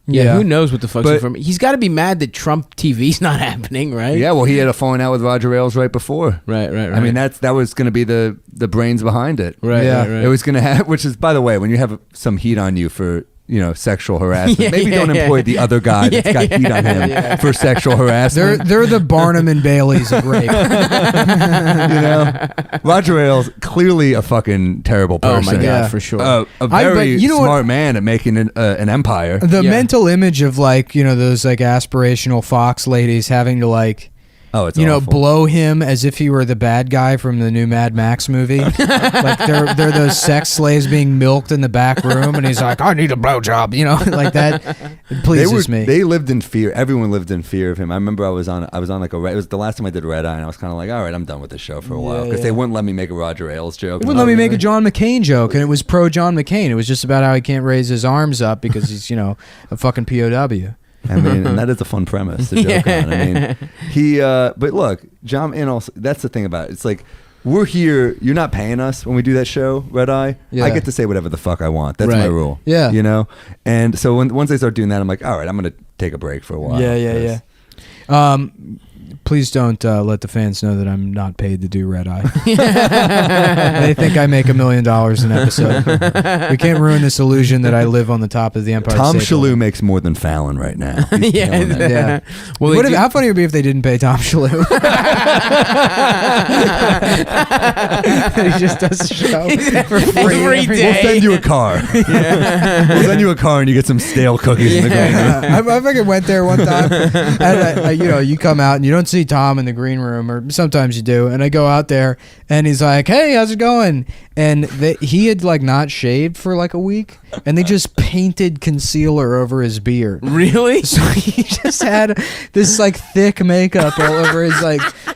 Yeah, who knows what the fuck's from? He's got to be mad that Trump TV's not happening, right? Yeah, well, he had a falling out with Roger Ailes right before. Right. I mean, that was going to be the brains behind it. Right. It was going to have, which is, by the way, when you have some heat on you for sexual harassment, maybe don't employ the other guy that's got heat on him for sexual harassment. They're the Barnum and Baileys of rape. Roger Ailes, clearly a fucking terrible person. Oh my God, for sure. A very smart man at making an empire. The mental image of those aspirational Fox ladies having to it's awful. blow him as if he were the bad guy from the new Mad Max movie. They're those sex slaves being milked in the back room, and he's like, I need a blowjob, like that. It pleases me. They lived in fear. Everyone lived in fear of him. I remember I was on it was the last time I did Red Eye, and I was kind of like, all right, I'm done with this show for a while, because they wouldn't let me make a Roger Ailes joke. They wouldn't let me make a John McCain joke, and it was pro John McCain. It was just about how he can't raise his arms up because he's, a fucking POW. I mean, and that is a fun premise to joke on. I mean, but look, John, and also that's the thing about it. It's like, we're here. You're not paying us when we do that show, Red Eye. Yeah. I get to say whatever the fuck I want. That's my rule. Yeah. And so once they start doing that, I'm like, all right, I'm gonna take a break for a while. Yeah. Please don't let the fans know that I'm not paid to do Red Eye. They think I make $1 million an episode. We can't ruin this illusion that I live on the top of the Empire Tom State Shalhoub makes more than Fallon right now. Yeah. Well, how funny would it be if they didn't pay Tom Shalhoub? He just does a show for free every day. We'll send you a car. We'll send you a car and you get some stale cookies in the green room. I fucking went there one time, and you come out and you don't see Tom in the green room, or sometimes you do, and I go out there and he's like, hey, how's it going? And he had not shaved for a week, and they just painted concealer over his beard. Really? So he just had this thick makeup all over his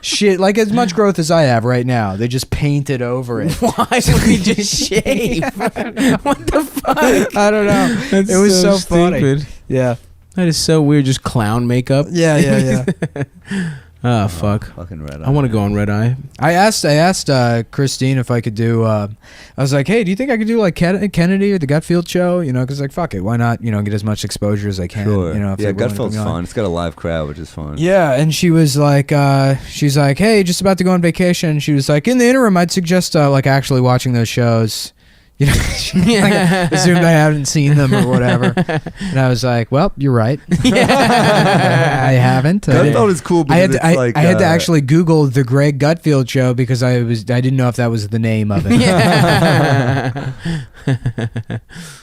shit, as much growth as I have right now. They just painted over it. Why would he just shave? What the fuck? I don't know. It was so funny. Stupid. Yeah. That is so weird. Just clown makeup. Yeah. Oh fuck! Fucking Red Eye. I want to go on Red Eye. I asked Christine if I could do. I was like, hey, do you think I could do Kennedy or the Gutfield show? Because fuck it, why not? Get as much exposure as I can. Sure. If they're willing to Gutfield's come on. fun. It's got a live crowd, which is fun. Yeah, and she was like, hey, just about to go on vacation. She was like, in the interim, I'd suggest actually watching those shows. She assumed I haven't seen them or whatever, and I was like, "Well, you're right. I haven't." Gutfeld is cool because I had to actually Google the Greg Gutfield show because I didn't know if that was the name of it.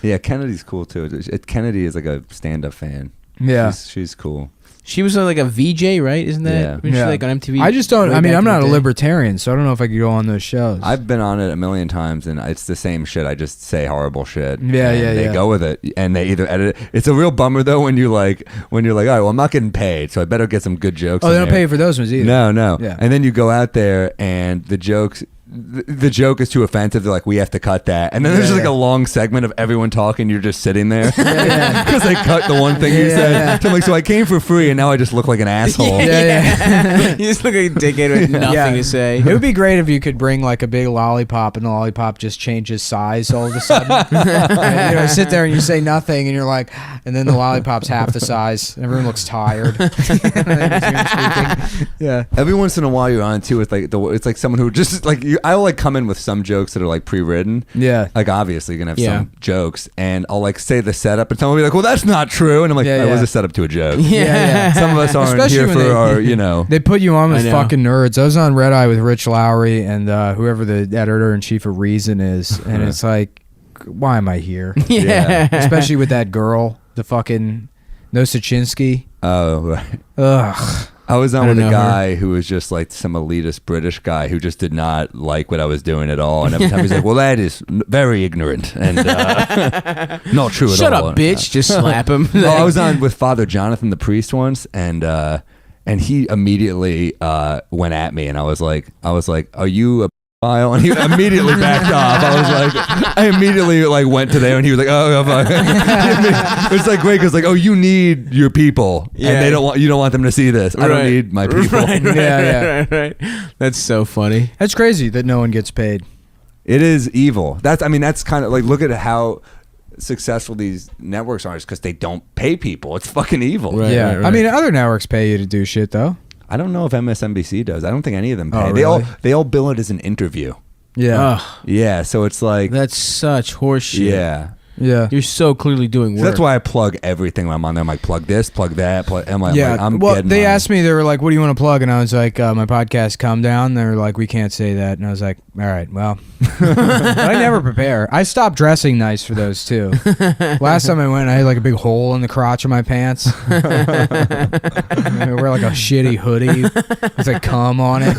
Yeah, Kennedy's cool too. Kennedy is a stand-up fan. Yeah, she's cool. She was a VJ, right? Isn't that? Yeah. Wasn't she on MTV? I just don't. I mean, I'm not a libertarian, so I don't know if I could go on those shows. I've been on it a million times, and it's the same shit. I just say horrible shit. Yeah. They go with it, and they either edit it. It's a real bummer though when you're like, all right, well, I'm not getting paid, so I better get some good jokes. Oh, they don't there. pay you for those ones either. No. Yeah. And then you go out there, and the jokes. The joke is too offensive. They're like, we have to cut that. And then there's just a long segment of everyone talking. You're just sitting there because they cut the one thing you said. So I'm like, so I came for free and now I just look like an asshole. You just look like a dickhead with nothing to say. It would be great if you could bring a big lollipop and the lollipop just changes size all of a sudden. And, sit there and you say nothing and you're like, and then the lollipop's half the size. Everyone looks tired. Yeah. Every once in a while you're on too with it's like someone who just you. I'll like come in with some jokes that are like pre-written. Yeah. Like obviously you're gonna have Yeah. some jokes, and I'll like say the setup, and someone will be like, "Well, that's not true," and I'm like, Yeah, "That was yeah. a setup to a joke." Yeah. Some of us aren't Especially here when for they- our, you know. They put you on with I know. fucking nerds. I was on Red Eye with Rich Lowry and whoever the editor-in-chief of Reason is, and it's like, why am I here? Yeah. Especially with that girl, the fucking Nosachinsky. Oh, right. Ugh. I was I on don't with a know her. guy who was just like some elitist British guy who just did not like what I was doing at all. And every time he's like, "Well, that is very ignorant and not true at Shut all." up, bitch. Just slap him. Oh, I was on with Father Jonathan the priest once, and he immediately went at me, and I was like, "Are you a pedophile?" And he immediately backed off. I immediately like went to there, and he was like, "Oh, fuck." It's like great because like, "Oh, you need your people, Yeah. and you don't want them to see this. I don't Right. need my people." Right, right, Yeah, right. That's so funny. That's crazy that no one gets paid. It is evil. That's kind of like, look at how successful these networks are, because they don't pay people. It's fucking evil. Right. Yeah. I mean, other networks pay you to do shit, though. I don't know if MSNBC does. I don't think any of them pay. Oh, They really? all bill it as an interview. Yeah. Ugh, Yeah, so it's like, that's such horseshit. yeah. Yeah. You're so clearly doing work. So that's why I plug everything when I'm on there. I'm like, plug this, plug that. I'm like, Yeah. I'm well, getting they mine. asked me, they were like, what do you want to plug? And I was like, my podcast, Calm Down. They were like, we can't say that. And I was like, all right, well. But I never prepare. I stopped dressing nice for those, too. Last time I went, I had like a big hole in the crotch of my pants. I wear like a shitty hoodie with like cum on it.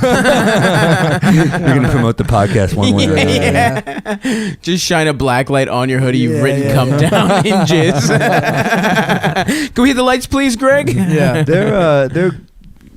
You're going to promote the podcast one way or another. Yeah. Just shine a black light on your hoodie. You've Yeah, written yeah, "come yeah. down" in jizz. Can we hit the lights, please, Greg? Yeah. They're,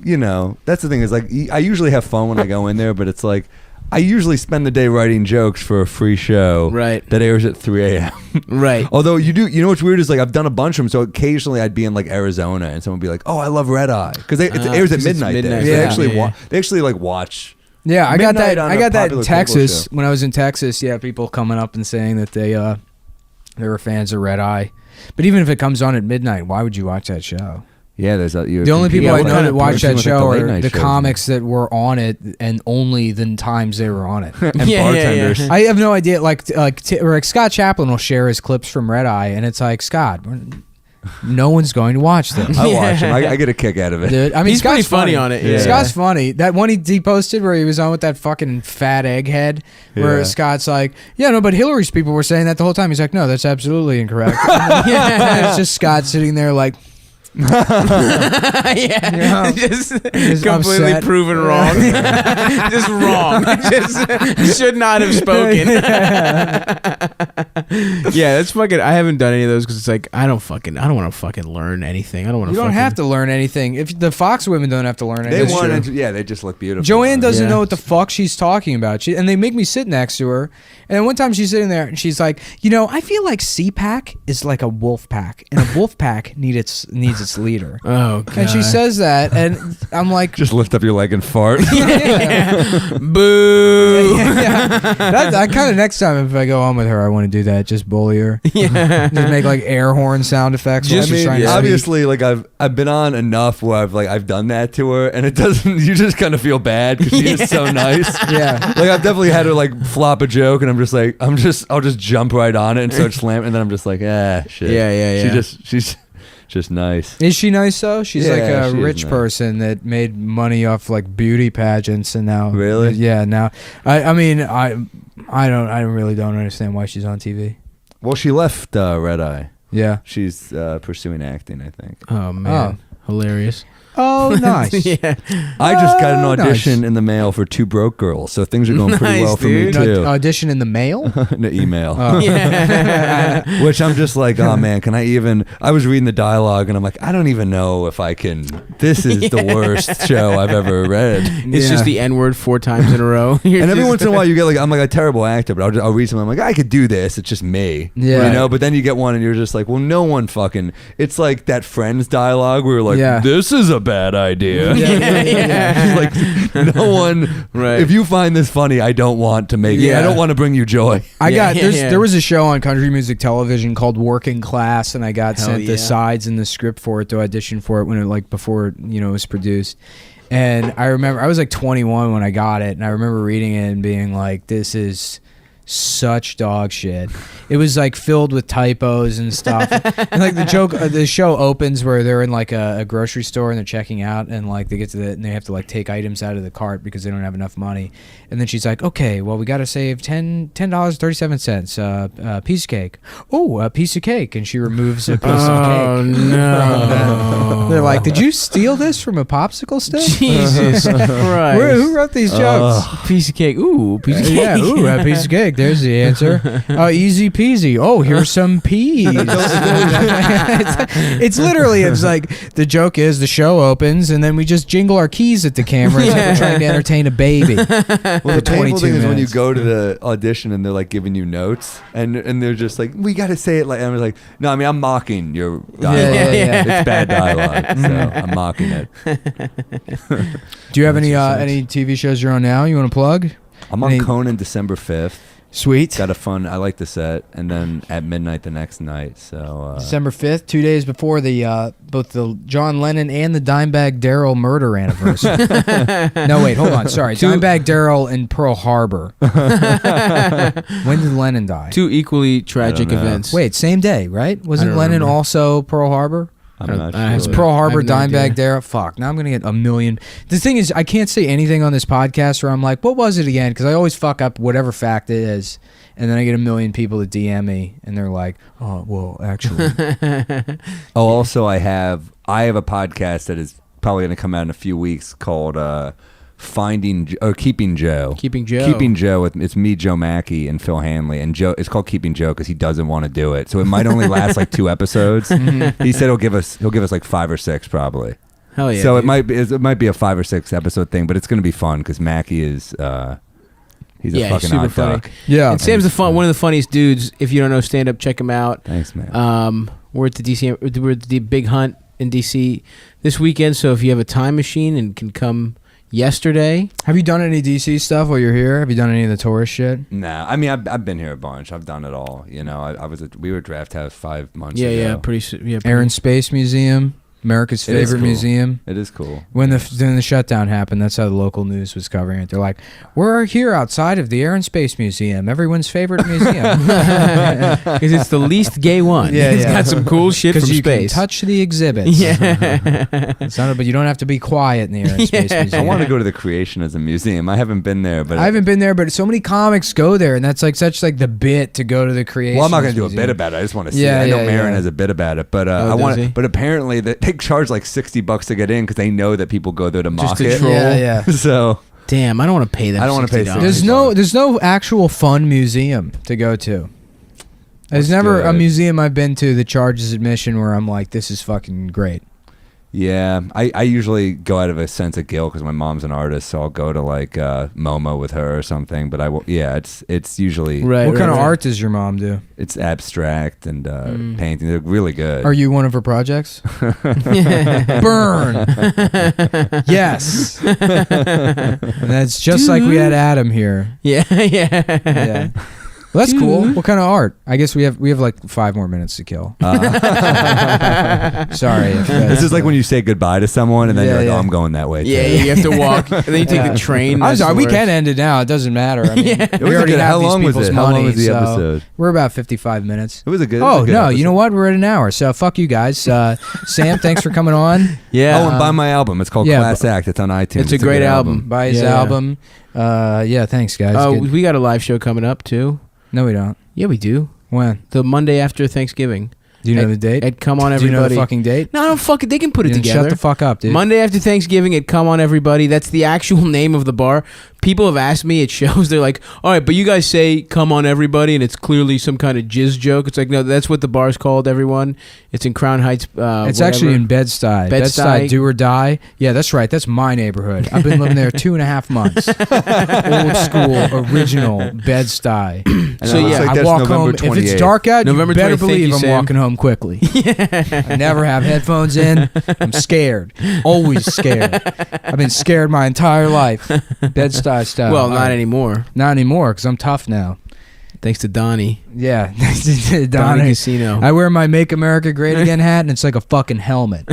you know, that's the thing is like, I usually have fun when I go in there, but it's like, I usually spend the day writing jokes for a free show Right. that airs at 3 a.m. Right. Although you know what's weird is like I've done a bunch of them, so occasionally I'd be in like Arizona and someone would be like, "Oh, I love Red Eye," because it airs at 'cause it's midnight there. midnight. So Yeah. they actually like watch. Yeah, I got Midnight that. on I a got that in popular cable Texas show. when I was in Texas. Yeah, people coming up and saying that they were fans of Red Eye. But even if it comes on at midnight, why would you watch that show? Yeah, there's The only people I know that watch that show are the shows. comics that were on it, and only the times they were on it. and Yeah, yeah, bartenders. yeah. I have no idea. Like Scott Chaplin will share his clips from Red Eye, and it's like, Scott, no one's going to watch this. I watch them. I get a kick out of it. Dude, I mean, He's Scott's pretty funny on it, yeah. Scott's funny. That one he posted where he was on with that fucking fat egghead, where Yeah. Scott's like, "Yeah, no, but Hillary's people were saying that the whole time." He's like, "No, that's absolutely incorrect." And it's just Scott sitting there like, Yeah. Just completely upset. proven wrong. Just wrong. Just should not have spoken. Yeah, that's fucking. I haven't done any of those because it's like I don't want to fucking learn anything. I don't want you to. don't have to learn anything. If the Fox women don't have to learn They anything. want, they just look beautiful. Joanne doesn't Yeah. know what the fuck she's talking about. And they make me sit next to her. And then one time she's sitting there and she's like, I feel like CPAC is like a wolf pack, and a wolf pack needs its leader. Oh, God. And she says that, and I'm like, Just lift up your leg and fart. Boo. I kind of next time if I go on with her, I want to do that. Just bully her. Yeah. Just make like air horn sound effects. While I she's mean, trying to speak. obviously, like I've been on enough where I've done that to her, and it doesn't. You just kind of feel bad because she is so nice. Yeah. Like I've definitely had her like flop a joke, and I'll just jump right on it and start slamming, and then I'm just like, shit. Yeah, yeah, yeah. She's just nice. Is she nice though? She's like Yeah, a she is rich nice. person that made money off like beauty pageants, and now Really? yeah. Now, I mean, I really don't understand why she's on TV. Well, she left Red Eye. Yeah. She's pursuing acting, I think. Oh man, hilarious. Oh, nice. Yeah. I just got an Oh, audition nice. in the mail for 2 Broke Girls, so things are going pretty Nice, well for me dude. too. Audition in the mail. In the email. Oh. Yeah. Which I'm just like, oh man, can I even? I was reading the dialogue and I'm like, I don't even know if I can. This is the worst show I've ever read. It's just the N word 4 times in a row. You're And every just- once in a while, you get like, I'm like a terrible actor, but I'll read something. I'm like, I could do this. It's just me. Yeah. You know. But then you get one, and you're just like, well, no one fucking. It's like that Friends dialogue where you're like, Yeah. this is a bad idea. Yeah. Like no one. Right. If you find this funny, I don't want to make it. Yeah. I don't want to bring you joy. There was a show on country music television called Working Class, and I got Hell sent yeah. the sides and the script for it to audition for it when it before it was produced. And I remember I was like 21 when I got it, and I remember reading it and being like, "This is such dog shit." It was like filled with typos and stuff. And like the show opens where they're in like a grocery store and they're checking out, and like they get to and they have to like take items out of the cart because they don't have enough money. And then she's like, "Okay, well we got to save $10.37. Piece of cake. Oh, a piece of cake." And she removes a piece of cake. Oh no! They're like, "Did you steal this from a popsicle stick?" Jesus Christ! Who wrote these jokes? Piece of cake. Ooh, piece of cake. Yeah, ooh, a piece of cake. There's the answer. Easy peasy. Oh, here's some peas. it's literally, it's like, the joke is the show opens and then we just jingle our keys at the camera as if we're trying to entertain a baby. Well, the painful 22 thing is when you minutes. go to the audition and they're like giving you notes and they're just like, we got to say it like, and I was like, no, I mean, I'm mocking your dialogue. Yeah. It's bad dialogue, so I'm mocking it. Do you have any TV shows you're on now you want to plug? I'm on Conan December 5th. Sweet. Got I like the set, and then at midnight the next night. So December 5th, 2 days before the both the John Lennon and the Dimebag Darrell murder anniversary. No, wait, hold on. Sorry. Dimebag Darrell in Pearl Harbor. When did Lennon die? Two equally tragic events. Wait, same day, right? Wasn't Lennon also Pearl Harbor? I'm not It's sure. Pearl Harbor, I have no Dimebag idea. Darrell. Fuck, now I'm going to get a million. The thing is, I can't say anything on this podcast where I'm like, what was it again? Because I always fuck up whatever fact it is. And then I get a million people that DM me, and they're like, oh, well, actually. Oh, also I have a podcast that is probably going to come out in a few weeks called Keeping Joe. Keeping Joe. Keeping Joe. It's me, Joe Mackey, and Phil Hanley. And Joe, it's called Keeping Joe because he doesn't want to do it. So it might only last like 2 episodes. He said he'll give us like 5 or 6 probably. Hell yeah. So dude. it might be a 5 or 6 episode thing, but it's going to be fun because Mackey is he's a fucking super odd funny. duck. Yeah. And Sam's one of the funniest dudes. If you don't know stand up, check him out. Thanks, man. We're at the Big Hunt in DC this weekend. So if you have a time machine and can come yesterday. Have you done any DC stuff while you're here? Have you done any of the tourist shit? Nah, I mean I've been here a bunch. I've done it all. You know, we were at Draft House 5 months ago. Yeah, pretty. Air and Space Museum, America's It is favorite cool. museum. It is cool. When the shutdown happened, that's how the local news was covering it. They're like, "We're here outside of the Air and Space Museum, everyone's favorite museum, Because it's the least gay one. Yeah, It's yeah. got some cool shit from because you space. can touch the exhibits. Yeah. But you don't have to be quiet in the Air and Space Yeah. Museum." I want to go to the Creationism Museum. I haven't been there, but I haven't been there, but so many comics go there, and that's like such like the bit to go to the creation. Well, I'm not going to do a bit about it. I just want to see. Yeah, it. I know yeah, Marin yeah. has a bit about it, but Oh, I want. does he? But apparently, they charge like $60 to get in because they know that people go there to mock to it. troll. Yeah, yeah. So Damn, I don't want to pay them. I don't wanna pay $60. There's no actual fun museum to go to. There's What's never a good? museum I've been to that charges admission where I'm like, this is fucking great. yeah, I usually go out of a sense of guilt because my mom's an artist, so I'll go to like MoMA with her or something. But it's usually Right. What kind of right. art does your mom do? it's abstract and painting. They're really good. Are you one of her projects? Burn. Yes. And that's just like we had Adam here. Yeah, yeah. Yeah. Well, that's cool. What kind of art? I guess we have like 5 more minutes to kill. Sorry. If This is like when you say goodbye to someone and then Yeah, you're like, yeah. "Oh, I'm going that way." Yeah, too. you have to walk, and then you take the train. I'm That's sorry, the we worst. can end it now. It doesn't matter. I mean, It was we a already good- have how these long was people's it? How long money, was the so episode? we're about 55 minutes. It was a good. Oh, no, you know what? We're at an hour, so fuck you guys. Sam, thanks for coming on. Yeah. Oh, and buy my album. It's called yeah, Class Act. It's on iTunes. It's a great good album. Buy his Yeah. album. Yeah, thanks, guys. Oh, Good. we got a live show coming up too. No, we don't. Yeah, we do. When? The Monday after Thanksgiving. Do you know At- the date? At Come On Do you Everybody. know the fucking date? No, I don't fuck it. They can put it Then together. Shut the fuck up, dude. Monday after Thanksgiving at Come On Everybody. That's the actual name of the bar. People have asked me at shows, they're like, all right, but you guys say Come On Everybody, and it's clearly some kind of jizz joke. It's like, no, that's what the bar's called, everyone. It's in Crown Heights. It's actually in Bed-Stuy. Bed-Stuy. Do or Die. Yeah, that's right. That's my neighborhood. I've been living there 2.5 months. Old school, original Bed-Stuy. So, it looks yeah, like I that's walk November home. If it's 28th. dark out, November you better 28th. Thank believe you, I'm Sam. walking home quickly. I never have headphones in. I'm scared. Always scared. I've been scared my entire life. Bed-Stuy style. Well, All not right. anymore. Not anymore, because I'm tough now. Thanks to Donnie. Yeah, Donnie Donnie. Casino. I wear my "Make America Great Again" hat, and it's like a fucking helmet.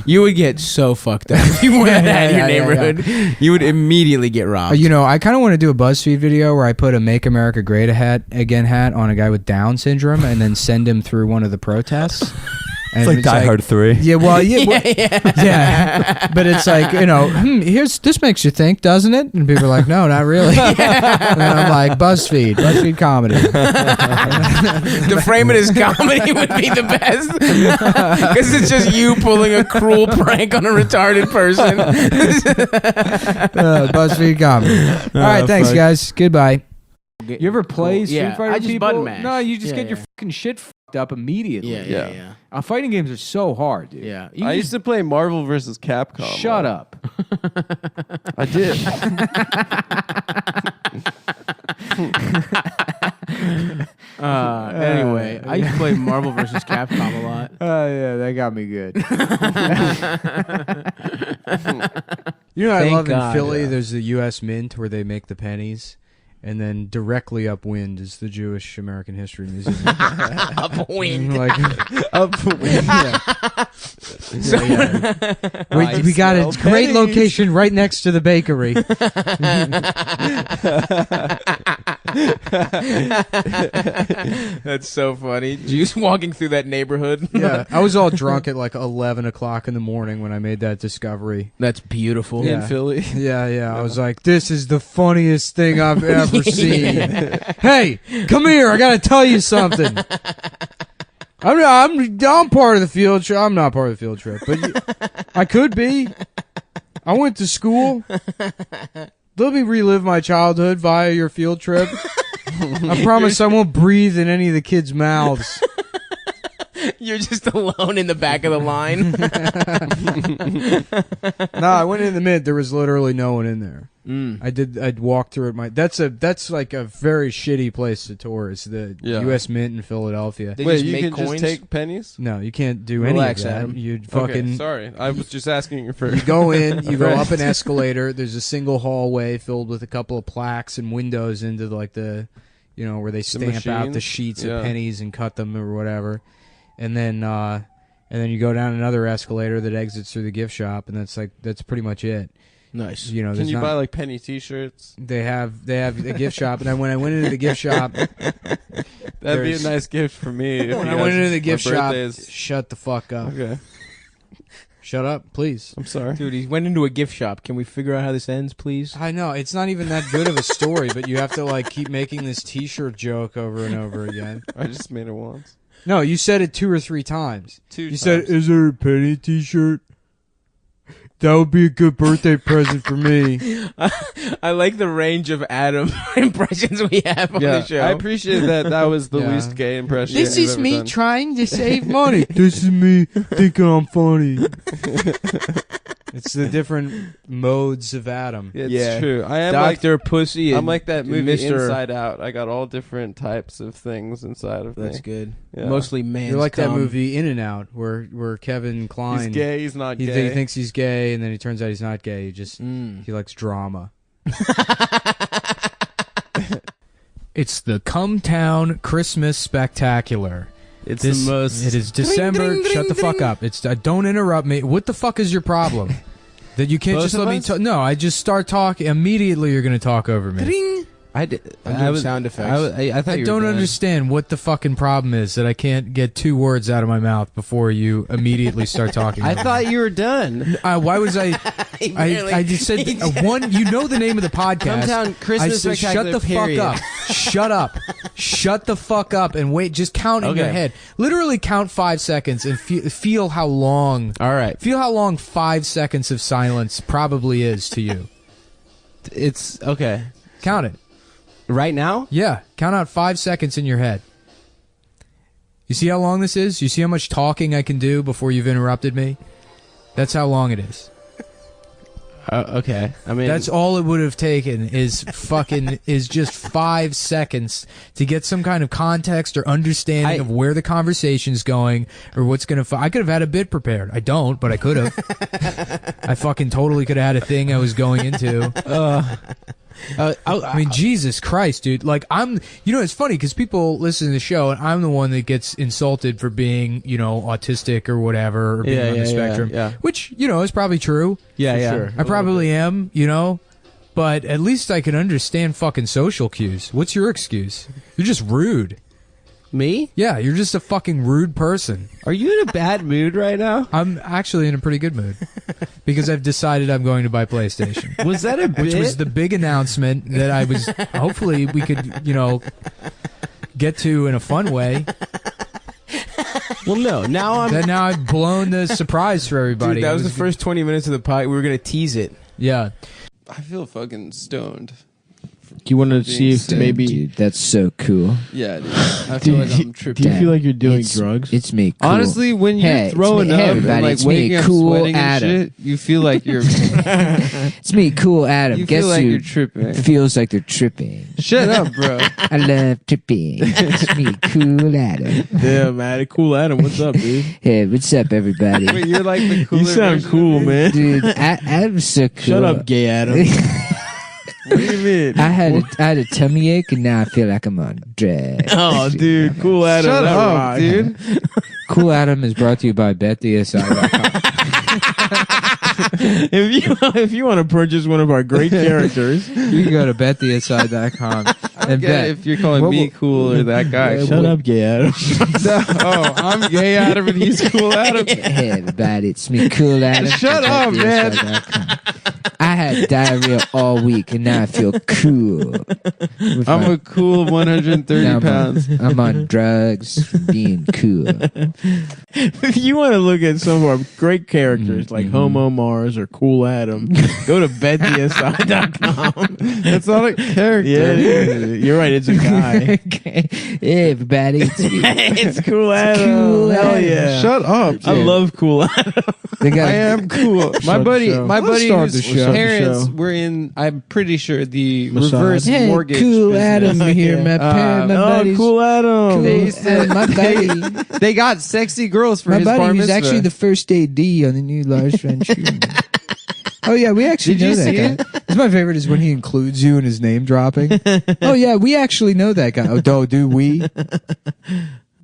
You would get so fucked up if you wore that hat in your Yeah. neighborhood. You would immediately get robbed. You know, I kind of want to do a BuzzFeed video where I put a "Make America Great Again" hat on a guy with Down syndrome, and then send him through one of the protests. And It's like Die Hard 3. Yeah, well, yeah. But it's like, you know, this makes you think, doesn't it? And people are like, no, not really. And then I'm like, BuzzFeed comedy. To frame it as comedy would be the best, because it's just you pulling a cruel prank on a retarded person. BuzzFeed comedy. All right, thanks, guys. Goodbye. You ever play Street Yeah, Fighter I just people? button mash. No, you just Yeah, get your yeah. fucking shit fucked up immediately. Yeah. Fighting games are so hard, dude. Yeah. I used to play Marvel vs. Capcom. Shut up. I did. Anyway, I used to play Marvel vs. Capcom a lot. Oh, yeah, that got me good. You know what I Thank love God, in Philly? yeah. There's the U.S. Mint where they make the pennies. And then directly upwind is the Jewish American History Museum. Upwind. Like, Upwind. we got a great location right next to the bakery. That's so funny. Just walking through that neighborhood. Yeah, I was all drunk at like 11 o'clock in the morning when I made that discovery. That's beautiful. Yeah. In Philly. Yeah. I was like, this is the funniest thing I've ever seen. Hey, come here. I got to tell you something. I'm part of the field trip. I'm not part of the field trip, but I could be. I went to school. Let me relive my childhood via your field trip. I promise I won't breathe in any of the kids' mouths. You're just alone in the back of the line. No, I went in the Mint. There was literally no one in there. I'd walk through it. That's like a very shitty place to tour. It's the U.S. Mint in Philadelphia. They Wait, just you make can coins? just take pennies? No, you can't do Relax, any of that. Adam. You'd fucking. Okay, sorry. I was just asking you for. You go in, you go up an escalator. There's a single hallway filled with a couple of plaques and windows into like the, where they stamp out the machines? sheets Yeah. of pennies and cut them or whatever. And then you go down another escalator that exits through the gift shop, and that's pretty much it. Nice. Can Can you buy like penny T-shirts? They have a gift shop, and then when I went into the gift shop, That'd be a nice gift for me. when I went into the gift shop, birthday's- shut the fuck up. Okay, Shut up, please. I'm sorry. Dude, he went into a gift shop. Can we figure out how this ends, please? I know it's not even that good of a story, but you have to like keep making this T-shirt joke over and over again. I just made it once. No, you said it 2 or 3 times. You said, "Is there a penny T-shirt? That would be a good birthday present for me." I like the range of Adam impressions we have on the show. I appreciate that. That was the Yeah. least gay impression. This you've is ever me done. trying to save money. This is me thinking I'm funny. It's the different modes of Adam. It's Yeah. true. I am Dr. Pussy. I'm like that movie Mr. Inside Out. I got all different types of things inside of That's me. good. Yeah. Mostly man's You're like that cum. movie In and Out, where Kevin Kline He's gay. He's not he gay. thinks he's gay, and then he turns out he's not gay. He just Mm. he likes drama. It's the Come Town Christmas Spectacular. It's This- the most. It is December. Ding, ding, Shut the ding, fuck ding. up. It's don't interrupt me. What the fuck is your problem? That you can't Both just of let me us? talk. No, I just start talking immediately. You're gonna talk over me. Ding. I did. I'm doing sound effects. I thought I you were don't done. understand what the fucking problem is that I can't get 2 words out of my mouth before you immediately start talking. I over me. thought you were done. Why was I? I just said one. You know the name of the podcast. Come Town Christmas I said, Spectacular, shut the period." fuck up. Shut up. Shut the fuck up and wait. Just count in your Okay. head. Literally count 5 seconds and feel how long. All right. Feel how long 5 seconds of silence probably is to you. It's okay. Count it. Right now? Yeah. Count out 5 seconds in your head. You see how long this is? You see how much talking I can do before you've interrupted me? That's how long it is. Okay. I mean, That's all it would have taken is just 5 seconds to get some kind of context or understanding of where the conversation's going or what's going to. I could have had a bit prepared. I don't, but I could have. I fucking totally could have had a thing I was going into. I mean, Jesus Christ, dude. Like, it's funny because people listen to the show and I'm the one that gets insulted for being, autistic or whatever, or being on the spectrum, which, is probably true. Yeah. Sure. I probably am, but at least I can understand fucking social cues. What's your excuse? You're just rude. Me? Yeah, you're just a fucking rude person. Are you in a bad mood right now? I'm actually in a pretty good mood because I've decided I'm going to buy PlayStation. Was that a bit? Which was the big announcement that I was, hopefully we could, get to in a fun way. Well, no. Now I've blown the surprise for everybody. Dude, that was the first 20 minutes of the pod. We were going to tease it. Yeah. I feel fucking stoned. You want to see if maybe... Dude, that's so cool. Yeah, dude. I feel like I'm tripping. Do you feel like you're doing drugs? It's me. Cool. Honestly, when you're throwing up and like waking up sweating and shit, you feel like you're. It's me, Cool Adam. You Guess feel like who you're tripping. feels like they're tripping? Shut up, bro. I love tripping. It's me, Cool Adam. Yeah, man. Cool Adam. What's up, dude? Hey, what's up, everybody? Wait, you're like the cooler. You sound version cool, of me? man. Dude, Adam's so cool. Shut up, gay Adam. What do you mean? I had a tummy ache and now I feel like I'm on drugs. Oh, dude. Cool Adam. Shut that up, rocks. dude. Cool Adam is brought to you by BetTheSI.com. If you want to purchase one of our great characters, You can go to BetTheSI.com and Yeah, bet. if you're calling me cool or that guy. shut up, gay Adam. Oh, I'm gay Adam and he's cool Adam. Hey, everybody, it's me, Cool Adam. Shut from up, man. BetTheSI.com. I had diarrhea all week and now I feel cool. I'm a cool 130 Now pounds. I'm on drugs from being cool. If you want to look at some of our great characters like Homo Mars or Cool Adam, go to betdsi.com. That's not a character. Yeah, it is. You're right. It's a guy. Okay. Hey, everybody, it's me. It's Cool Adam. Cool Hell Adam. yeah. Shut up. I love Cool Adam. They got I am cool. My Start buddy, the show. my Let's buddy start whose the show. parents show. were in, I'm pretty sure, the Mossad. reverse Hey, mortgage Cool business. Adam here, my parent, my Oh, buddies. Cool Adam. Cool They used to- Adam, my buddy. They got sexy girls for My his bar buddy who's mitzvah. actually the first AD on the new Lars von Trier. Oh yeah, we actually Did you know that see guy. it? It's my favorite is when he includes you in his name dropping. Oh yeah, we actually know that guy. Oh, do we?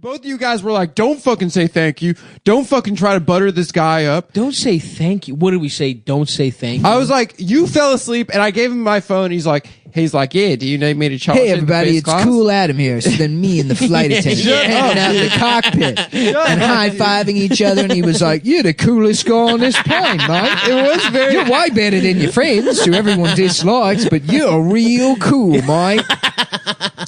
Both of you guys were like, don't fucking say thank you. Don't fucking try to butter this guy up. Don't say thank you. What did we say? Don't say thank you. I was like, you fell asleep, and I gave him my phone. He's like, yeah, do you need me to charge Hey it in everybody, face it's class? Cool Adam here. So then me and the flight attendant Shut hanging out in the cockpit and high-fiving each other, and he was like, "You're the coolest guy on this plane, mate. It was very. You're way better than your friends, who everyone dislikes, but you're real cool, mate."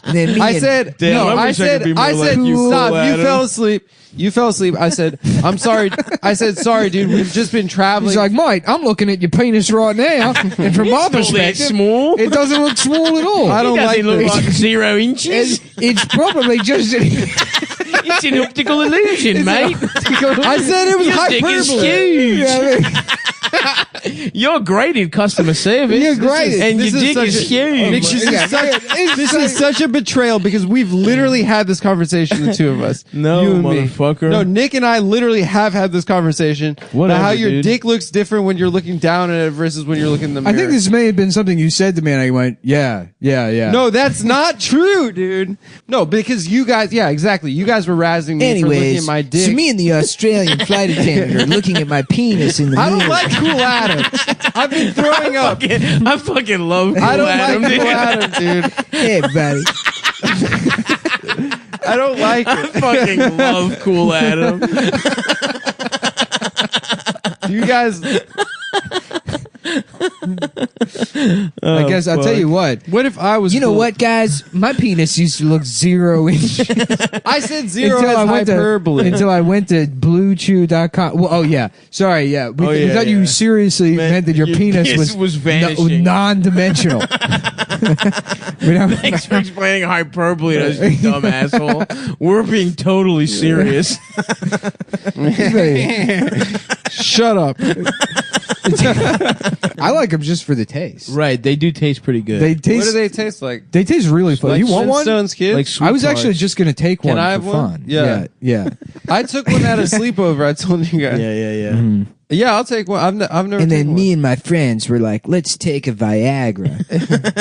And then me I and- said, Damn, no, I I wish I said, could be more I like said, you, stop. Cool You Adam. fell asleep. You fell asleep. I said, I'm sorry. I said, sorry, dude. We've just been traveling. He's like, "Mate, I'm looking at your penis right now, and from my perspective, small. it doesn't look small at all. I don't like look this. like 0 inches. It's probably just." It's an optical illusion, mate. I said it was Your dick is hyperbole. huge. You're great in customer service. You're great. and This your is dick such is a- huge. Nick, this is such a betrayal because we've literally had this conversation, the two of us. No, you and me. motherfucker. No, Nick and I literally have had this conversation Whatever, about how your dude. dick looks different when you're looking down at it versus when you're looking in the I mirror. think this may have been something you said to me, and I went, "Yeah." No, that's not true, dude. No, because you guys, yeah, exactly. You guys were razzing me for looking Anyways, at my dick. so me and the Australian flight attendant are looking at my penis in the I mirror. don't like Cool Adam. I've been throwing up. I fucking love Cool I don't Adam, like dude. Cool Adam, dude. Hey, everybody. I don't like I it. fucking love Cool Adam. You guys, I guess I'll tell you what. what if I was You know cool? what, guys? My penis used to look 0 inches. I said zero as hyperbole. until I went to bluechew.com. Well, oh, yeah. Sorry, yeah. We, we thought you seriously meant that your penis was vanishing. non-dimensional. Thanks for explaining hyperbole to us, you dumb asshole. We're being totally serious. Shut up. I like them just for the taste. Right, they do taste pretty good. They What taste. do they taste like? They taste really fun. Like You want one? Flintstones kids? like sweet I was actually tarts. just gonna take Can one I for have one? fun. Yeah. Yeah. I took one at a sleepover. I told you guys. Yeah. Mhm. Yeah, I'll take one. I've never. And then taken me one. and my friends were like, let's take a Viagra.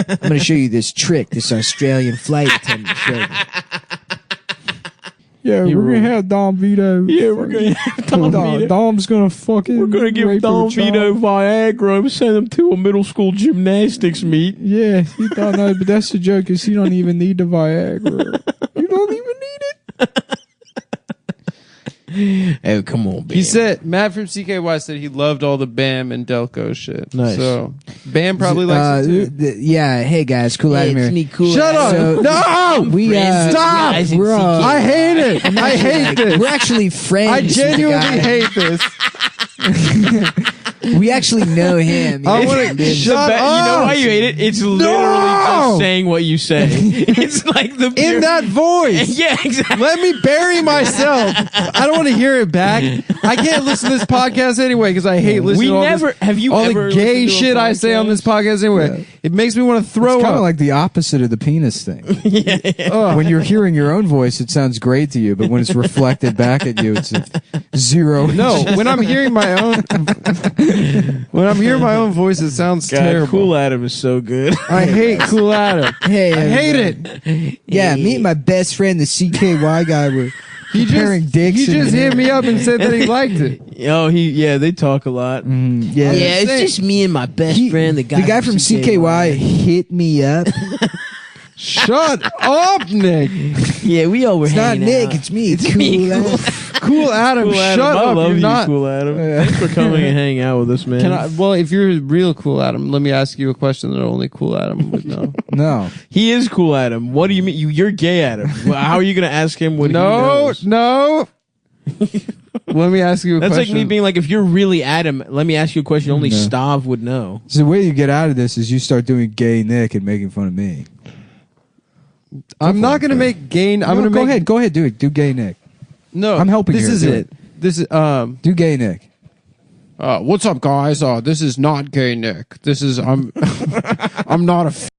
I'm going to show you this trick this Australian flight attendant showed me. Yeah, we're gonna have Dom Vito. Yeah, we're gonna have Dom Vito. Dom's gonna fucking. We're gonna give Dom Vito Viagra and send him to a middle school gymnastics meet. Yeah, he thought no, but that's the joke. Is he don't even need the Viagra. You don't even need it. Oh, come on, Bam. He said Matt from CKY said he loved all the Bam and Delco shit. Nice. So Bam probably likes it too. Yeah, hey guys, cool Adam here. Shut up! So- No! We Stop! We're I hate it. I hate this. We're actually friends. I with the genuinely guy. hate this. We actually know him. I want to shut You know up. why you hate it? It's literally just saying what you say. It's like the In that voice. Yeah, exactly. Let me bury myself. I don't want to hear it back. I can't listen to this podcast anyway because I hate listening We to all never this, have you all ever the gay listened to a shit I say on this podcast anyway. It makes me want to throw It's kind up. of like the opposite of the penis thing. Ugh. When you're hearing your own voice, it sounds great to you, but when it's reflected back at you, it's a zero. No, when I'm hearing my own voice, it sounds God, terrible. Cool Adam is so good. I hate Cool Adam. Hey, I hate everybody. it. Yeah, me and my best friend, the CKY guy, were comparing dicks. He just hit me up and said that he liked it. Oh, they talk a lot. Yeah, it's just me and my best friend. The guy from CKY hit me up. Shut up, Nick. Yeah, we all were hanging out. It's not Nick, it's me. It's cool. Cool Adam, Cool Adam, shut I up. love You're you, not. Cool Adam. Thanks for coming and hanging out with us, man. Can I? Well, if you're real Cool Adam, let me ask you a question that only Cool Adam would know. No. He is Cool Adam. What do you mean? You're gay Adam. Well, how are you going to ask him what he No, knows? no. Let me ask you a That's question. like me being like, if you're really Adam, let me ask you a question only Stav would know. So the way you get out of this is you start doing gay Nick and making fun of me. I'm not going to make gain. I'm going to go make. ahead. Go ahead. Do it. Do gay Nick. No, I'm helping This here. is Do it. This is Do gay Nick. What's up, guys? This is not gay Nick. This is I'm not a.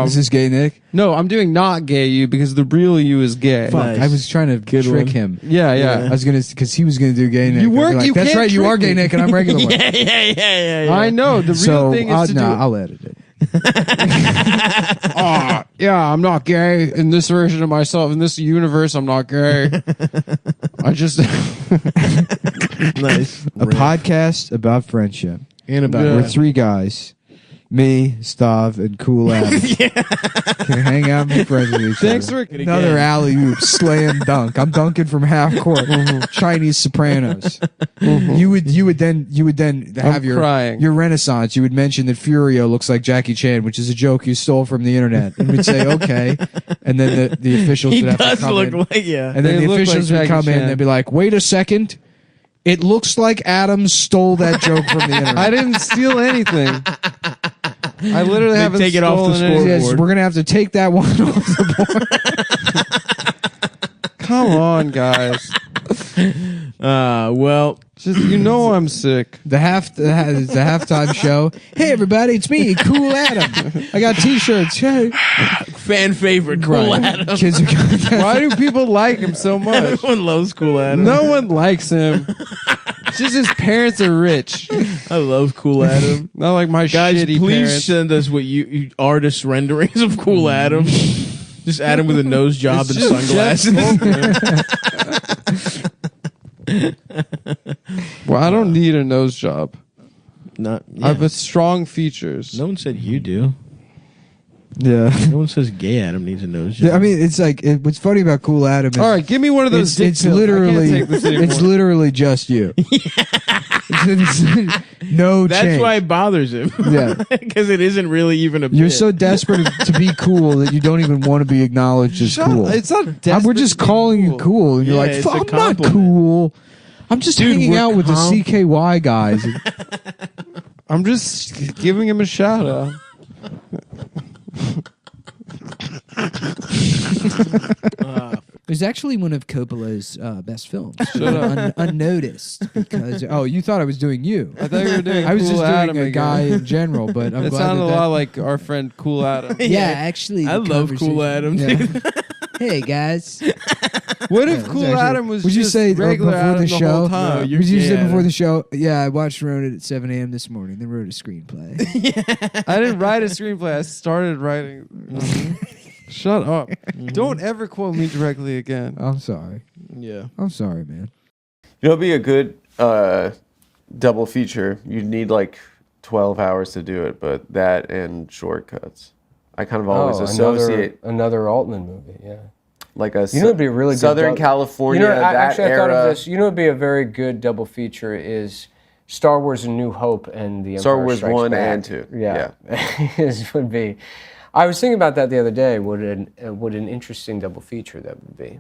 This is gay Nick. No, I'm doing not gay you because the real you is gay. Fuck. I was trying to trick one. him. Yeah. I was gonna because he was gonna do gay Nick. You I'd be work- Like, you That's can't right. You trick are gay me." Nick, and I'm regular one. Yeah. I know. The real So thing is to do. I'll edit it. Yeah, I'm not gay in this version of myself. In this universe, I'm not gay. I just. Nice. A podcast about friendship. And about Yeah. We're three guys. Me, Stav, and Cool Adam. Can hang out and be friends with each Thanks other. for Another alley oop slam dunk. I'm dunking from half court. Chinese Sopranos. You would then have your crying. your renaissance. You would mention that Furio looks like Jackie Chan, which is a joke you stole from the internet. And we'd say okay, and then the officials He would have to does come look in. like, yeah. And then They the look like officials would Jackie come in Chan. and they'd be like, wait a second. It looks like Adam stole that joke from the internet. I didn't steal anything. I literally haven't take it off the stolen anything. Yes, we're going to have to take that one off the board. Come on, guys. Well, Just you know I'm sick. The halftime show. Hey, everybody, it's me, Cool Adam. I got T-shirts. Hey. fan favorite, Cool Right. Adam. Kids are Why do people like him so much? Everyone loves Cool Adam. No one likes him. It's just his parents are rich. I love Cool Adam. Not like my Guys, shitty please parents. send us what you artist renderings of Cool Adam. Just Adam with a nose job and sunglasses. Well, I don't need a nose job. Not, I have strong features. No one said you do. Yeah. No one says gay Adam needs a nose job. I mean, it's like what's funny about Cool Adam is All right, give me one of those. dick it's pills. I can't literally take this anymore. it's literally just you. No That's change. why it bothers him. Yeah. Because it isn't really even a You're bit. so desperate to be cool that you don't even want to be acknowledged as Shut cool. up. It's not We're desperate just to be calling you cool. cool, and you're Yeah, like, it's a "I'm not compliment. cool. I'm just Dude, hanging we're out with the CKY guys." I'm just giving him a shout out. It was actually one of Coppola's best films. Shut up. Unnoticed because Oh, you thought I was doing you? I thought you were doing. I was Cool just Adam doing a again. guy in general, but I'm It glad sounded that a lot like our friend Cool Adam. yeah, actually, I the love Cool conversation- Adam. Yeah. Dude. Hey guys, What if Cool Adam was Would you just say regular before Adam the show? whole time? Would you say before the show? Yeah, I watched Ronan at 7 a.m. this morning. Then wrote a screenplay. I didn't write a screenplay. I started writing. Shut up. Don't ever quote me directly again. I'm sorry. Yeah. I'm sorry, man. You know, it'd be a good double feature. You'd need like 12 hours to do it, but that and Shortcuts. I kind of always associate another Altman movie. Yeah. like a You know, it'd be a really Southern good California. You know, that actually, I thought era. of this. You know, it'd be a very good double feature is Star Wars: A New Hope and The Empire Star Wars Strikes 1 Back. and 2. Yeah, would be. I was thinking about that the other day. What an interesting double feature that would be.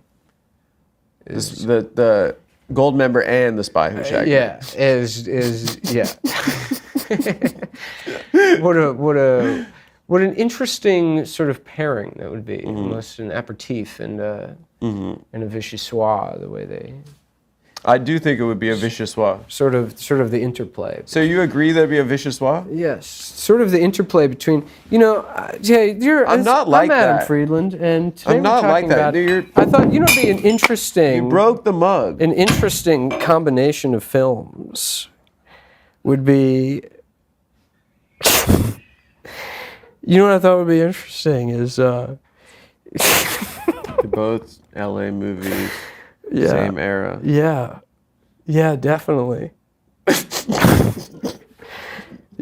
The Gold Member and The Spy Who Shagged Me. Yeah, yeah. What an interesting sort of pairing that would be. Almost an aperitif and a vichyssoise, the way they. I do think it would be a vichyssoise. Sort of the interplay. So you agree that'd be a vichyssoise? Yes, sort of the interplay between, Jay, I'm not like Adam that. Friedland, and today I'm not we're like talking that. about, I thought, it'd be an interesting. You broke the mug. An interesting combination of films would be. You know what I thought would be interesting is. They're both LA movies. Yeah. Same era. Yeah, definitely.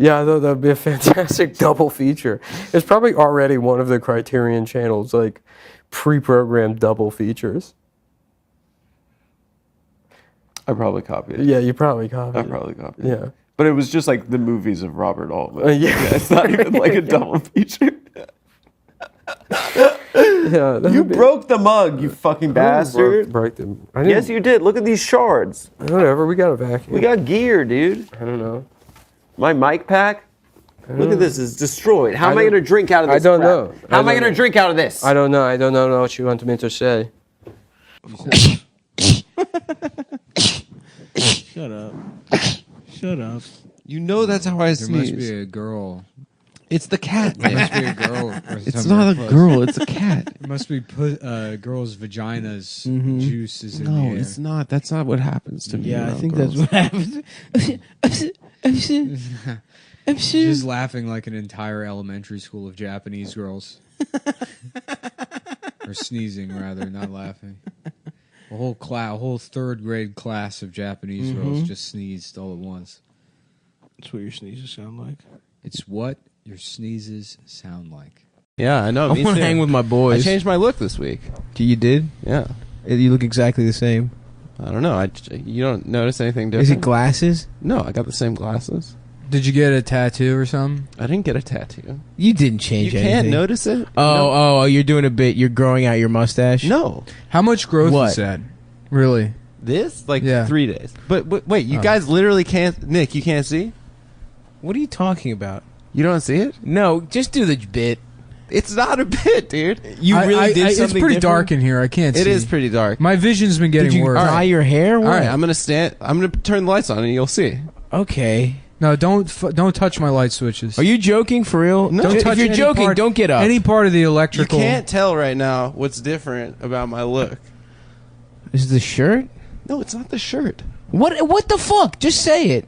Yeah, I thought that'd be a fantastic double feature. It's probably already one of the Criterion Channel's like pre-programmed double features. I probably copied it. Yeah, you probably copied I it. probably copied it. Yeah. But it was just like the movies of Robert Altman. Yeah. It's not even like a double feature. Yeah, You broke the mug, you fucking bastard. Break them. Yes, you did. Look at these shards. Whatever, we got a vacuum. We got gear, dude. I don't know. My mic pack. Look at this, it's destroyed. How am I going to drink out of this? I don't crap? know. How am I going to drink out of this? I don't know. I don't know what you want me to say. Shut up. Shut up. You know that's how I There sneeze. must be a girl. It's the cat. There must be a girl. It's not a girl. It's a cat. It must be girls' vaginas juices in the No, air. it's not. That's not what happens to me. Yeah, I around think girls. that's what happens. She's laughing like an entire elementary school of Japanese girls. Or sneezing, rather, not laughing. A whole third grade class of Japanese girls just sneezed all at once. That's what your sneezes sound like. It's what your sneezes sound like. Yeah, I know. I Me want too. to hang with my I boys. changed my look this week. You did? Yeah. You look exactly the same. I don't know. You don't notice anything different? Is it glasses? No, I got the same glasses. Did you get a tattoo or something? I didn't get a tattoo. You didn't change You anything. can't notice it. Oh, you're doing a bit. You're growing out your mustache? No. How much growth What? is that? Really? This? Like Yeah. 3 days. But wait, you guys literally can't... Nick, you can't see? What are you talking about? You don't see it? No, just do the bit. It's not a bit, dude. You really did It's something pretty different? dark in here. I can't see. It is pretty dark. My vision's been getting Did you worse. dye your hair? All What? right, I'm gonna turn the lights on and you'll see. Okay. No, don't touch my light switches. Are you joking for real? No. Don't If touch you're any joking, part- don't get up. Any part of the You electrical. can't tell right now what's different about my look. Is it the shirt? No, it's not the shirt. What the fuck? Just say it.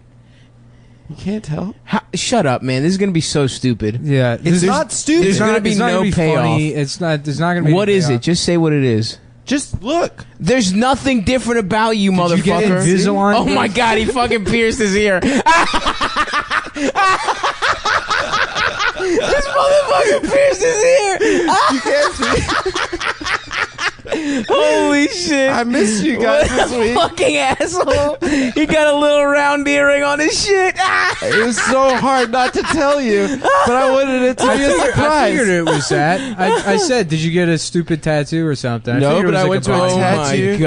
You can't tell? Shut up, man. This is gonna be so stupid. Yeah, It's not stupid. There's gonna be no payoff. Funny. It's not. There's not gonna be. What any is payoff. it? Just say what it is. Just look. There's nothing different about you, Did you get motherfucker. Invisalign? Oh my god, he fucking pierced his ear. This motherfucker pierced his ear. You can't see. Holy shit. I missed you guys What this a week. fucking asshole. He got a little round earring on his shit. It was so hard not to tell you, but I wanted it to be a I surprise. figured it was that. I said, did you get a stupid tattoo or something? No, figured it but was I like went to a Oh tattoo. my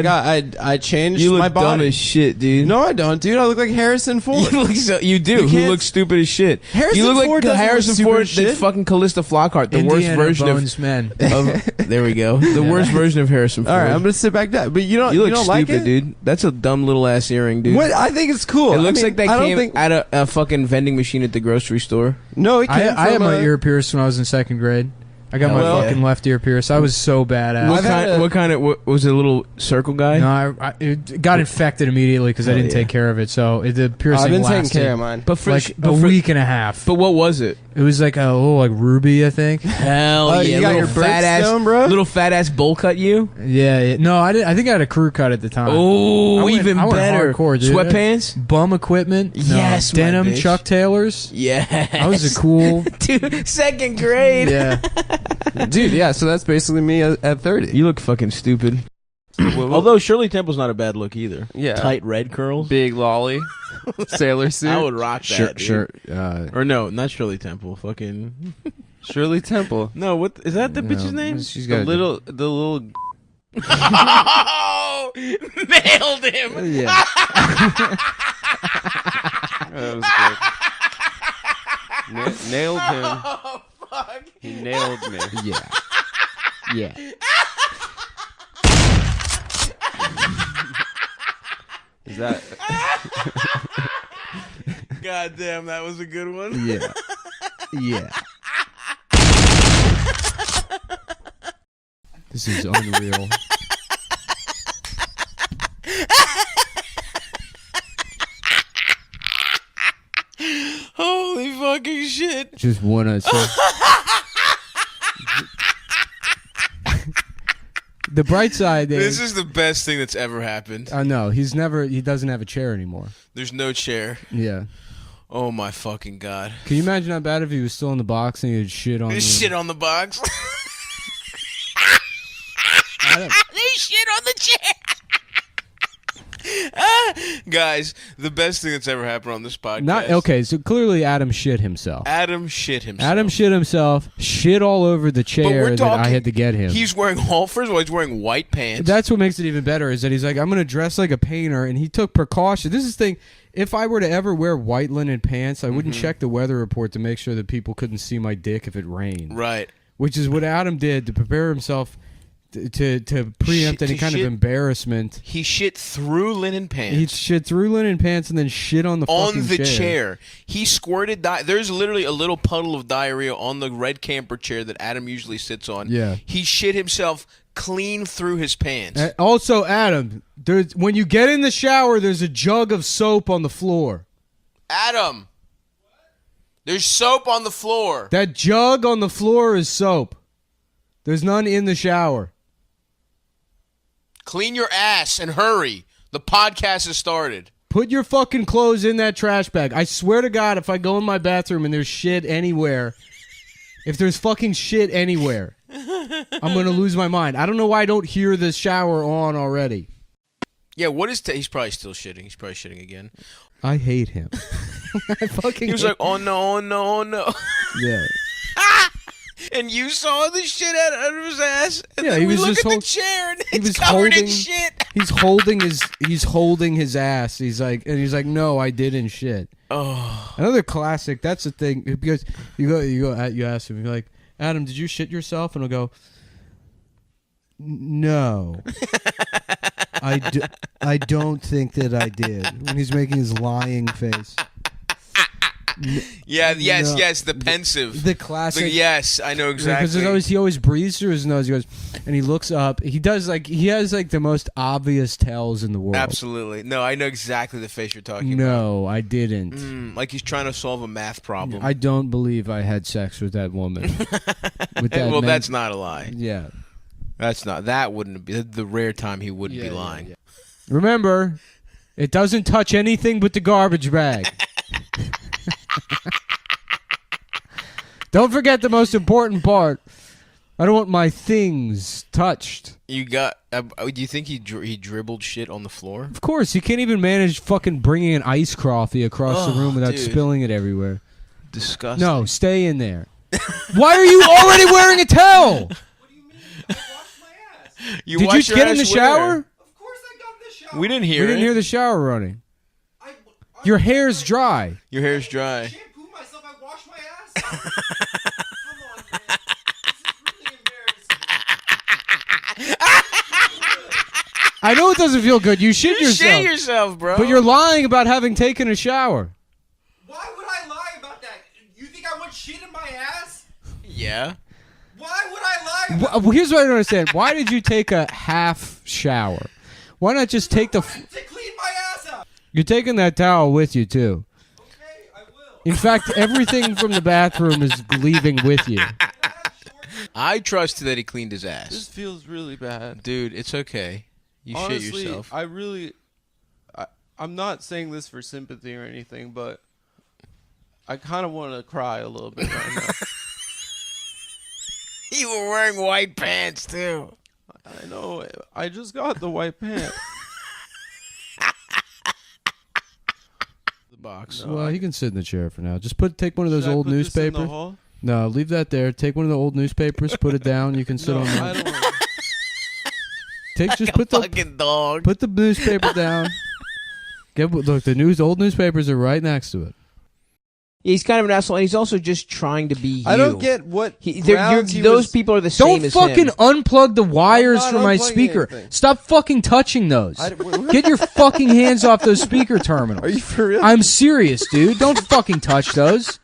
god. I changed You look my dumb body. as shit, dude. No, I don't, dude. I look like Harrison Ford. You do. You Who can't- looks stupid as shit. Harrison you look Ford like doesn't look Harrison stupid Ford, as shit. the fucking Callista Flockhart, the worst Indiana version Bones Men. of there we go. The worst version of Harrison Ford. All right, I'm gonna sit back down. But you don't. you look don't stupid, like it? dude. That's a dumb little ass earring, dude. What? I think it's cool. It looks I mean, like they I don't came think- out of a fucking vending machine at the grocery store. No, it came I had from my a- ear pierced when I was in second grade. I got my fucking left ear pierced. I was so badass. What was it, a little circle guy? No, it got infected immediately because I didn't take care of it. So the piercing I've been taking lasted care of mine. But for like a week and a half. But what was it? It was like a little like ruby, I think. Hell yeah, you got your little fat ass bowl cut you. Yeah. No, I didn't. I think I had a crew cut at the time. Oh, I went better. hardcore, dude. Sweatpants, bum equipment. Yes, my denim bitch. Chuck Taylors. Yeah, I was a cool dude. Second grade. Yeah, Dude, yeah, so that's basically me at 30. You look fucking stupid. Although Shirley Temple's not a bad look either. Yeah. Tight red curls. Big lolly. Sailor suit. I would rock that. sure. Or no, not Shirley Temple. Fucking Shirley Temple. no. What is that? The bitch's name? She's The got little Oh, nailed him. Yeah. that was good. Nailed him. Oh fuck. He nailed me. Yeah. Yeah. Is that God damn, that was a good one. Yeah. Yeah. This is unreal. Holy fucking shit. Just wanna say. The bright side This is, is the best thing that's ever happened. I know he doesn't have a chair anymore. There's no chair. Yeah. Oh my fucking god. Can you imagine how bad if he was still in the box and he had shit on There's shit on the box. There's shit on the chair. Guys, the best thing that's ever happened on this podcast. Not okay, so clearly Adam shit himself. Adam shit himself. Adam shit himself, shit all over the chair that I had to get him. He's wearing first of all, he's wearing white pants. That's what makes it even better is that he's like, I'm going to dress like a painter, and he took precaution. This is the thing. If I were to ever wear white linen pants, I wouldn't check the weather report to make sure that people couldn't see my dick if it rained. Right. Which is what Adam did to prepare himself to preempt any kind of embarrassment. He shit through linen pants. He shit through linen pants and then shit on the fucking chair. He squirted there's literally a little puddle of diarrhea on the red camper chair that Adam usually sits on. Yeah. He shit himself clean through his pants. Also, Adam, when you get in the shower, there's a jug of soap on the floor. Adam, there's soap on the floor. That jug on the floor is soap. There's none in the shower. Clean your ass and hurry. The podcast has started. Put your fucking clothes in that trash bag. I swear to God, if I go in my bathroom and there's shit anywhere, if there's fucking shit anywhere, I'm going to lose my mind. I don't know why I don't hear the shower on already. Yeah, what is he's probably still shitting. He's probably shitting again. I hate him. I fucking He was like, oh no, oh no, oh no. Yeah. And you saw the shit out of his ass. And Yeah, then he we was look just at the chair and he it's was covered in holding- shit. He's holding his ass. He's like, no, I didn't shit. Oh. Another classic. That's the thing, because you ask him, you're like, Adam, did you shit yourself? And he'll go, no, I don't think that I did. When he's making his lying face. Yeah, yes, No. yes, the pensive. The classic. Yes, I know Because exactly. he always breathes through his nose. He goes, and he looks up. He has the most obvious tells in the world. Absolutely. No, I know exactly the face you're talking about. No, I didn't. Like he's trying to solve a math problem. I don't believe I had sex with that woman. Well, that's not a lie. Yeah. That wouldn't be the rare time he wouldn't be lying. Yeah. Remember, it doesn't touch anything but the garbage bag. Don't forget the most important part. I don't want my things touched. You got? Do you think he dribbled shit on the floor? Of course, you can't even manage fucking bringing an iced coffee across the room without dude. spilling it everywhere. Disgusting. No, stay in there. Why are you already wearing a towel? You Did you wash your get in the ass shower? where? Of course I got in the shower. We didn't hear We didn't it. hear the shower running. Your hair's dry. Your hair's dry. Shampoo myself, I wash my ass off. Come on, man. This is really embarrassing. I know it doesn't feel good. You shit You yourself. shit yourself, bro. But you're lying about having taken a shower. Why would I lie about that? You think I want shit in my ass? Yeah. Why Here's what I don't understand. Why did you take a half shower? Why not just take the... To clean my ass out. You're taking that towel with you, too. Okay, I will. In fact, everything from the bathroom is leaving with you. I trust that he cleaned his ass. This feels really bad. Dude, it's okay. You Honestly, shit yourself. I'm not saying this for sympathy or anything, but I kind of want to cry a little bit right now. You were wearing white pants, too. I know. I just got the white pants. The box. Well, he can sit in the chair for now. Just take one of those Should I old put this in the newspapers. hall? No, leave that there. Take one of the old newspapers, put it down. You can sit No, on I that. don't want Put the Fucking dog. put the newspaper down. Look, the old newspapers are right next to it. He's kind of an asshole, and he's also just trying to be you. I don't get what those people are the same Don't as fucking him. unplug the wires I'm not from my unplugging speaker. anything. Stop fucking touching those. Get your fucking hands off those speaker terminals. Are you for real? I'm serious, dude. Don't fucking touch those.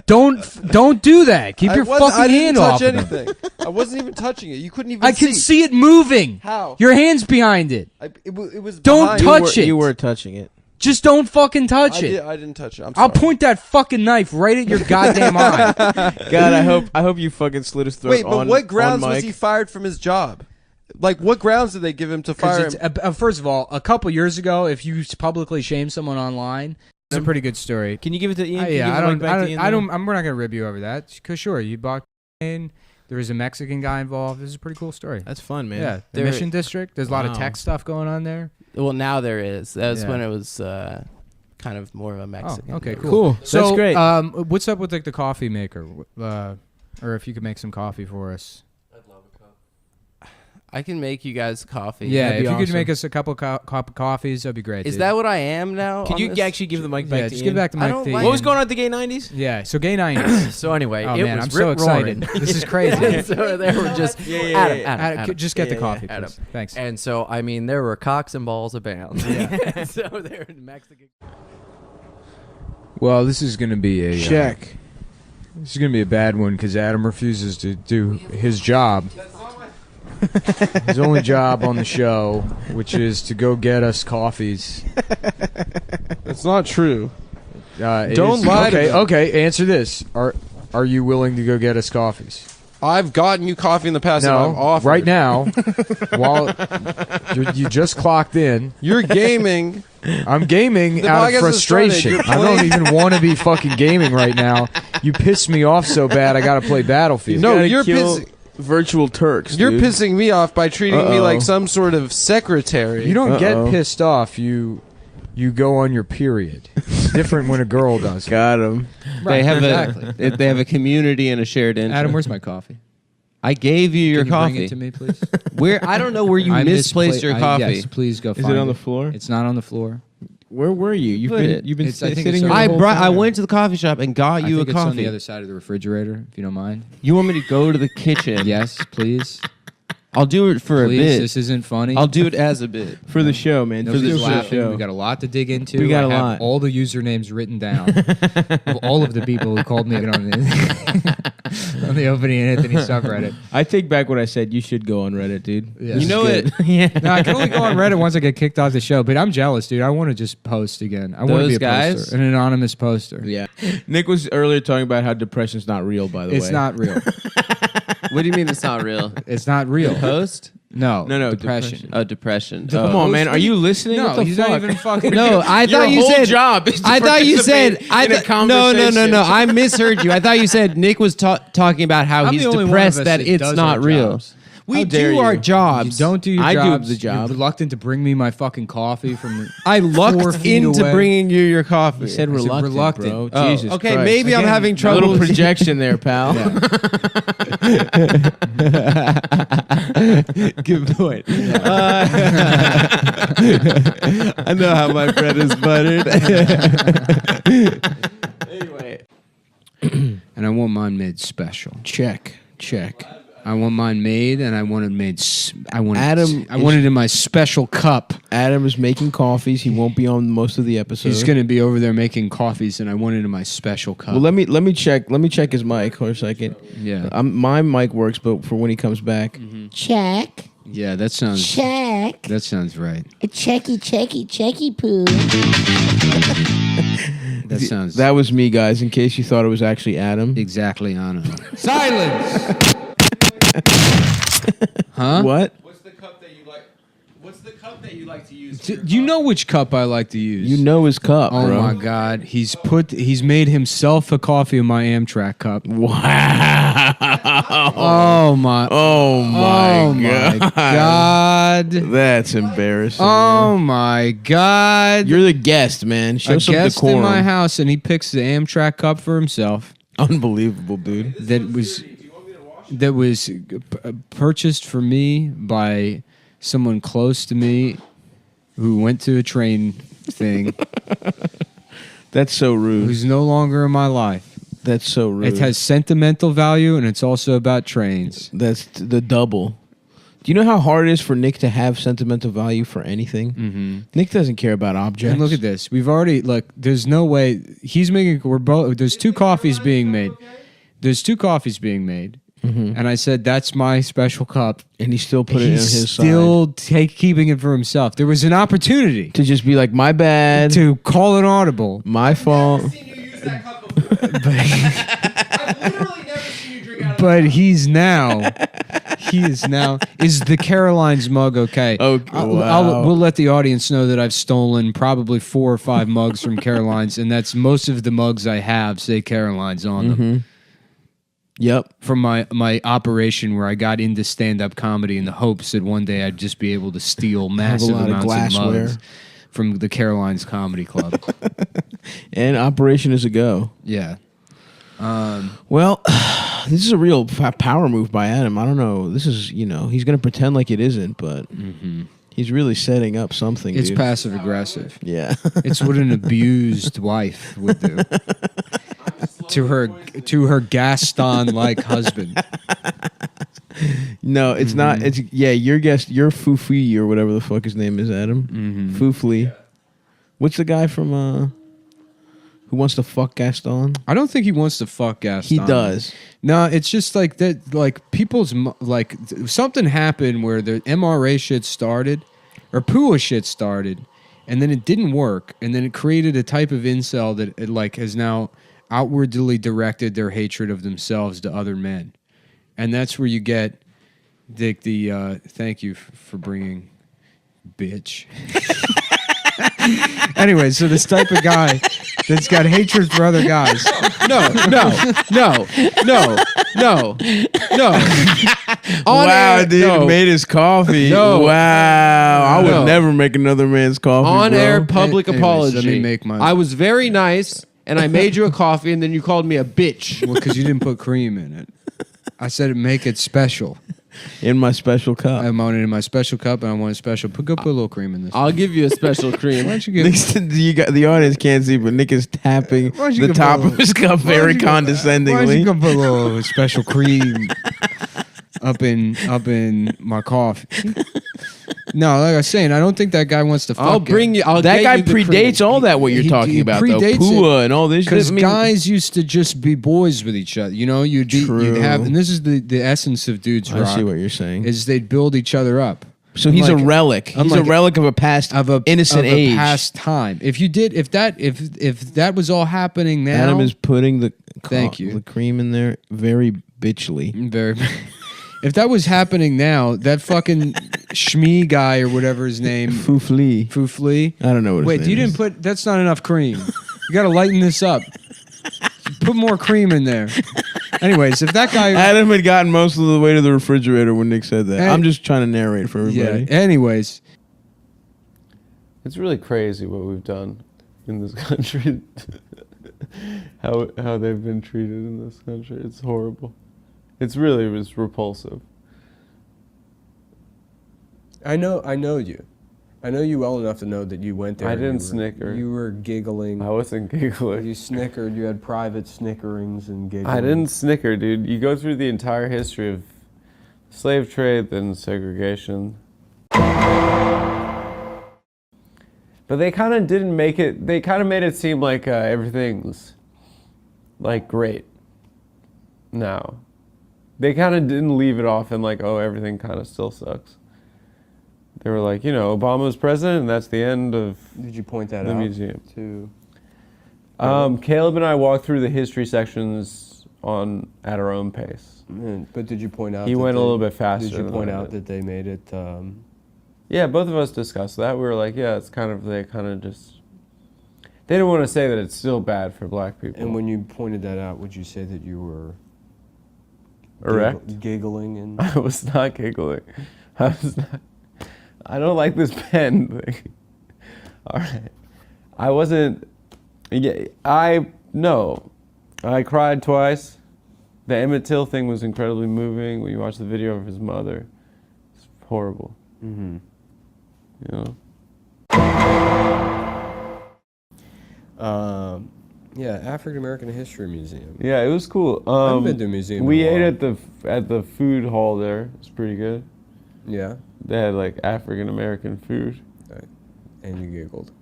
Don't do that. Keep your fucking hand off of them. anything. I wasn't even touching it. You couldn't even I can see it moving. How? Your hand's behind it. It was Don't behind. touch it. You were touching it. Just don't fucking touch it. I didn't touch it. I'm I'll sorry. point that fucking knife right at your goddamn eye. God, I hope you fucking slit his throat. Wait, but what grounds on was mic. he fired from his job? Like, what grounds did they give him to fire him? First of all, a couple years ago, if you publicly shame someone online, it's a pretty good story. Can you give it to Ian? Can you Yeah, give I the don't, mic back to Ian there? we're not gonna rib you over that. Cause sure, you bought in. There was a Mexican guy involved. This is a pretty cool story. That's fun, man. Yeah, the Mission District. There's a lot of tech stuff going on there. Well, now there is. That was Yeah. when it was kind of more of a Mexican. Oh, okay, movie. cool. So, That's great. What's up with like the coffee maker? Or if you could make some coffee for us. I can make you guys coffee. Yeah, That'd if be you could awesome. make us a couple cup of coffees, that'd be great. Is dude. that what I am now? Can on you this? actually give the mic back Yeah, to just Ian? give back the I mic don't to like- Ian. What was going on at the gay 90s? Yeah, so gay 90s. So anyway, Oh it man, was I'm so excited. This is crazy. So they were just Adam, Just get the Yeah, coffee, Adam. please. Thanks. And so I mean, there were cocks and balls abound. Yeah. So they're in Mexican. Well, this is going to be a Check. This is going to be a bad one because Adam refuses to do his job. His only job on the show, which is to go get us coffees. That's not true. Don't lie to Okay, me. okay. Answer this: Are you willing to go get us coffees? I've gotten you coffee in the past. and I've No, offered. right now. While you just clocked in, You're gaming. I'm gaming The out of podcast is started. frustration. You're I don't even want to be fucking gaming right now. You piss me off so bad. I got to play Battlefield. No, Gotta you're kill pissing. virtual Turks. You're dude. pissing me off by treating me Uh-oh. like some sort of secretary. You don't Uh-oh. get pissed off. You go on your period. It's different when a girl does it. Got him. They have exactly. they have a community and a shared interest. Adam, where's my coffee? I gave you your Can you coffee. bring it to me, please? Where I don't know where you I misplaced your coffee. Yes, please go Is find it on the floor? It's not on the floor. Where were you? You've Put been it. you've been It's- I think sitting it's here. on- the I whole brought. I time. went to the coffee shop and got I you a think it's on coffee. the other side of the refrigerator, if you don't mind. You want me to go to the kitchen? Yes, please. I'll do it for Please, a bit. this isn't funny. I'll do it as a bit. for the show, man. No, for this the is laughing. show. We got a lot to dig into. We got I a have lot. all the usernames written down of all of the people who called me on the on the opening Anthony subreddit. I take back what I said. You should go on Reddit, dude. Yeah. This You know is good. yeah. No, I can only go on Reddit once I get kicked off the show. But I'm jealous, dude. I want to just post again. I want to Those be a guys? poster, an anonymous poster. Yeah. Nick was earlier talking about how depression's not real. By the way, It's not real. What do you mean it's not real? It's not real. Post? No, No, depression. Oh, depression. Come Oh. on, man. Are you listening? No, What the he's fuck? not even fucking. No, I Your thought you whole said. job is to I thought you said. participate in a No. conversation. I misheard you. I thought you said Nick was talking about how I'm he's the only one of depressed us that that it's does not our real. jobs. We How dare do our you. jobs. You don't do your I do jobs. the job. You're reluctant to bring me my fucking coffee from the. I 4 lucked feet into away. bringing you your coffee. You said I said reluctant, reluctant. bro. Oh, Jesus okay, Christ. maybe I'm Again, having A trouble. little with- projection there, pal. Good point. I know how my bread is buttered. And I want mine made special. Check. I want mine made, and I want it made. I want Adam it in my special cup. Adam is making coffees. He won't be on most of the episode. He's going to be over there making coffees, and I want it in my special cup. Well, let me check his mic for a second. Yeah. My mic works, but for when he comes back. Mm-hmm. Check. Yeah, that sounds. Check. That sounds right. A checky poo. That sounds. That was me, guys. In case you thought it was actually Adam. Exactly, Anna. Silence. Huh? What? What's the cup that you like? What's the cup that you like to use? You know which cup I like to use. You know his cup, Oh bro. my God, he's made himself a coffee in my Amtrak cup. Wow. Oh my. Oh my God. That's embarrassing. Oh my God. You're the guest, man. Show a some guest decorum. in my house, and he picks the Amtrak cup for himself. Unbelievable, dude. That was purchased for me by someone close to me who went to a train thing. That's so rude. Who's no longer in my life. That's so rude. It has sentimental value, and it's also about trains. That's the double. Do you know how hard it is for Nick to have sentimental value for anything? Mm-hmm. Nick doesn't care about objects. And look at this. We've already there's no way he's making. There's two coffees being made. There's two coffees being made. Mm-hmm. And I said, that's my special cup. And he still put it in his side. He's still keeping it for himself. There was an opportunity. To just be like, my bad. To call an audible. My fault. But he's now... Is the Caroline's mug okay? Oh, wow. We'll let the audience know that I've stolen probably 4 or 5 mugs from Caroline's, and that's most of the mugs I have say Caroline's on them. Mm-hmm. Yep. From my operation where I got into stand-up comedy in the hopes that one day I'd just be able to steal massive amounts of mugs from the Caroline's Comedy Club. And operation is a go. Yeah. Well, this is a real power move by Adam. I don't know. This is, he's going to pretend like it isn't, but he's really setting up something. It's dude. Passive aggressive. Yeah. It's what an abused wife would do to her Gaston-like husband. No, it's not. It's your guest, your Foofy or whatever the fuck his name is, Adam. Foofly. What's the guy from who wants to fuck Gaston? I don't think he wants to fuck Gaston. He does. No, it's just like that. Like people's something happened where the MRA shit started, or PUA shit started, and then it didn't work, and then it created a type of incel that it has now outwardly directed their hatred of themselves to other men, and that's where you get the thank you for bringing bitch. Anyway, so this type of guy that's got hatred for other guys. No. Wow, dude, made his coffee. No. Wow, I would never make another man's coffee. On bro. air public Anyways, apology. let me make mine. I was very nice, and I made you a coffee, and then you called me a bitch. Well, because you didn't put cream in it. I said make it special. In my special cup. I want it in my special cup, and I want it special. Put a little cream in this. I'll give you a special cream. Why don't you give? The audience can't see, but Nick is tapping Why don't you the give top a- of his cup why very don't you- condescendingly. Why don't you go put a little special cream up in my coffee? No, like I was saying, I don't think that guy wants to fuck. I'll bring you. I'll that get guy you the cream. predates all that. What you're talking he about, though, predates PUA and all this. Because shit. I mean, guys used to just be boys with each other. You'd have, and this is the essence of dudes rock. I see what you're saying. Is they'd build each other up. So he's a relic. He's a relic of a past innocent age. Past time. If that was all happening now, Adam is putting the the cream in there very bitchly. Very. If that was happening now, that fucking Shmee guy or whatever his name, Foofly. I don't know what. Wait, his you name didn't put. That's not enough cream. You got to lighten this up. Put more cream in there. Anyways, if that guy Adam had gotten most of the way to the refrigerator when Nick said that. Hey. I'm just trying to narrate for everybody. Yeah. Anyways, It's really crazy what we've done in this country. how they've been treated in this country. It's horrible. It's repulsive. I know you. I know you well enough to know that you went there. I and didn't you snicker. You were giggling. I wasn't giggling. You snickered. You had private snickerings and giggling. I didn't snicker, dude. You go through the entire history of Slave trade, then segregation. But they kind of didn't make it. They kind of made it seem like everything's like great. No, they kind of didn't leave it off in like, oh, everything kind of still sucks. They were like, Obama was president, and that's the end of. Did you point that the out museum to? Caleb and I walked through the history sections at our own pace. But did you point out? He went a little bit faster. Did you than point I out did. that they made it? Yeah, both of us discussed that. We were like, yeah, it's kind of, they kind of just, they didn't want to say that it's still bad for black people. And when you pointed that out, would you say that you were erect? Giggling and I was not giggling. I don't like this pen thing. All right. I wasn't, no. I cried twice. The Emmett Till thing was incredibly moving when you watch the video of his mother. It's horrible. Mm-hmm. Yeah, African American History Museum. Yeah, it was cool. I've been to a museum. We in a ate while. at the food hall there. It was pretty good. Yeah. They had like African American food. Right. And you giggled.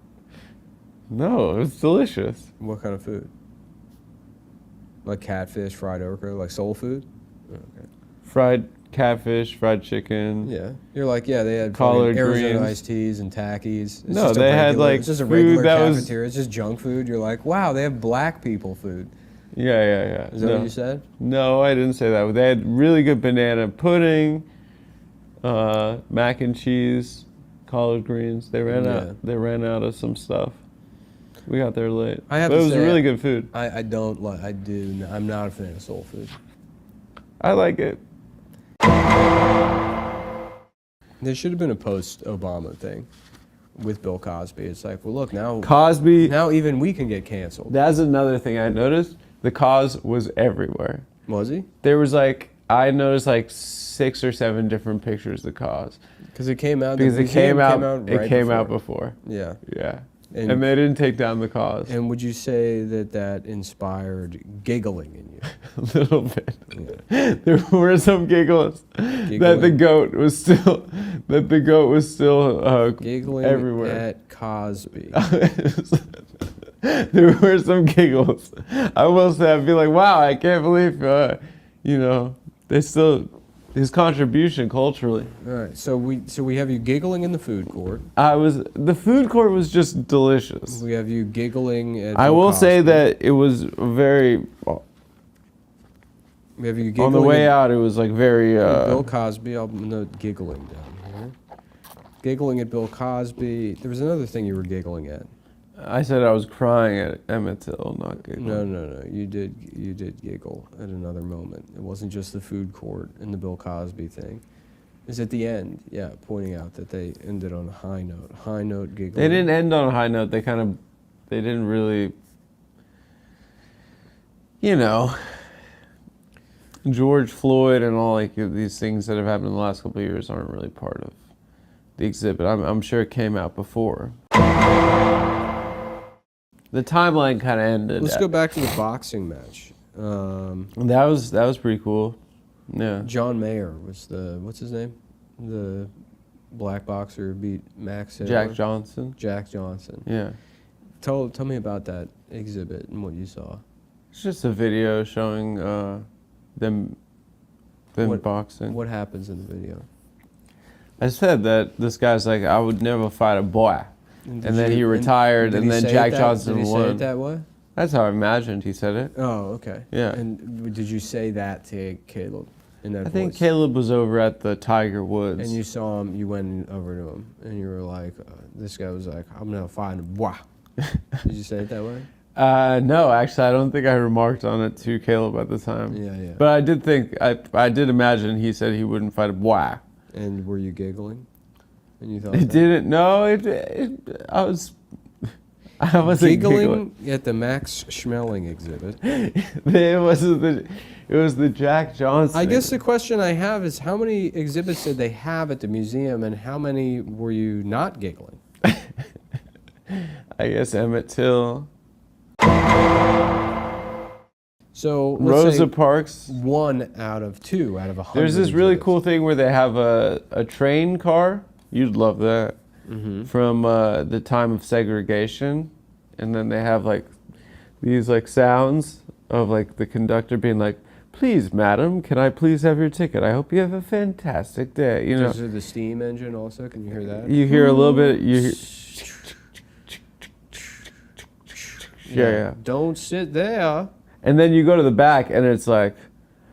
No, it was delicious. What kind of food? Like catfish, fried okra, like soul food? Okay. Fried catfish, fried chicken. Yeah. You're like, yeah, they had collard Arizona greens. iced teas and Takis. It's No, just a they had, regular- like, it's just a food regular that was- cafeteria. It's just junk food. You're like, wow, they have black people food. Yeah. Is that what you said? No, I didn't say that. They had really good banana pudding, mac and cheese, collard greens. They ran Yeah. out. They ran out of some stuff. We got there late. I have but to it was say, really good food. I don't like. I'm not a fan of soul food. I like it. There should have been a post-Obama thing with Bill Cosby. It's like, well, look now. Cosby. Now even we can get canceled. That's another thing I noticed. The cause was everywhere. Was he? There was like, I noticed like 6 or 7 different pictures of cause. Because it came out. Because the it came museum out. right It came out before. Yeah. Yeah. And- And they didn't take down the cause. And would you say that inspired giggling in you? A little bit. There were some giggles that the goat was still Giggling everywhere. at Cosby. There were some giggles. I will say, I'd be like, wow, I can't believe, they still, his contribution culturally. All right, so we have you giggling in the food court. The food court was just delicious. We have you giggling at. I Bill will say Cosby. that it was very, We have you giggling on the way at, out, it was like very, Bill Cosby. I'll note giggling down here. Giggling at Bill Cosby. There was another thing you were giggling at. I said I was crying at Emmett Till, not giggling. No. You did giggle at another moment. It wasn't just the food court and the Bill Cosby thing. It's at the end, yeah, pointing out that they ended on a high note. High note giggling. They didn't end on a high note. They didn't really, George Floyd and all like these things that have happened in the last couple of years aren't really part of the exhibit. I'm sure it came out before. The timeline kind of ended. Let's go back to the boxing match. That was pretty cool. Yeah. John Mayer was what's his name? The black boxer beat Max Taylor. Jack Johnson. Jack Johnson. Yeah. Tell me about that exhibit and what you saw. It's just a video showing them boxing. What happens in the video? I said that this guy's like, I would never fight a boy. And then he retired, and then Jack Johnson won. Did he won. say it that way? That's how I imagined he said it. Oh, okay. Yeah. And did you say that to Caleb in that I think voice? Caleb was over at the Tiger Woods. And you saw him, you went over to him, and you were like, this guy was like, I'm going to find a boy. Did you say it that way? No, actually, I don't think I remarked on it to Caleb at the time. Yeah. But I did think, I did imagine he said he wouldn't fight a boy. And were you giggling? And you thought It that? didn't. No, I wasn't giggling at the Max Schmeling exhibit. It was the Jack Johnson. I guess the question I have is how many exhibits did they have at the museum, and how many were you not giggling? I guess Emmett Till. So let's Rosa say Parks. 1 out of 2 out of 100. There's this really exhibits. cool thing where they have a train car. You'd love that. From the time of segregation, and then they have like these like sounds of like the conductor being like, "Please, madam, can I please have your ticket? I hope you have a fantastic day." You know. Is there the steam engine also? Can you hear that? You hear a little bit. You hear, yeah. Don't sit there. And then you go to the back, and it's like,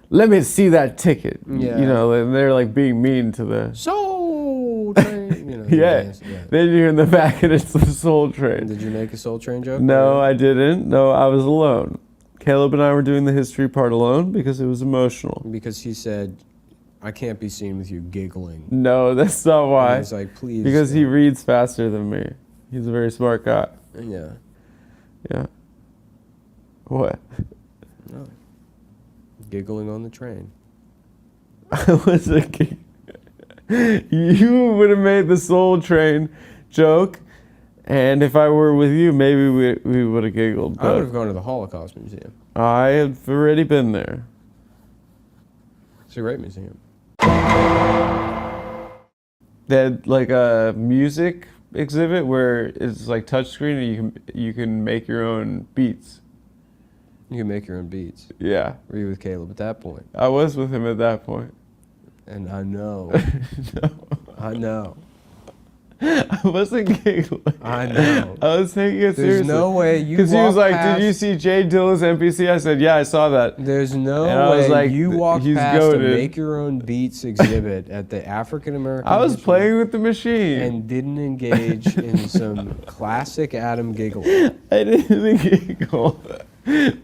"Let me see that ticket." Yeah. You know, and they're like being mean to the. Soul Train. You know, Yeah. dance, yeah. Then you're in the back, and it's the Soul Train. Did you make a Soul Train joke? No, I didn't. No, I was alone. Caleb and I were doing the history part alone because it was emotional. Because he said, "I can't be seen with you giggling." No, that's not why. And he's like, "Please." Because he reads faster than me. He's a very smart guy. Yeah. Yeah. What? No. Giggling on the train. I was a kid. You would have made the Soul Train joke, and if I were with you, maybe we would have giggled. I would But have gone to the Holocaust Museum. I have already been there. It's a great museum. They had like a music exhibit where it's like touchscreen and you can make your own beats. You can make your own beats. Yeah. Were you with Caleb at that point? I was with him at that point. And I know. No. I know. I wasn't giggling. I know. I was taking it seriously. There's no way you Because he was walk like, past, "Did you see Jay Dilla's NPC?" I said, "Yeah, I saw that." There's no And I way was like, you walk he's past goated. a make your own beats exhibit at the African American I was History playing with the machine. and didn't engage in some classic Adam giggling. I didn't giggle.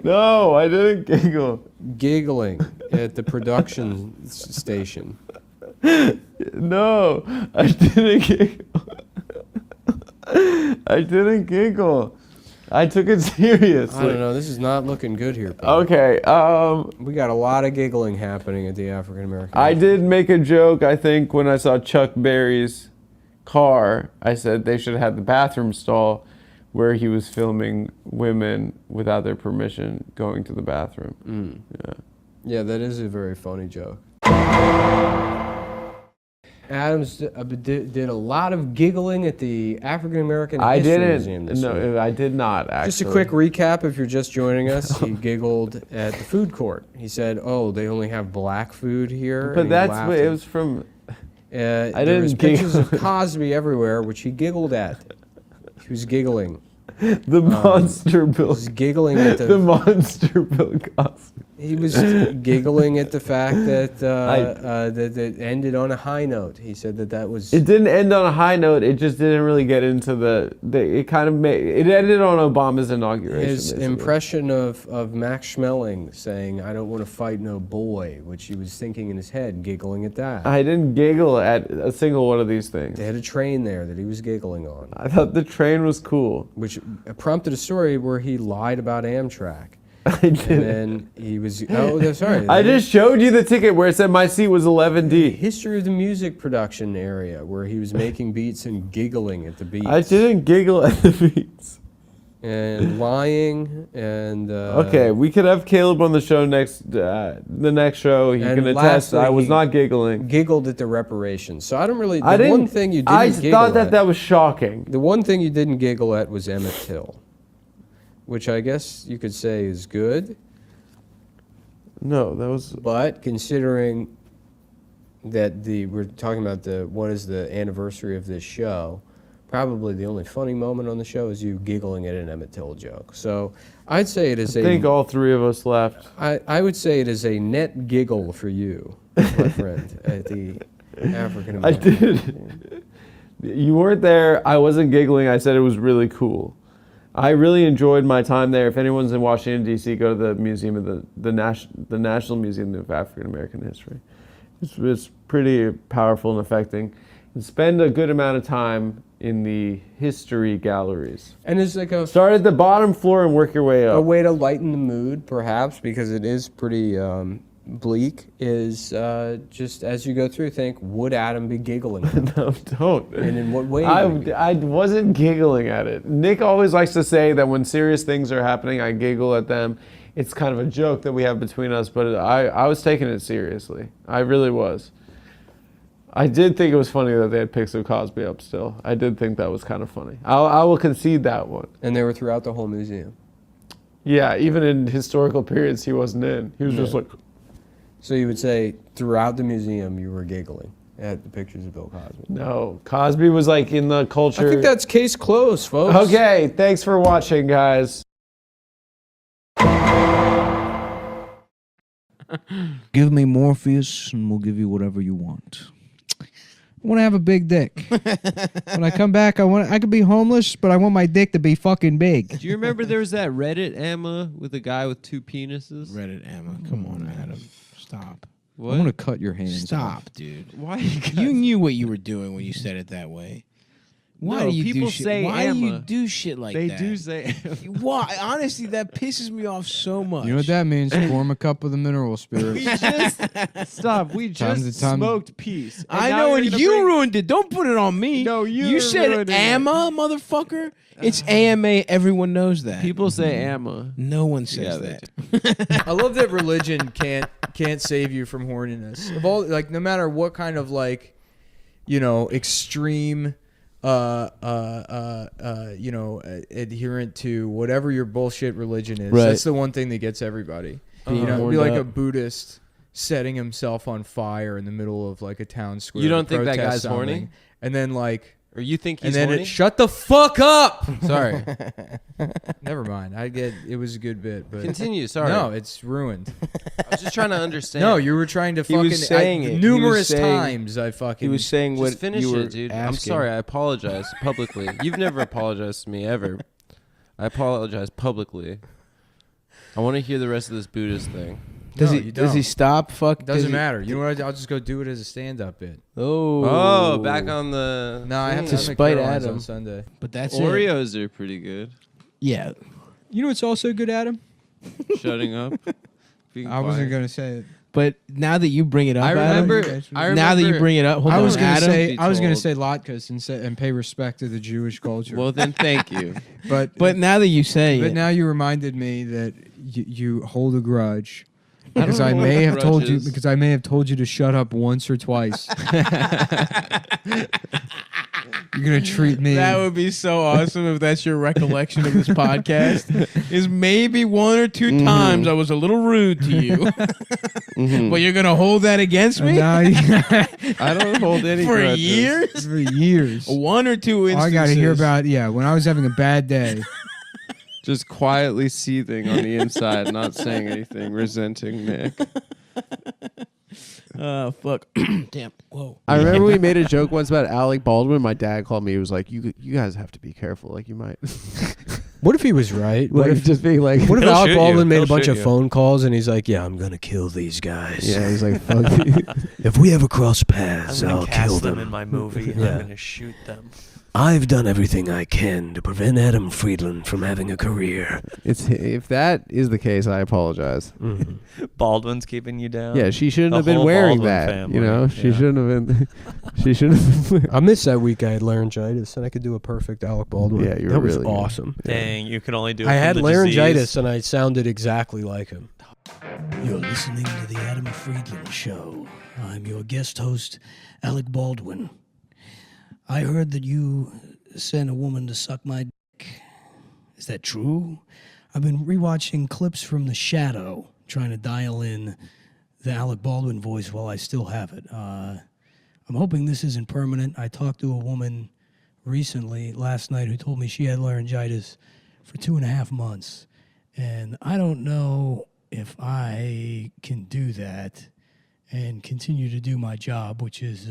No, I didn't giggle. Giggling at the production station. No, I didn't giggle. I didn't giggle. I took it seriously. I don't know. This is not looking good here. Pete. Okay. We got a lot of giggling happening at the African American. I did make a joke, I think, when I saw Chuck Berry's car. I said they should have had the bathroom stall where he was filming women without their permission going to the bathroom. Yeah. Yeah, that is a very funny joke. Adams did a lot of giggling at the African American I History didn't. Museum this week. No, I did not, actually. Just a quick recap if you're just joining us. He giggled at the food court. He said, "Oh, they only have black food here." But and he that's laughed what at- it was from. There didn't was pictures giggle. of Cosby everywhere, which he giggled at. He was giggling. The monster He Bill. was giggling at The monster Bill Cosby. He was giggling at the fact that that it ended on a high note. He said that was. It didn't end on a high note. It just didn't really get into it kind of made. It ended on Obama's inauguration. His basically. impression of Max Schmeling saying, "I don't want to fight no boy," which he was thinking in his head, giggling at that. I didn't giggle at a single one of these things. They had a train there that he was giggling on, I thought the train was cool. which prompted a story where he lied about Amtrak. I And didn't. then he was, oh, no, sorry. I just showed you the ticket where it said my seat was 11D. History of the music production area where he was making beats and giggling at the beats. I didn't giggle at the beats. And lying and. Okay, we could have Caleb on the show the next show. He And can attest lastly, I was he not giggling. Giggled at the reparations. So I don't really. I The didn't. one thing you didn't I giggle thought at, that was shocking. The one thing you didn't giggle at was Emmett Till, which I guess you could say is good. No, that was. But considering that we're talking about what is the anniversary of this show, probably the only funny moment on the show is you giggling at an Emmett Till joke. So I'd say it is I think all three of us left. I would say it is a net giggle for you, my friend, at the African I American. did. You weren't there. I wasn't giggling. I said it was really cool. I really enjoyed my time there. If anyone's in Washington D.C., go to the museum of the National Museum of African American History. It's pretty powerful and affecting. And spend a good amount of time in the history galleries. And it's like start at the bottom floor and work your way up. A way to lighten the mood, perhaps, because it is pretty bleak, is just as you go through, think, would Adam be giggling? No, don't. And in what way? I wasn't giggling at it. Nick always likes to say that when serious things are happening, I giggle at them. it's kind of a joke that we have between us, but I was taking it seriously. I really was. I did think it was funny that they had pics of Cosby up still. I did think that was kind of funny. I will concede that one. And they were throughout the whole museum. Yeah, even in historical periods he wasn't in. He was just like... So you would say throughout the museum you were giggling at the pictures of Bill Cosby? No, Cosby was like in the culture... I think that's case closed, folks. Okay, thanks for watching, guys. Give me Morpheus and we'll give you whatever you want. I want to have a big dick. When I come back, I could be homeless, but I want my dick to be fucking big. Do you remember there was that Reddit Emma with a guy with 2 penises? Reddit Emma. Come on, Adam. Stop. What? I want to cut your hands Stop, off. dude. Why? You knew what you were doing when you said it that way. Why No, do you people do shit? say Why do you Emma. do shit like They that? do say Why? Honestly, that pisses me off so much. You know what that means? Pour him a cup of the mineral spirits. We just stop. We Time just to time. smoked peace. And I now know, you're and gonna you bring- ruined it. Don't put it on me. No, You you're said ruining it. AMA, motherfucker. It's AMA. Everyone knows that. People say Emma. No one says Yeah, that. I love that religion can't save you from horniness. Of all, like, no matter what kind of, like, you know, extreme adherent to whatever your bullshit religion is. Right. That's the one thing that gets everybody. You know, it'd be like a Buddhist setting himself on fire in the middle of like a town square. You to don't think that protest guy's horny? something. And then like, Or you think and he's then horny? it shut the fuck up. Sorry, never mind. It was a good bit, but Continue. Sorry. no, it's ruined. I was just trying to understand. No, you were trying to He fucking was saying it. He numerous was saying- times. I fucking He was saying just what finish you were. it, Dude, I'm asking. sorry. I apologize publicly. You've never apologized to me ever. I apologize publicly. I want to hear the rest of this Buddhist thing. Does No, he? you Does he don't. stop? Fuck. Doesn't matter. You know what? I'll just go do it as a stand-up bit. Oh, back on the. No, I have To to make spite Caroline's Adam. on Sunday. But that's it. Oreos are pretty good. Yeah. You know what's also good, Adam? Shutting up. Being I wasn't quiet. gonna say it. But now that you bring it up, I Adam, remember. now that you bring it up, hold I on, was gonna Adam. say I was gonna told. say latkes and pay respect to the Jewish culture. Well, then thank you. But now that you say but it, now you reminded me that you hold a grudge. don't Because I hold may have told you grudges. because I may have told you to shut up once or twice. You're gonna treat me. that would be so awesome if that's your recollection of this podcast. Is maybe one or two times I was a little rude to you, but you're gonna hold that against me Now you- I don't hold any for grudges. years. for years. One or two All instances. I gotta hear about when I was having a bad day. Just quietly seething on the inside, not saying anything, resenting Nick. Fuck. Damn. Whoa. I remember we made a joke once about Alec Baldwin. My dad called me. He was like, "You guys have to be careful. Like you might." What if he was right? What like if just being like, what if He'll Alec shoot Baldwin you. made He'll a bunch shoot of you. phone calls and he's like, "Yeah, I'm gonna kill these guys. yeah, he's like, "Fuck." If we ever cross I'm paths, gonna I'll cast kill them them. in my movie and Yeah. I'm gonna shoot them. I've done everything I can to prevent Adam Friedland from having a career." If that is the case, I apologize. Baldwin's keeping you down. Yeah, she shouldn't The have been whole wearing Baldwin that. family. You know, she Yeah. shouldn't have been. She shouldn't have been. I missed that week. I had laryngitis, and I could do a perfect Alec Baldwin. Yeah, you were that was really good. awesome. Dang, you can only do it I from had the laryngitis, disease. and I sounded exactly like him. You're listening to the Adam Friedland Show. I'm your guest host, Alec Baldwin. I heard that you sent a woman to suck my dick. Is that true? I've been rewatching clips from The Shadow, trying to dial in the Alec Baldwin voice while I still have it. I'm hoping this isn't permanent. I talked to a woman recently, last night, who told me she had laryngitis for 2.5 months. And I don't know if I can do that and continue to do my job, which is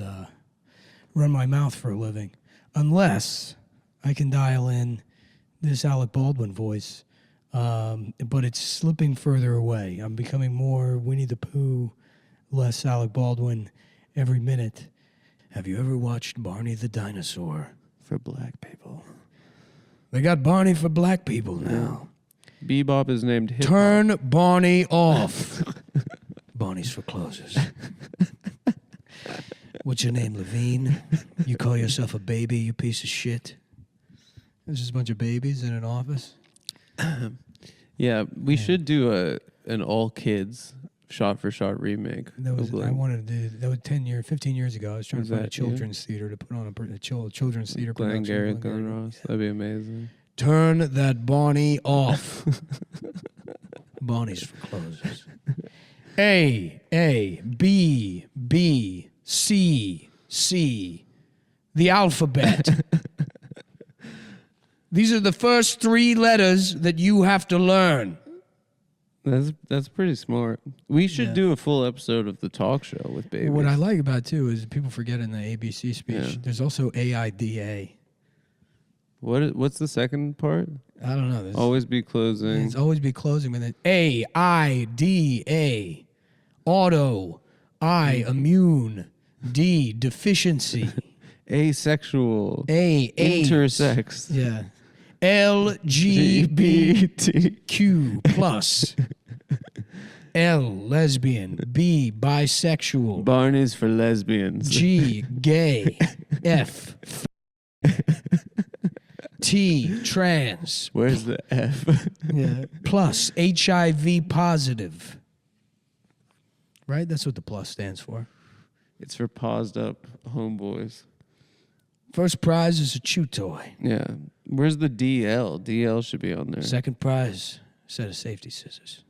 run my mouth for a living, unless I can dial in this Alec Baldwin voice. But it's slipping further away. I'm becoming more Winnie the Pooh, less Alec Baldwin every minute. Have you ever watched Barney the Dinosaur? For black people. They got Barney for black people now. Bebop is named Hip. Turn Barney off. Barney's for closers. What's your name, Levine? You call yourself a baby, you piece of shit? There's just a bunch of babies in an office. Yeah, we should do an all kids shot for shot remake. That was of I Glenn. wanted to do. That was 15 years ago. I was trying Was to find a that you? children's theater to put on a children's theater Glenn production. Garrett, Glenn Glenn Garrett. Ross. That'd be amazing. Turn that Barney off. Barney's for closers. A, B, B, C, C. The alphabet. These are the first 3 letters that you have to learn. That's pretty smart. We should Yeah. do a full episode of the talk show with babies. What I like about it, too, is people forget in the ABC speech, Yeah. there's also AIDA. What's the second part? I don't know. There's, Always be closing. It's always be closing with an AIDA. Auto. I, immune. D, deficiency. Asexual. A, AIDS. Intersex. Yeah. LGBTQ plus. L, lesbian. B, bisexual. Barney's for lesbians. G, gay. F, T, trans. Where's the F? Yeah. Plus, HIV positive. Right? That's what the plus stands for. It's for paused up homeboys. First prize is a chew toy. Yeah. Where's the DL? DL should be on there. Second prize, a set of safety scissors.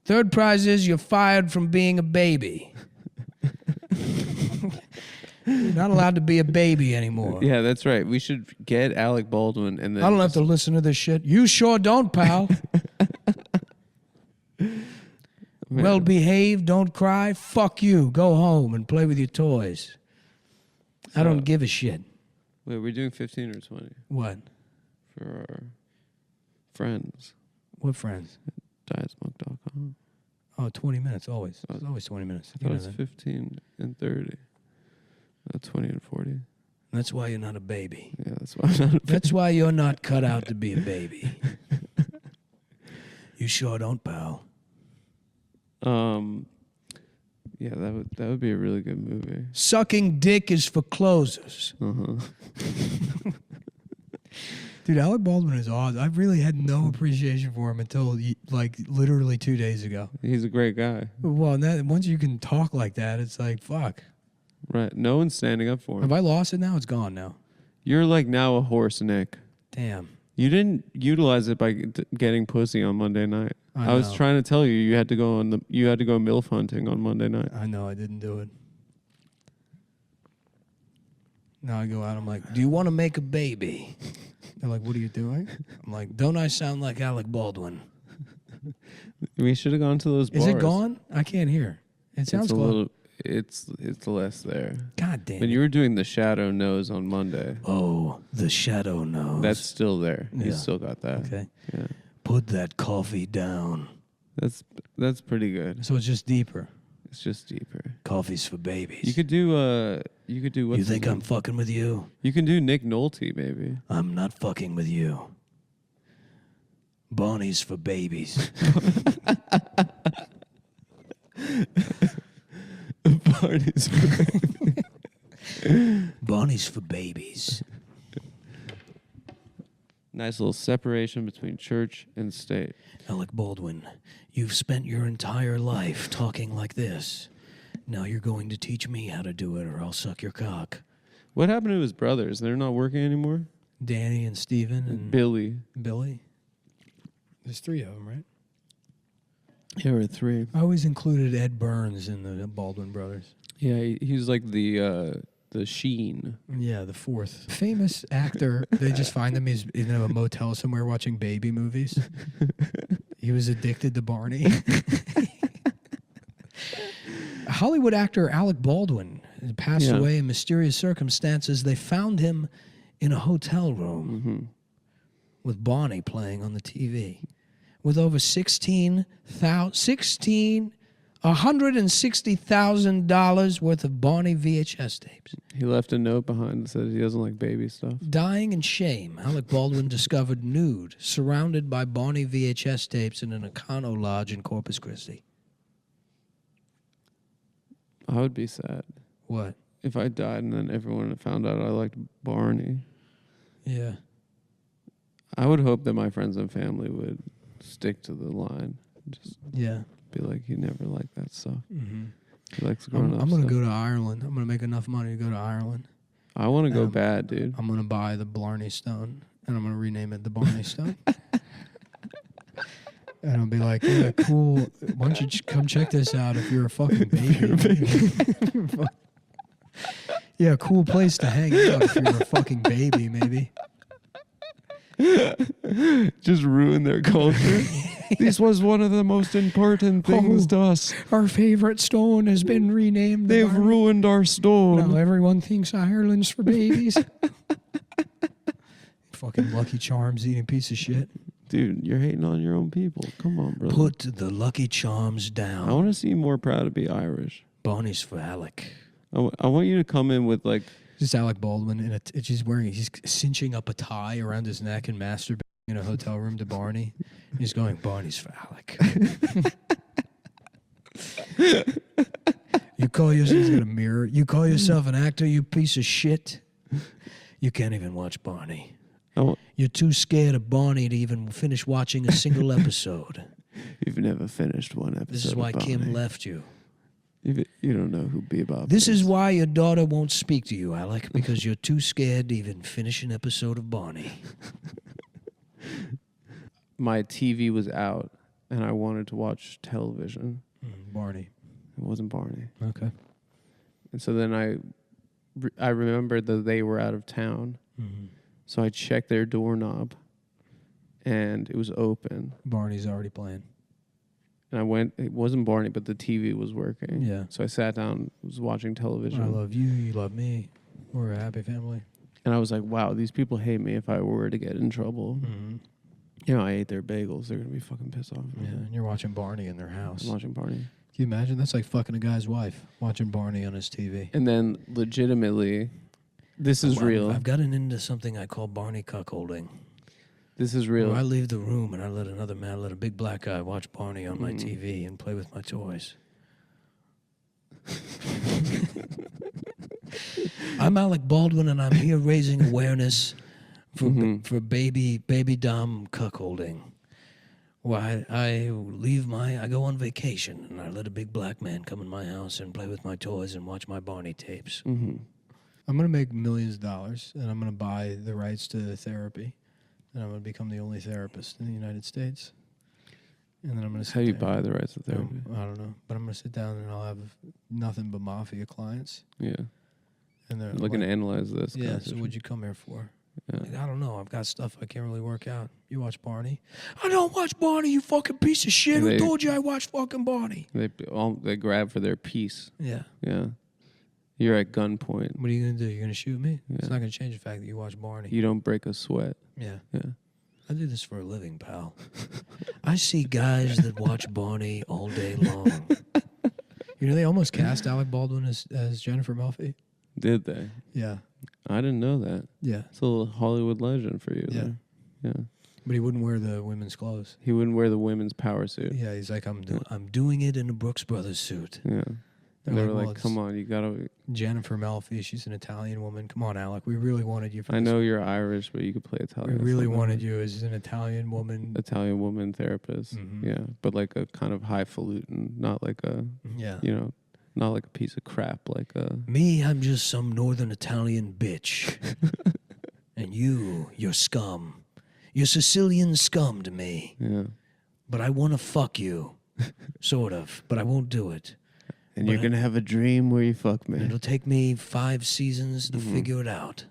Third prize is you're fired from being a baby. You're not allowed to be a baby anymore. Yeah, that's right. We should get Alec Baldwin and then I don't have to listen to this shit. You sure don't, pal. Well behaved, don't cry. Fuck you. Go home and play with your toys. I don't give a shit. Wait, we're doing 15 or 20 What? for our friends. What friends? Dietsmoke.com. Oh, 20 minutes, always. It's always 20 minutes. I You thought know it's that. 15 and 30. 20 and 40. That's why you're not a baby. Yeah, that's why I'm not a baby. That's why you're not cut out to be a baby. You sure don't, pal. Yeah, that would be a really good movie. Sucking dick is for closers. Dude, Alec Baldwin is awesome. I really had no appreciation for him until like literally 2 days ago. He's a great guy. Well, once you can talk like that, it's like, fuck. Right. No one's standing up for him. Have I lost it now? It's gone now. You're like now a horse, Nick. Damn. You didn't utilize it by getting pussy on Monday night. I I was know. trying to tell you you had to go MILF hunting on Monday night. I know I didn't do it. Now I go out, I'm like, do you want to make a baby? They're like, what are you doing? I'm like, don't I sound like Alec Baldwin? We should have gone to those bars. Is it gone? I can't hear. It sounds it's a close. little. It's less there. God damn When it. you were doing the shadow nose on Monday, Oh, the shadow nose. that's still there. Yeah. You still got that. Okay. Yeah. Put that coffee down. That's pretty good. So it's just deeper. It's just deeper. Coffee's for babies. You could do what's You think his I'm name? fucking with you? You can do Nick Nolte maybe. I'm not fucking with you. Bonnie's for babies. Barney's Bonnie's for babies. Nice little separation between church and state. Alec Baldwin, you've spent your entire life talking like this. Now you're going to teach me how to do it or I'll suck your cock. What happened to his brothers? They're not working anymore? Danny and Steven and Billy. Billy. There's 3 of them, right? There were 3. I always included Ed Burns in the Baldwin brothers. Yeah, he was like the Sheen. Yeah, the 4th. Famous actor. They just find him. He's in a motel somewhere watching baby movies. He was addicted to Barney. Hollywood actor Alec Baldwin passed away in mysterious circumstances. They found him in a hotel room with Barney playing on the TV with over $160,000 worth of Barney VHS tapes. He left a note behind that said he doesn't like baby stuff. Dying in shame, Alec Baldwin discovered nude, surrounded by Barney VHS tapes in an Econo Lodge in Corpus Christi. I would be sad. What? If I died and then everyone found out I liked Barney. Yeah. I would hope that my friends and family would stick to the line. Just Yeah. be like, he never liked that stuff. Mm-hmm. He likes grown up I'm gonna stuff. go to Ireland. I'm gonna make enough money to go to Ireland. I want to go bad, dude. I'm gonna buy the Blarney Stone and I'm gonna rename it the Barney Stone. And I'll be like, yeah, cool. Why don't you come check this out if you're a fucking baby? Yeah, cool place to hang out if you're a fucking baby, maybe. Just ruin their culture. This was one of the most important things to us. Our favorite stone has been renamed. They've ruined our stone. Now everyone thinks Ireland's for babies. Fucking Lucky Charms eating piece of shit. Dude, you're hating on your own people. Come on, brother. Put the Lucky Charms down. I want to see you more proud to be Irish. Bonnie's for Alec. I want you to come in with like... Just Alec Baldwin he's cinching up a tie around his neck and masturbating in a hotel room to Barney. He's going, Barney's for Alec. You call yourself, he's got a mirror. You call yourself an actor, you piece of shit. You can't even watch Barney. You're too scared of Barney to even finish watching a single episode. You've never finished one episode. This is why Kim left you. You don't know who Bebop This is why your daughter won't speak to you, Alec, because you're too scared to even finish an episode of Barney. My TV was out, and I wanted to watch television. Barney. It wasn't Barney. Okay. And so then I remembered that they were out of town. Mm-hmm. So I checked their doorknob, and it was open. Barney's already playing. And I went, it wasn't Barney, but the TV was working. Yeah. So I sat down, was watching television. I love you, you love me. We're a happy family. And I was like, wow, these people hate me if I were to get in trouble. Mm-hmm. You know, I ate their bagels. They're going to be fucking pissed off. Yeah, and you're watching Barney in their house. I'm watching Barney. Can you imagine? That's like fucking a guy's wife, watching Barney on his TV. And then legitimately, this is real. I've gotten into something I call Barney cuckolding. This is real. Where I leave the room and I let a big black guy watch Barney on my TV and play with my toys. I'm Alec Baldwin and I'm here raising awareness for baby dom cuckolding. Why I go on vacation and I let a big black man come in my house and play with my toys and watch my Barney tapes. Mm-hmm. I'm gonna make millions of dollars and I'm gonna buy the rights to therapy. And I'm going to become the only therapist in the United States. And then I'm going to How do you buy the rights to therapy? I don't know. But I'm going to sit down and I'll have nothing but mafia clients. Yeah. And they're looking to analyze this. Yeah, so what'd you come here for? Yeah. Like, I don't know. I've got stuff I can't really work out. You watch Barney? I don't watch Barney, you fucking piece of shit. Who told you I watched fucking Barney? They grab for their piece. Yeah. Yeah. You're at gunpoint. What are you going to do? You're going to shoot me? Yeah. It's not going to change the fact that you watch Barney. You don't break a sweat. Yeah. Yeah. I do this for a living, pal. I see guys that watch Barney all day long. You know, they almost cast Alec Baldwin as Jennifer Melfi. Did they? Yeah. I didn't know that. Yeah. It's a little Hollywood legend for you. Yeah. There. Yeah. But he wouldn't wear the women's clothes. He wouldn't wear the women's power suit. Yeah, he's like, I'm doing it in a Brooks Brothers suit. Yeah. They're They like, were well, like, it's come on, you gotta. Jennifer Melfi, she's an Italian woman. Come on, Alec, we really wanted you for I this. know you're Irish, but you could play We Italian. really wanted you as an Italian woman. Italian woman therapist. Mhm. Yeah, but like a kind of highfalutin, not like a. Yeah. You know, not like a piece of crap. Like a. Me, I'm just some northern Italian bitch. And you're scum. You're Sicilian scum to me. Yeah. But I want to fuck you. Sort of. But I won't do it. And But you're gonna have a dream where you fuck me. It'll take me 5 seasons to figure it out.